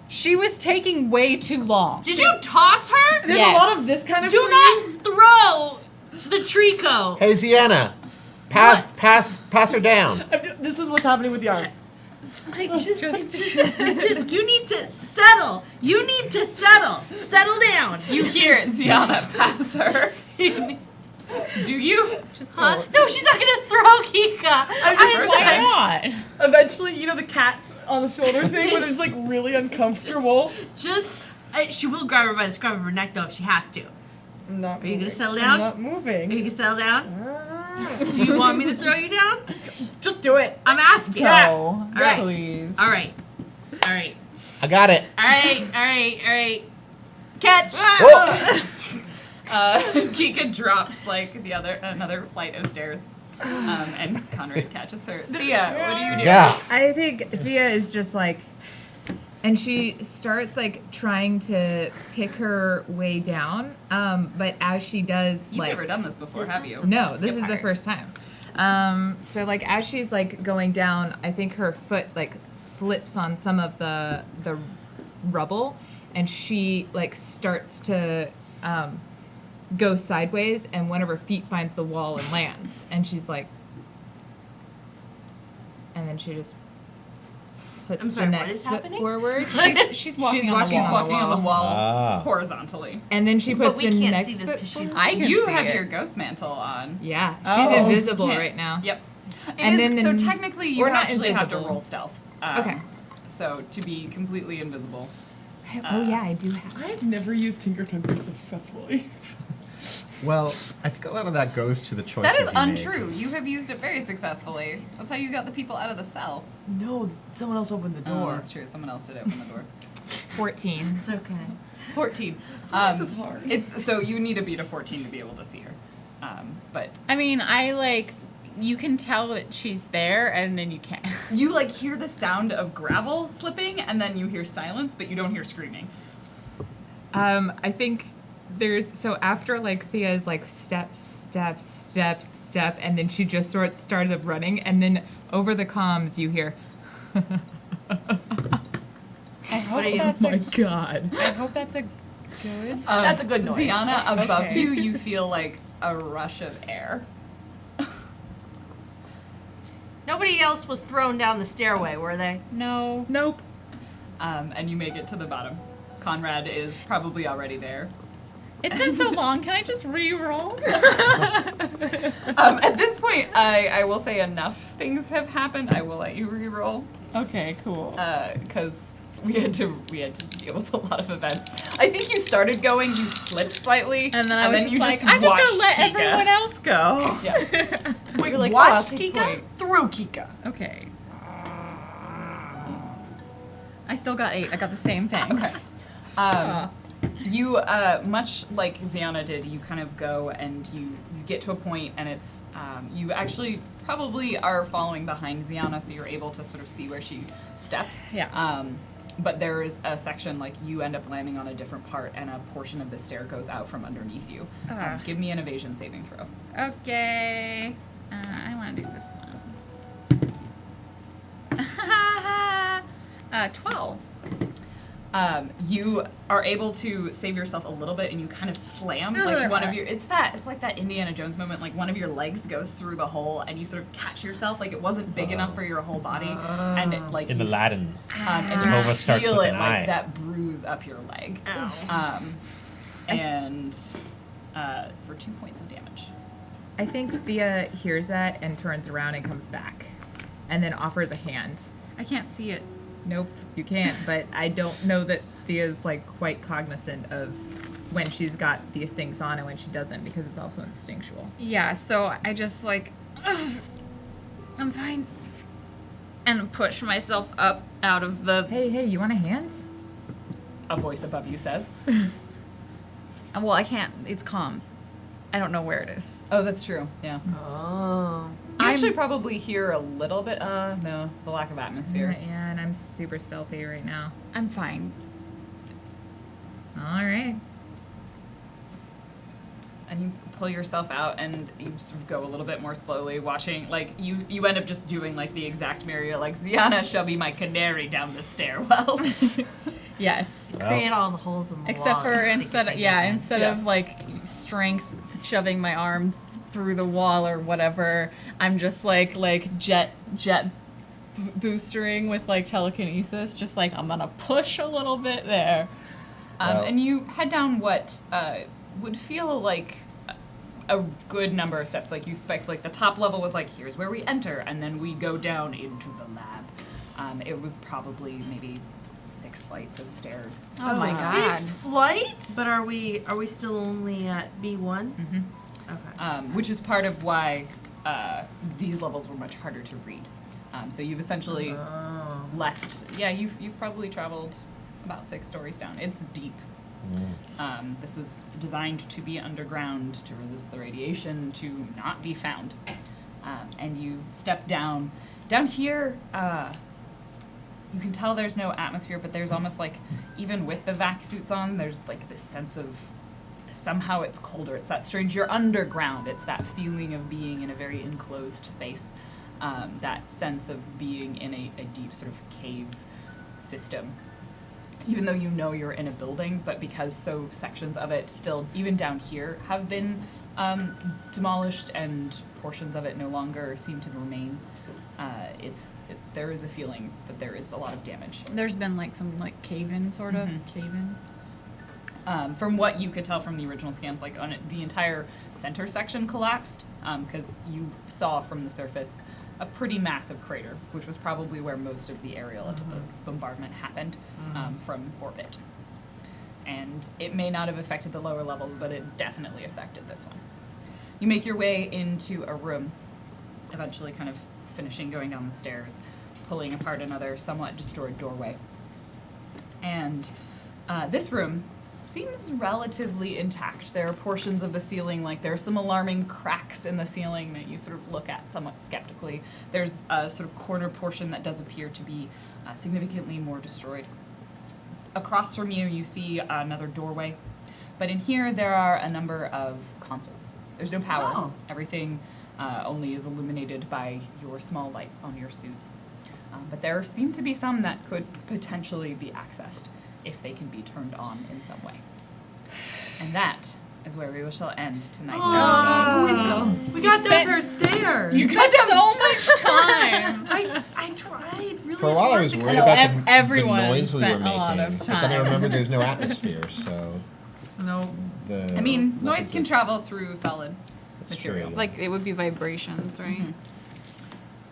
Speaker 9: She was taking way too long.
Speaker 5: Did you toss her?
Speaker 2: there's
Speaker 9: Yes.
Speaker 2: a lot of this kind of
Speaker 5: Do
Speaker 2: flinging.
Speaker 5: not throw the Trico.
Speaker 4: Hey, Ziana, pass her down.
Speaker 2: This is what's happening with the arm.
Speaker 5: You need to settle. You need to settle. Settle down.
Speaker 1: You hear it, Ziana, pass her. Do you?
Speaker 9: Just
Speaker 5: Huh?
Speaker 9: throw-
Speaker 5: No, she's not gonna throw Kika. I'm
Speaker 9: Why
Speaker 5: sorry.
Speaker 9: not?
Speaker 2: Eventually, you know the cat on the shoulder thing where they're just like really uncomfortable.
Speaker 5: Just, she will grab her by the scruff of her neck though if she has to.
Speaker 2: I'm not
Speaker 5: Are you gonna
Speaker 2: moving.
Speaker 5: settle
Speaker 2: I'm
Speaker 5: down?
Speaker 2: not
Speaker 5: Are you
Speaker 2: moving.
Speaker 5: gonna settle down? Do you want me to throw you down?
Speaker 2: Just do it.
Speaker 5: I'm asking.
Speaker 9: No.
Speaker 5: Alright.
Speaker 9: Please.
Speaker 5: All right.
Speaker 4: I got it.
Speaker 1: All right.
Speaker 2: Catch!
Speaker 4: Oh!
Speaker 1: Kika drops like another flight of stairs, and Conrad catches her. Thea, what do you do?
Speaker 4: Yeah.
Speaker 6: I think Thea is just like, and she starts like trying to pick her way down. But as she does,
Speaker 1: You've
Speaker 6: like,
Speaker 1: never done this before, have you?
Speaker 6: no, this is the
Speaker 1: Skip
Speaker 6: first time. So like as she's like going down, I think her foot like slips on some of the rubble, and she like starts to go sideways, and one of her feet finds the wall and lands, and she's like, and then she just puts
Speaker 5: I'm sorry,
Speaker 6: the
Speaker 5: what
Speaker 6: next
Speaker 5: is
Speaker 6: foot
Speaker 5: happening?
Speaker 6: forward.
Speaker 3: She's walking on the
Speaker 1: She's
Speaker 3: wall.
Speaker 1: walking on the wall
Speaker 4: Ah.
Speaker 1: horizontally.
Speaker 6: And then she puts
Speaker 5: But we
Speaker 6: the
Speaker 5: can't
Speaker 6: next
Speaker 5: see this
Speaker 6: foot
Speaker 5: because she's.
Speaker 6: forward.
Speaker 3: I can
Speaker 1: You
Speaker 3: see
Speaker 1: have
Speaker 3: it.
Speaker 1: your ghost mantle on.
Speaker 6: Yeah,
Speaker 1: Oh,
Speaker 6: she's invisible
Speaker 1: can't-
Speaker 6: right now.
Speaker 1: Yep.
Speaker 6: And
Speaker 1: It is,
Speaker 6: then
Speaker 1: so technically, you
Speaker 6: or not
Speaker 1: actually have to
Speaker 6: invisible.
Speaker 1: roll stealth.
Speaker 6: Okay.
Speaker 1: So to be completely invisible.
Speaker 6: Oh yeah, I do have.
Speaker 2: I've never used Tinker Tinker successfully.
Speaker 4: Well, I think a lot of that goes to the choices
Speaker 1: That is
Speaker 4: you make.
Speaker 1: untrue. You have used it very successfully. That's how you got the people out of the cell.
Speaker 2: No, someone else opened the
Speaker 1: Oh,
Speaker 2: door.
Speaker 1: that's true. Someone else did open the door.
Speaker 6: 14.
Speaker 5: It's okay.
Speaker 1: 14.
Speaker 2: Science is hard.
Speaker 1: It's so you need to beat a 14 to be able to see her. But
Speaker 3: I mean, I like, you can tell that she's there, and then you can't.
Speaker 1: you like hear the sound of gravel slipping, and then you hear silence, but you don't hear screaming.
Speaker 6: I think there's so after like Thea's like step, and then she just started running, and then over the comms you hear.
Speaker 3: I hope
Speaker 5: are you-
Speaker 3: that's a,
Speaker 6: God.
Speaker 3: I hope that's a good.
Speaker 2: That's a good noise.
Speaker 1: Ziana, above
Speaker 3: Okay.
Speaker 1: you feel like a rush of air.
Speaker 5: Nobody else was thrown down the stairway, were they?
Speaker 3: No.
Speaker 6: Nope.
Speaker 1: And you make it to the bottom. Conrad is probably already there.
Speaker 3: It's been so long. Can I just re-roll?
Speaker 1: At this point, I will say enough things have happened. I will let you re-roll.
Speaker 3: Okay, cool.
Speaker 1: Because we had to deal with a lot of events. I think you started going, you slipped slightly,
Speaker 3: And then I was just
Speaker 1: you
Speaker 3: like, I'm just gonna
Speaker 1: watched
Speaker 3: let
Speaker 1: Kika.
Speaker 3: everyone else go.
Speaker 1: Yeah.
Speaker 2: Wait,
Speaker 1: You're like, oh, I'll
Speaker 2: watched
Speaker 1: take
Speaker 2: Kika
Speaker 1: point.
Speaker 2: through Kika.
Speaker 3: Okay. I still got 8. I got the same thing.
Speaker 1: Okay. You, much like Ziana did, you kind of go and you get to a point, and it's you actually probably are following behind Ziana, so you're able to sort of see where she steps.
Speaker 3: Yeah.
Speaker 1: But there is a section, like, you end up landing on a different part, and a portion of the stair goes out from underneath you. Give me an evasion saving throw.
Speaker 3: Okay. I want to do this one. 12.
Speaker 1: You are able to save yourself a little bit, and you kind of slam like one of your. It's like that Indiana Jones moment. Like one of your legs goes through the hole, and you sort of catch yourself. Like it wasn't big enough for your whole body, and it, like
Speaker 4: In
Speaker 1: you,
Speaker 4: Aladdin.
Speaker 1: and
Speaker 4: Nova
Speaker 1: you
Speaker 4: starts
Speaker 1: feel
Speaker 4: with
Speaker 1: it
Speaker 4: an
Speaker 1: like
Speaker 4: eye.
Speaker 1: that bruise up your leg. And for 2 points of damage.
Speaker 6: I think Thea hears that and turns around and comes back, and then offers a hand.
Speaker 3: I can't see it.
Speaker 6: Nope, you can't. But I don't know that Thea's like quite cognizant of when she's got these things on and when she doesn't, because it's also instinctual.
Speaker 3: Yeah, so I just like, I'm fine. And push myself up out of the.
Speaker 6: Hey, you want a hand?
Speaker 1: A voice above you says.
Speaker 3: Well, I can't. It's comms. I don't know where it is.
Speaker 1: Oh, that's true. Yeah.
Speaker 2: Oh.
Speaker 1: You actually probably hear a little bit. No, the lack of atmosphere.
Speaker 6: Yeah, and I'm super stealthy right now.
Speaker 3: I'm fine.
Speaker 6: All right.
Speaker 1: And you pull yourself out, and you sort of go a little bit more slowly, watching. Like you end up just doing like the exact mirror. You're like, Ziana shall be my canary down the stairwell.
Speaker 3: Yes.
Speaker 5: Create all the holes in the
Speaker 3: Except
Speaker 5: wall.
Speaker 3: for
Speaker 5: and stick
Speaker 3: instead
Speaker 5: your
Speaker 3: of
Speaker 5: fingers in.
Speaker 3: instead of like strength shoving my arm through the wall or whatever, I'm just like jet boostering with like telekinesis, just like I'm gonna push a little bit there.
Speaker 4: Well-
Speaker 1: And you head down what would feel like a good number of steps. Like you expect, like the top level was like, here's where we enter, and then we go down into the lab. It was probably maybe 6 flights of stairs.
Speaker 3: Oh my god.
Speaker 2: 6 flights?
Speaker 5: But are we still only at B1?
Speaker 1: Mm-hmm.
Speaker 5: Okay.
Speaker 1: Which is part of why these levels were much harder to read. So you've essentially left. Yeah, you've probably traveled about 6 stories down. It's deep. This is designed to be underground, to resist the radiation, to not be found. And you step down. Down here, you can tell there's no atmosphere, but there's almost like, even with the vac suits on, there's like this sense of somehow it's colder. It's that strange, you're underground. It's that feeling of being in a very enclosed space. That sense of being in a deep sort of cave system. Even though you know you're in a building, but because sections of it still, even down here, have been demolished and portions of it no longer seem to remain, there is a feeling that there is a lot of damage.
Speaker 3: There's been like some like cave-in sort of cave-ins.
Speaker 1: From what you could tell from the original scans, like the entire center section collapsed because you saw from the surface a pretty massive crater, which was probably where most of the aerial bombardment happened from orbit. And it may not have affected the lower levels, but it definitely affected this one. You make your way into a room, eventually kind of finishing going down the stairs, pulling apart another somewhat destroyed doorway. And this room seems relatively intact. There are portions of the ceiling, like there are some alarming cracks in the ceiling that you sort of look at somewhat skeptically. There's a sort of corner portion that does appear to be significantly more destroyed. Across from you, you see another doorway. But in here, there are a number of consoles. There's no power.
Speaker 2: Oh.
Speaker 1: Everything only is illuminated by your small lights on your suits. But there seem to be some that could potentially be accessed if they can be turned on in some way. And that is where we shall end tonight's episode.
Speaker 2: We got down her stairs.
Speaker 1: You got down
Speaker 3: So much time.
Speaker 2: I tried really
Speaker 4: For a while, I
Speaker 2: hard
Speaker 4: was
Speaker 2: to
Speaker 4: worried
Speaker 2: get-
Speaker 4: about the
Speaker 3: everyone
Speaker 4: noise we were
Speaker 3: spent
Speaker 4: making.
Speaker 3: a lot of
Speaker 4: But then I
Speaker 3: time.
Speaker 4: remembered there's no atmosphere, so
Speaker 2: No.
Speaker 4: the.
Speaker 1: I mean, noise
Speaker 4: nothing
Speaker 1: can
Speaker 4: to-
Speaker 1: travel through solid
Speaker 4: That's
Speaker 1: material.
Speaker 4: true.
Speaker 3: Like it would be vibrations, right?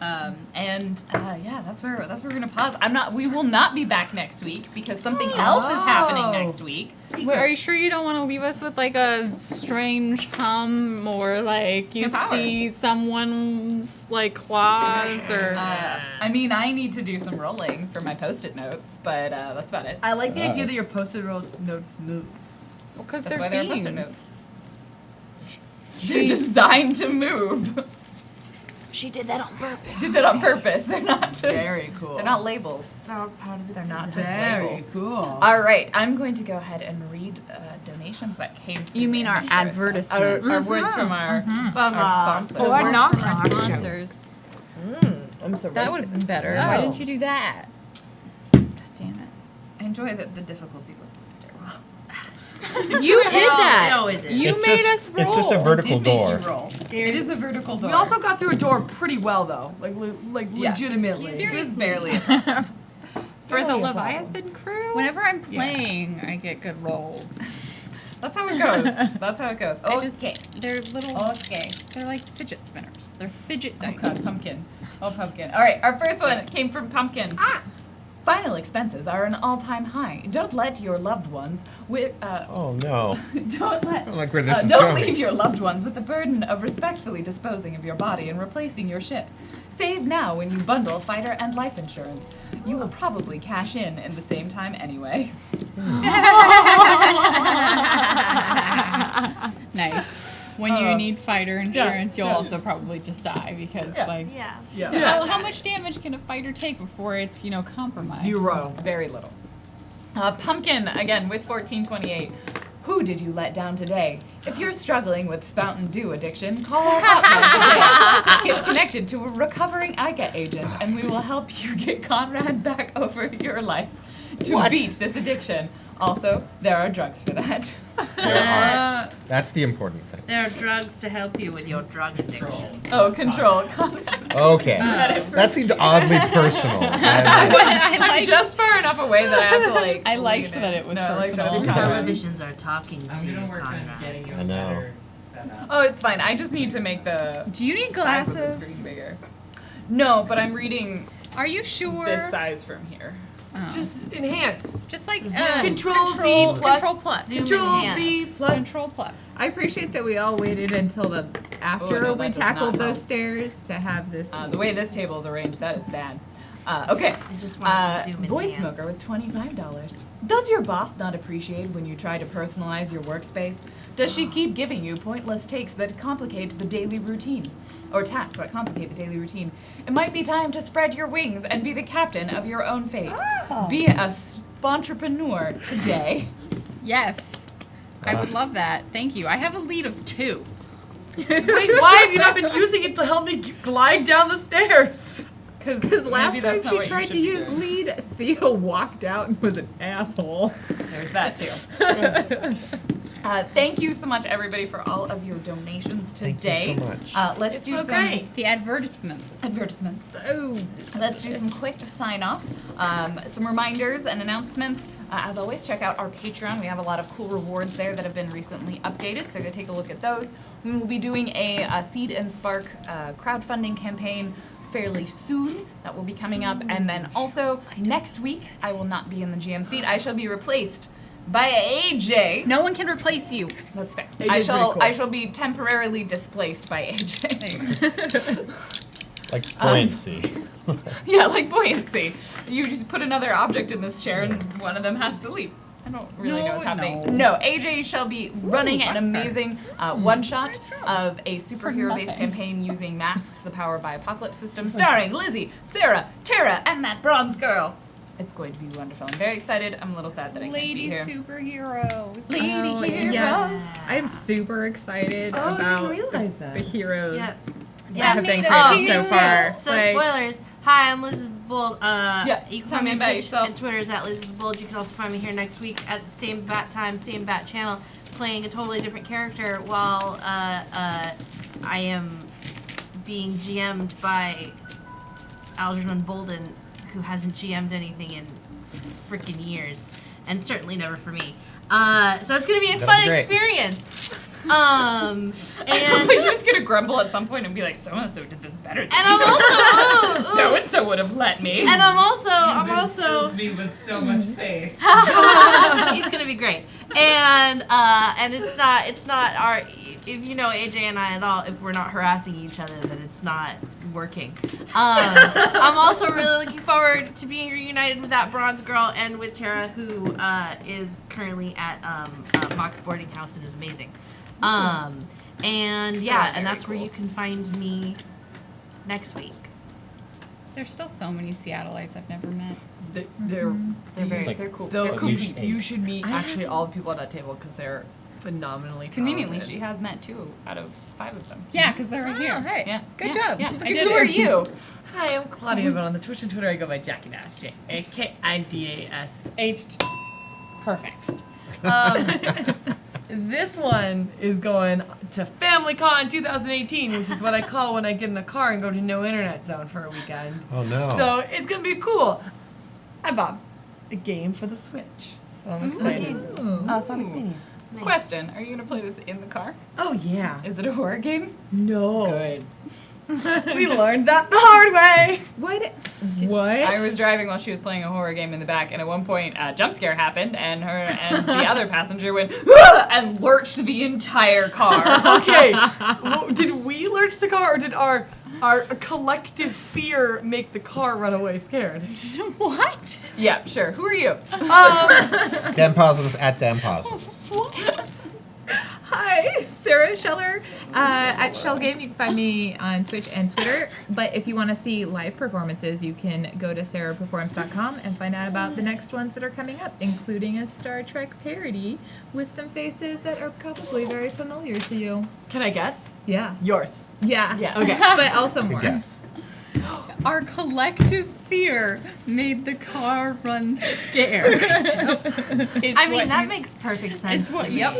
Speaker 1: Yeah, that's where we're gonna pause. We will not be back next week because something else is happening next week.
Speaker 3: Wait, are you sure you don't want to leave us with like a strange hum or like you
Speaker 1: No power.
Speaker 3: see someone's like claws or?
Speaker 1: I mean, I need to do some rolling for my post-it notes, but that's about it.
Speaker 2: I like the idea that your post-it notes move.
Speaker 3: Because
Speaker 1: That's
Speaker 3: they're
Speaker 1: why they're post-it
Speaker 3: themes.
Speaker 1: notes. They're designed to move.
Speaker 3: She did that on purpose.
Speaker 1: Did that on purpose. They're not just.
Speaker 2: Very cool.
Speaker 1: They're not labels.
Speaker 5: It's all part of the
Speaker 1: They're not just
Speaker 2: Very
Speaker 1: labels.
Speaker 2: cool.
Speaker 1: All right, I'm going to go ahead and read donations that came.
Speaker 3: You mean our advertisements?
Speaker 1: Our words from our sponsors.
Speaker 5: Or
Speaker 3: Words
Speaker 5: not
Speaker 3: from our
Speaker 5: sponsors.
Speaker 3: sponsors.
Speaker 2: I'm so
Speaker 3: That would have been better.
Speaker 2: Oh.
Speaker 3: Why didn't you do that?
Speaker 1: Damn it! I enjoy that the difficulty was the stairwell.
Speaker 3: You did that.
Speaker 5: No, is it?
Speaker 3: You
Speaker 4: It's
Speaker 3: made
Speaker 4: just,
Speaker 3: us roll.
Speaker 4: It's just a vertical
Speaker 1: Did make
Speaker 4: door.
Speaker 1: you roll. It is a vertical door.
Speaker 2: We also got through a door pretty well, though. Like
Speaker 1: Yeah.
Speaker 2: legitimately.
Speaker 1: It was barely.
Speaker 2: For the Leviathan crew?
Speaker 3: Whenever I'm playing, I get good rolls.
Speaker 1: That's how it goes. That's how it goes.
Speaker 3: I
Speaker 1: Okay.
Speaker 3: just, they're little.
Speaker 1: Okay.
Speaker 3: They're like fidget spinners. They're fidget
Speaker 1: Oh
Speaker 3: dice.
Speaker 1: god, pumpkin. Oh, pumpkin. All right, our first one came from Pumpkin. Final expenses are an all-time high. Don't let your loved ones
Speaker 4: Oh no.
Speaker 1: don't let
Speaker 4: I don't like where this is
Speaker 1: don't
Speaker 4: going.
Speaker 1: leave your loved ones with the burden of respectfully disposing of your body and replacing your ship. Save now when you bundle fighter and life insurance. You will probably cash in the same time anyway.
Speaker 3: Nice. When you need fighter insurance, you'll
Speaker 1: yeah.
Speaker 3: also probably just die because,
Speaker 1: Yeah.
Speaker 3: like,
Speaker 5: Yeah.
Speaker 3: how much damage can a fighter take before it's, compromised?
Speaker 2: 0.
Speaker 1: Very little. Pumpkin, again, with 1428. Who did you let down today? If you're struggling with Spout and Dew addiction, call our hotline today. Get connected to a recovering ICA agent, and we will help you get Conrad back over your life to
Speaker 4: What?
Speaker 1: beat this addiction. Also, there are drugs for that.
Speaker 4: There are. That's the important thing.
Speaker 5: There are drugs to help you with your drug addiction.
Speaker 1: Oh, control. Conrad.
Speaker 4: Okay. That seemed oddly personal.
Speaker 1: I'm just far enough away that I have to like.
Speaker 3: I liked
Speaker 1: lean
Speaker 3: that
Speaker 1: in.
Speaker 3: it was
Speaker 1: No, I like
Speaker 3: personal.
Speaker 1: that.
Speaker 5: The
Speaker 3: Conrad.
Speaker 5: televisions are talking to
Speaker 7: I'm
Speaker 5: you,
Speaker 7: gonna work on
Speaker 5: Conrad.
Speaker 7: getting you
Speaker 4: I
Speaker 7: a
Speaker 4: know.
Speaker 7: better setup.
Speaker 1: Oh, it's fine. I just need to make the
Speaker 3: Do you need
Speaker 1: size of the
Speaker 3: glasses?
Speaker 1: screen bigger. No, but I'm reading
Speaker 3: Are you sure?
Speaker 1: this size from here.
Speaker 3: Oh.
Speaker 2: Just enhance.
Speaker 3: Just like
Speaker 2: Control Z plus.
Speaker 3: Control plus.
Speaker 5: Zoom
Speaker 2: Control
Speaker 5: enhance.
Speaker 2: Z plus.
Speaker 3: Control plus.
Speaker 6: I appreciate that we all waited until the after
Speaker 1: no,
Speaker 6: we
Speaker 1: that does
Speaker 6: tackled
Speaker 1: not
Speaker 6: those
Speaker 1: help.
Speaker 6: stairs to have this.
Speaker 1: The way this table is arranged, that is bad. Okay.
Speaker 5: I just wanted to zoom in.
Speaker 1: Void Smoker with $25. Does your boss not appreciate when you try to personalize your workspace? Does she keep giving you pointless takes that complicate the daily routine? Or tasks that complicate the daily routine? It might be time to spread your wings and be the captain of your own fate. Be a entrepreneur today.
Speaker 3: Yes. I would love that. Thank you. I have a lead of 2.
Speaker 2: Wait, why have you not been using it to help me glide down the stairs?
Speaker 6: Because last time she tried to use lead, Theo walked out and was an asshole.
Speaker 1: There's that too. Thank you so much, everybody, for all of your donations today.
Speaker 4: Thank you so much.
Speaker 1: Let's do
Speaker 2: so
Speaker 1: some
Speaker 2: great.
Speaker 3: The advertisements.
Speaker 1: So let's do some quick sign-offs, some reminders and announcements. As always, check out our Patreon. We have a lot of cool rewards there that have been recently updated, so go take a look at those. We will be doing a Seed and Spark crowdfunding campaign fairly soon. That will be coming up. And then also, next week, I will not be in the GM seat. I shall be replaced by AJ.
Speaker 3: No one can replace you.
Speaker 1: That's fair.
Speaker 2: AJ's
Speaker 1: I shall
Speaker 2: pretty cool.
Speaker 1: I shall be temporarily displaced by AJ.
Speaker 4: Like buoyancy.
Speaker 1: Yeah, like buoyancy. You just put another object in this chair and one of them has to leap. I don't really know what's happening. No, AJ shall be running an amazing one-shot of a superhero-based campaign using Masks, the Power by Apocalypse system, starring Lizzie, Sarah, Tara, and that bronze girl. It's going to be wonderful. I'm very excited. I'm a little sad that I can't be
Speaker 3: Lady
Speaker 1: here.
Speaker 3: superheroes.
Speaker 1: Lady
Speaker 6: Oh,
Speaker 1: heroes.
Speaker 6: yes. I am super excited
Speaker 2: Oh, I
Speaker 6: about
Speaker 2: didn't realize that.
Speaker 6: the heroes
Speaker 5: Yeah.
Speaker 6: that have been
Speaker 5: Oh,
Speaker 6: created
Speaker 5: me
Speaker 6: so
Speaker 5: too.
Speaker 6: far.
Speaker 5: So
Speaker 6: Like,
Speaker 5: spoilers. Hi, I'm Liz the Bold. You can
Speaker 1: tell
Speaker 5: find
Speaker 1: me
Speaker 5: me on
Speaker 1: about
Speaker 5: Twitch
Speaker 1: yourself.
Speaker 5: and Twitter's at Liz the Bold. You can also find me here next week at the same bat time, same bat channel, playing a totally different character while I am being GM'd by Algernon Bolden, who hasn't GM'd anything in freaking years, and certainly never for me. So it's gonna be a
Speaker 4: That'll
Speaker 5: fun
Speaker 4: be great.
Speaker 5: experience. And
Speaker 1: You're just gonna grumble at some point and be like, so and so did this better than
Speaker 5: and
Speaker 1: you.
Speaker 5: I'm also
Speaker 1: So and so would have let me.
Speaker 5: and I'm
Speaker 7: You've
Speaker 5: also
Speaker 7: instilled me with so much faith.
Speaker 5: he's gonna be great. And it's not our, if you know AJ and I at all, if we're not harassing each other, then it's not working. I'm also really looking forward to being reunited with that bronze girl and with Tara, who is currently at Mox boarding house and is amazing. And yeah, and that's where you can find me next week.
Speaker 3: There's still so many Seattleites I've never met.
Speaker 2: They're
Speaker 4: Like
Speaker 1: they're cool.
Speaker 2: They're
Speaker 1: They're
Speaker 2: cool.
Speaker 1: cool.
Speaker 4: least eight.
Speaker 2: You should meet actually all the people at that table because they're phenomenally
Speaker 1: Conveniently,
Speaker 2: talented.
Speaker 1: she has met 2 out of 5 of them.
Speaker 3: Yeah, because they're right here.
Speaker 6: Oh, hey.
Speaker 1: Yeah.
Speaker 6: Good
Speaker 1: Yeah.
Speaker 6: job.
Speaker 1: Yeah.
Speaker 6: Look
Speaker 1: I
Speaker 6: at
Speaker 1: did.
Speaker 6: you.
Speaker 1: Who are you?
Speaker 2: Hi, I'm Claudia, but on the Twitch and Twitter I go by Jackie Dash, J-A-K-I-D-A-S-H.
Speaker 3: Perfect.
Speaker 2: This one is going to FamilyCon 2018, which is what I call when I get in a car and go to no internet zone for a weekend.
Speaker 4: Oh no.
Speaker 2: So it's gonna be cool. I bought a game for the Switch, so I'm excited. Sonic Mania.
Speaker 5: Nice.
Speaker 1: Question: are you gonna play this in the car?
Speaker 2: Oh yeah.
Speaker 1: Is it a horror game?
Speaker 2: No.
Speaker 1: Good.
Speaker 2: We learned that the hard way.
Speaker 6: What?
Speaker 1: I was driving while she was playing a horror game in the back, and at one point, a jump scare happened, and her and the other passenger went "Ah!" and lurched the entire car.
Speaker 2: Okay. Well, did we lurch the car, or did our collective fear make the car run away scared?
Speaker 3: What?
Speaker 1: Yeah, sure. Who are you?
Speaker 4: Dan Pausens at Dan Pausens.
Speaker 6: Hi, Sarah Scheller at Shell Game. You can find me on Twitch and Twitter. But if you want to see live performances, you can go to sarahperforms.com and find out about the next ones that are coming up, including a Star Trek parody with some faces that are probably very familiar to you.
Speaker 2: Can I guess?
Speaker 6: Yeah.
Speaker 2: Yours.
Speaker 6: Yeah.
Speaker 1: Yes.
Speaker 6: Okay. But also
Speaker 4: Good
Speaker 6: more.
Speaker 4: guess.
Speaker 3: Our collective fear made the car run scared.
Speaker 5: I mean, that makes perfect sense.
Speaker 3: It's what,
Speaker 5: to me.
Speaker 3: yep.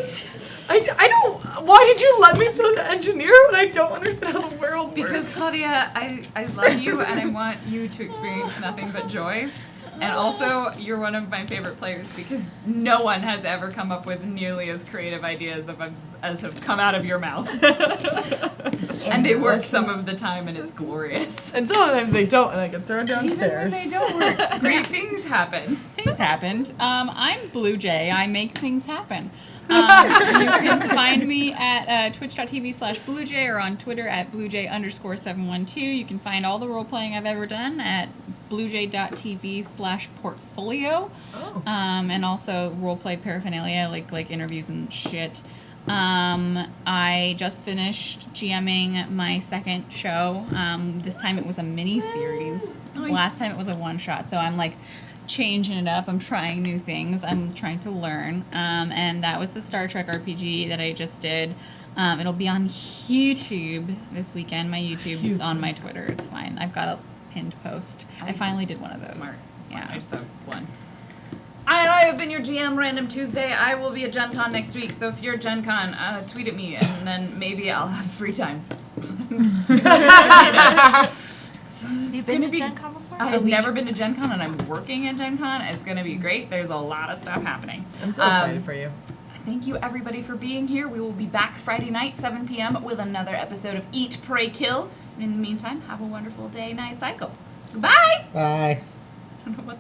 Speaker 2: I don't. Why did you let me play the engineer when I don't understand how the world
Speaker 1: Because
Speaker 2: works?
Speaker 1: Claudia, I love you, and I want you to experience nothing but joy. And also, you're one of my favorite players because no one has ever come up with nearly as creative ideas as have come out of your mouth. And they work some of the time, and it's glorious.
Speaker 2: And sometimes they don't, and I get thrown downstairs.
Speaker 1: They don't work. Great things happen.
Speaker 3: Things happened. I'm Blue Jay. I make things happen. You can find me at twitch.tv/BlueJay or on Twitter at BlueJay_712. You can find all the role playing I've ever done at bluejay.tv/portfolio.
Speaker 2: Oh.
Speaker 3: And also roleplay paraphernalia, like interviews and shit. I just finished GMing my second show. This time it was a mini series.
Speaker 1: Nice.
Speaker 3: Last time it was a one shot. So I'm like changing it up. I'm trying new things. I'm trying to learn. And that was the Star Trek RPG that I just did. It'll be on YouTube this weekend. My YouTube is on my Twitter. It's fine. I've got a pinned post. I finally did one of those.
Speaker 1: Smart. It's fine.
Speaker 3: Yeah.
Speaker 1: I just have one. I have been your GM Random Tuesday. I will be at Gen Con next week, so if you're at Gen Con, tweet at me, and then maybe I'll have free time.
Speaker 5: You've been to Gen Con before?
Speaker 1: I've never been to Gen Con, and I'm working at Gen Con. It's going to be great. There's a lot of stuff happening.
Speaker 2: I'm so excited for you.
Speaker 1: Thank you, everybody, for being here. We will be back Friday night, 7 p.m., with another episode of Eat, Pray, Kill. And in the meantime, have a wonderful day, night cycle. Goodbye!
Speaker 4: Bye.
Speaker 1: I don't know what